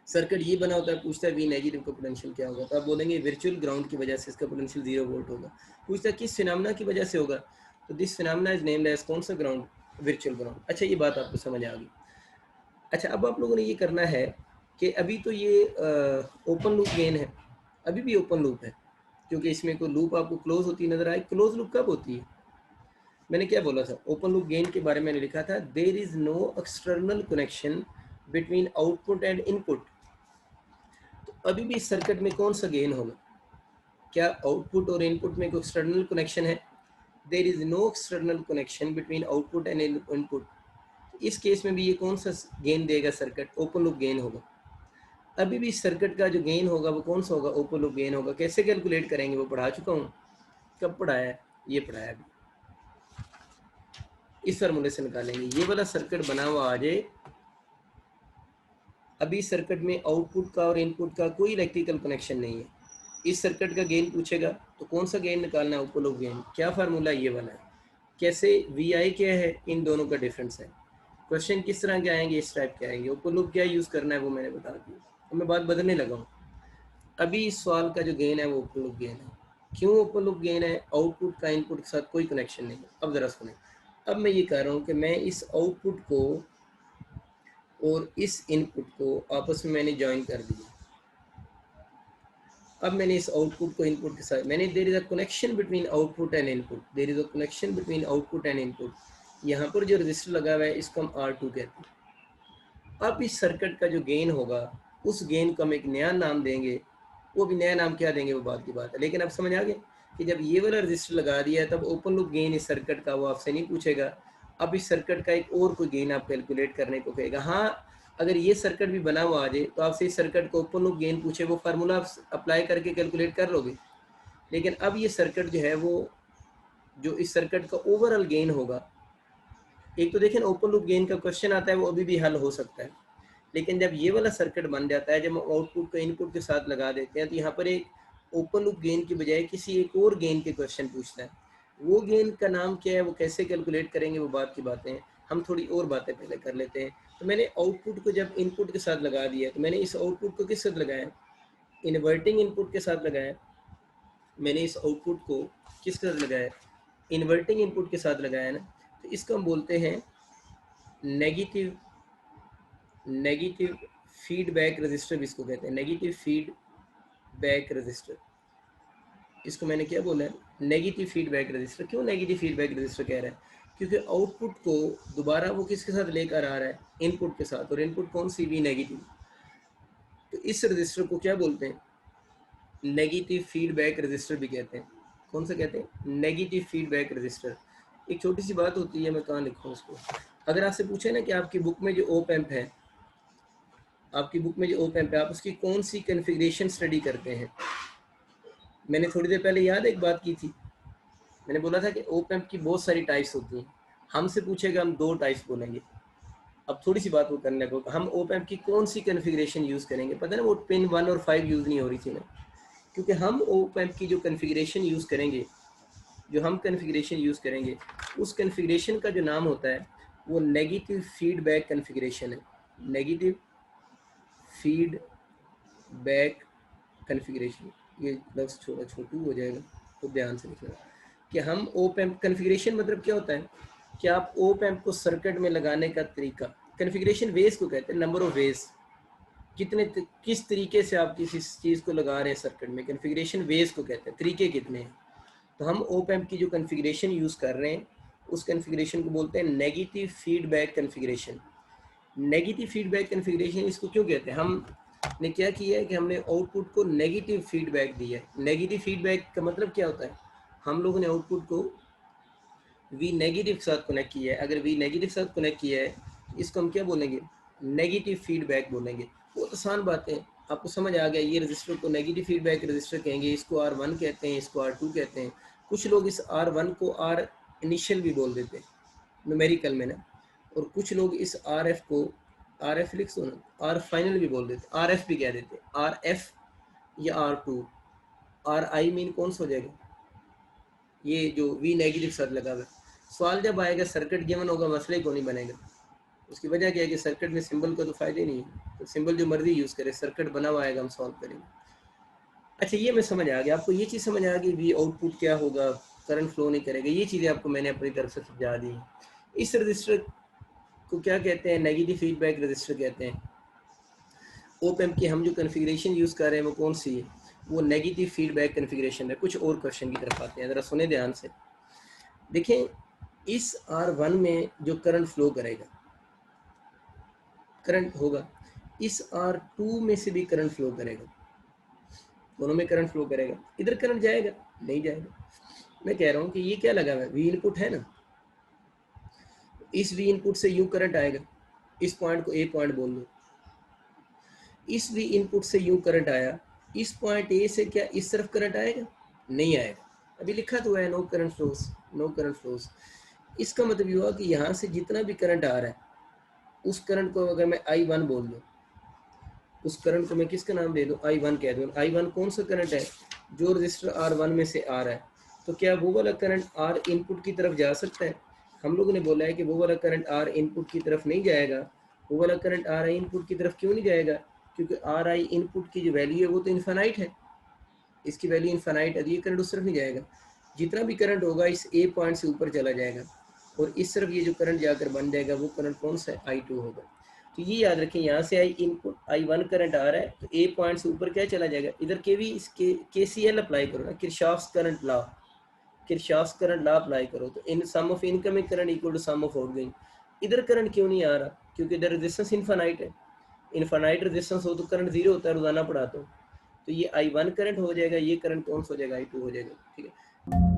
सर्किट ये बना होता है, पूछता है वी नेगेटिव का पोटेंशियल क्या होगा, तो आप बोलेंगे वर्चुअल ग्राउंड की वजह से इसका पोटेंशियल 0 वोल्ट होगा। पूछता है किस फिनोमेना की वजह से होगा, तो this phenomenon is named as कौन सा ग्राउंड, वर्चुअल ग्राउंड। अच्छा ये बात आपको समझ आ गई। अच्छा अब आप लोगों ने ये करना है कि अभी तो ये ओपन लूप गेन है, अभी भी ओपन लूप है, क्योंकि इसमें कोई लूप आपको क्लोज होती नजर आए। क्लोज लूप कब होती है, मैंने क्या बोला था, ओपन लूप गेन के बारे में मैंने लिखा था, there is no external connection between output and input. अभी भी इस सर्किट में कौन सा गेन होगा? क्या आउटपुट और इनपुट में कोई एक्सटर्नल कनेक्शन है? There is no external connection between output and input. इस केस में भी ये कौन सा गेन देगा सर्किट? ओपन लूप गेन होगा। अभी भी इस सर्किट का जो गेन होगा वो कौन सा होगा? ओपन लूप गेन होगा। कैसे कैलकुलेट करेंगे? वो पढ़ा चुका हूँ। कब पढ़ाया है? ये पढ़ाया अभी। इस फार्मूले से निकालेंगे। ये वाला सर्किट बना हुआ आ जाए, अभी सर्किट में आउटपुट का और इनपुट का कोई इलेक्ट्रिकल कनेक्शन नहीं है। इस सर्किट का गेन पूछेगा तो कौन सा गेन निकालना है? Open loop gain. क्या फार्मूला? ये वाला है। कैसे? वी आई क्या है? इन दोनों का डिफरेंस है। क्वेश्चन किस तरह के आएंगे? इस टाइप के आएंगे। ओपन लूप क्या यूज़ करना है वो मैंने बता दिया। तो मैं बात बदलने लगा हूँ। अभी इस सवाल का जो गेन है वो ओपन लूप गेन है। क्यों ओपन लूप गेन है? आउटपुट का इनपुट के साथ कोई कनेक्शन नहीं है। अब ज़रा सुने। अब मैं ये कह रहा हूँ कि मैं इस आउटपुट को और इस इनपुट को आपस में मैंने ज्वाइन कर दिया। अब मैंने इस आउटपुट को इनपुट के साथ मैंने there is a connection between output and input. There is a connection between output and input. यहाँ पर जो रजिस्टर लगा हुआ है इसको हम R2 कहते हैं। अब इस सर्किट का जो गेन होगा उस गेन को हम एक नया नाम देंगे। वो भी नया नाम क्या देंगे वो बात की बात है, लेकिन अब समझ आ गया कि जब ये वाला रजिस्टर लगा दिया है तब ओपन लूप गेन इस सर्किट का वो आपसे नहीं पूछेगा। अब इस सर्किट का एक और कोई गेन आप कैलकुलेट करने को कहेगा। हाँ, अगर ये सर्किट भी बना हुआ आ जाए तो आपसे इस सर्किट को ओपन लूप गेन पूछे, वो फार्मूला आप अप्लाई करके कैलकुलेट कर लोगे। लेकिन अब ये सर्किट जो है वो जो इस सर्किट का ओवरऑल गेन होगा, एक तो देखें ओपन लूप गेन का क्वेश्चन आता है वो अभी भी हल हो सकता है, लेकिन जब ये वाला सर्किट बन जाता है, जब हम आउटपुट को इनपुट के साथ लगा देते हैं तो यहाँ पर एक ओपन लूप गेन की बजाय किसी एक और गेन के क्वेश्चन पूछता है। वो गेन का नाम क्या है, वो कैसे कैलकुलेट करेंगे, वो बात की बातें हैं। हम थोड़ी और बातें पहले कर लेते हैं। तो मैंने आउटपुट को जब इनपुट के साथ लगा दिया तो मैंने इस आउटपुट को किस साथ लगाया? इन्वर्टिंग इनपुट के साथ लगाया। मैंने इस आउटपुट को किस साथ लगाया? इन्वर्टिंग इनपुट के साथ लगाया ना। तो इसको हम बोलते हैं नेगेटिव नेगेटिव फीडबैक रजिस्टर। इसको कहते हैं नेगेटिव फीडबैक रजिस्टर। इसको मैंने क्या बोला है? Negative feedback register. क्यों नेगेटिव फीडबैक रजिस्टर कह रहा है? क्योंकि आउटपुट को दोबारा वो किसके साथ लेकर आ रहा है? इनपुट के साथ। और इनपुट कौन सी? भी नेगेटिव। तो इस रजिस्टर को क्या बोलते हैं? नेगेटिव फीडबैक रजिस्टर भी कहते हैं। कौन सा कहते हैं? Negative feedback register. एक छोटी सी बात होती है, मैं कहाँ लिखूँ उसको। अगर आपसे पूछे ना कि आपकी बुक में जो ओप एम्प है, आपकी बुक में जो ओप एम्प है, आप उसकी कौन सी कॉन्फ़िगरेशन स्टडी करते हैं? मैंने थोड़ी देर पहले याद एक बात की थी, मैंने बोला था कि ओप एम्प की बहुत सारी टाइप्स होती हैं। हमसे पूछेगा हम दो टाइप्स बोलेंगे। अब थोड़ी सी बात वो करने को, हम ओप एम्प की कौन सी कॉन्फ़िगरेशन यूज़ करेंगे? पता है ना, वो पिन 1 और 5 यूज़ नहीं हो रही थी ना, क्योंकि हम ओप एम्प की जो कॉन्फ़िगरेशन यूज़ करेंगे, जो हम कॉन्फ़िगरेशन यूज़ करेंगे, उस कॉन्फ़िगरेशन का जो नाम होता है वो नेगेटिव फीडबैक कॉन्फ़िगरेशन है। Negative feedback configuration. ये लफ्ज़ थोड़ा छोटू हो जाएगा तो ध्यान से लिखना कि हम ओप एम्प कॉन्फ़िगरेशन मतलब क्या होता है कि आप ओप एम्प को सर्किट में लगाने का तरीका, कॉन्फ़िगरेशन वेज को कहते हैं, नंबर ऑफ वेज, किस तरीके से आप किसी चीज़ को लगा रहे हैं सर्किट में, कॉन्फ़िगरेशन वेज को कहते हैं, तरीके कितने हैं। तो हम ओप एम्प की जो कॉन्फ़िगरेशन यूज़ कर रहे हैं उस कॉन्फ़िगरेशन को बोलते हैं negative feedback configuration. Negative feedback configuration इसको क्यों कहते हैं? हम ने क्या किया है कि हमने आउटपुट को नेगेटिव फीडबैक दिया है। नेगेटिव फीडबैक का मतलब क्या होता है? हम लोगों ने आउटपुट को वी नेगेटिव के साथ कनेक्ट किया है। अगर वी नेगेटिव के साथ कनेक्ट किया है इसको हम क्या बोलेंगे? नेगेटिव फीडबैक बोलेंगे। बहुत आसान बात है, आपको समझ आ गया। ये रजिस्टर को नेगेटिव फीडबैक रजिस्टर कहेंगे, इसको R1 कहते हैं, इसको R2 कहते हैं। कुछ लोग इस R1 को R इनिशियल भी बोल देते हैं न्यूमेरिकल में ना, और कुछ लोग इस RF को RF लिख सो ना, R फाइनल भी बोल देते, RF भी कह देते, RF या R2। RI मीन कौन सा हो जाएगा? ये जो वी नेगेटिव साथ लगा हुआ है। सवाल जब आएगा सर्किट गिवन होगा, मसले को नहीं बनेगा। उसकी वजह क्या है कि सर्किट में सिंबल का तो फायदे नहीं है, तो सिंबल जो मर्जी यूज़ करे, सर्किट बना हुआ आएगा, हम सॉल्व करेंगे। अच्छा, ये मैं समझ आ गया, आपको ये चीज़ समझ आ गई वी आउटपुट क्या होगा, करंट फ्लो नहीं करेगा, ये चीज़ें आपको मैंने अपनी तरफ से समझा दी। इस रजिस्टर को क्या कहते हैं? नेगेटिव फीडबैक रजिस्टर कहते हैं। ओप एम्प की हम जो कॉन्फ़िगरेशन यूज़ कर रहे हैं वो कौन सी है? वो नेगेटिव फीडबैक कॉन्फ़िगरेशन है। कुछ और क्वेश्चन की तरफ आते हैं, ज़रा सुने ध्यान से। देखें, इस R1 में जो करंट फ्लो करेगा, करंट होगा, इस R2 में से भी करंट फ्लो करेगा। दोनों में करंट फ्लो करेगा, इधर करंट जाएगा नहीं जाएगा। मैं कह रहा हूँ कि ये क्या लगा हुआ है, वी इनपुट है ना, इस वी इनपुट से यूं करंट आएगा, इस पॉइंट को ए पॉइंट बोल दो, इस वी इनपुट से यूं करंट आया, इस पॉइंट ए से क्या इस तरफ करंट आएगा, नहीं आएगा। अभी लिखा तो है no current flows, no current flows. इसका मतलब ये हुआ कि यहाँ से जितना भी करंट आ रहा है उस करंट को अगर मैं I1 बोल दूँ, उस करंट को मैं किसका नाम दे दूँ, I1 कह दूँ। I1 कौन सा करंट है, जो रजिस्टर R1 में से आ रहा है, तो क्या वो वाला करंट R इनपुट की तरफ जा सकता है? हम लोगों ने बोला है कि वो वाला करंट R इनपुट की तरफ नहीं जाएगा। वो वाला करंट RI इनपुट की तरफ क्यों नहीं जाएगा, क्योंकि RI इनपुट की जो वैल्यू है वो तो इन्फानाइट है, इसकी वैल्यू इन्फानाइट है, ये करंट उस तरफ नहीं जाएगा। जितना भी करंट होगा इस ए पॉइंट से ऊपर चला जाएगा, और इस तरफ ये जो करंट जाकर बन जाएगा वो करंट कौन सा है, I2 होगा। तो ये याद रखें, यहाँ से आई इनपुट I1 करंट आ रहा है, तो ए पॉइंट से ऊपर क्या चला जाएगा, इधर के भी इसके KCL अप्लाई करो ना, Kirchhoff's current law, Kirchhoff's current law apply करो, तो इन sum of incoming current equal to sum of outgoing. इधर करंट क्यों नहीं आ रहा, क्योंकि इधर रेजिस्टेंस इनफाइनाइट है, इनफाइनाइट रेजिस्टेंस हो तो करंट जीरो होता है, रोजाना पढ़ाता हूँ। तो ये I1 करंट हो जाएगा, ये करंट कौन सा हो जाएगा, I2 हो जाएगा। ठीक है।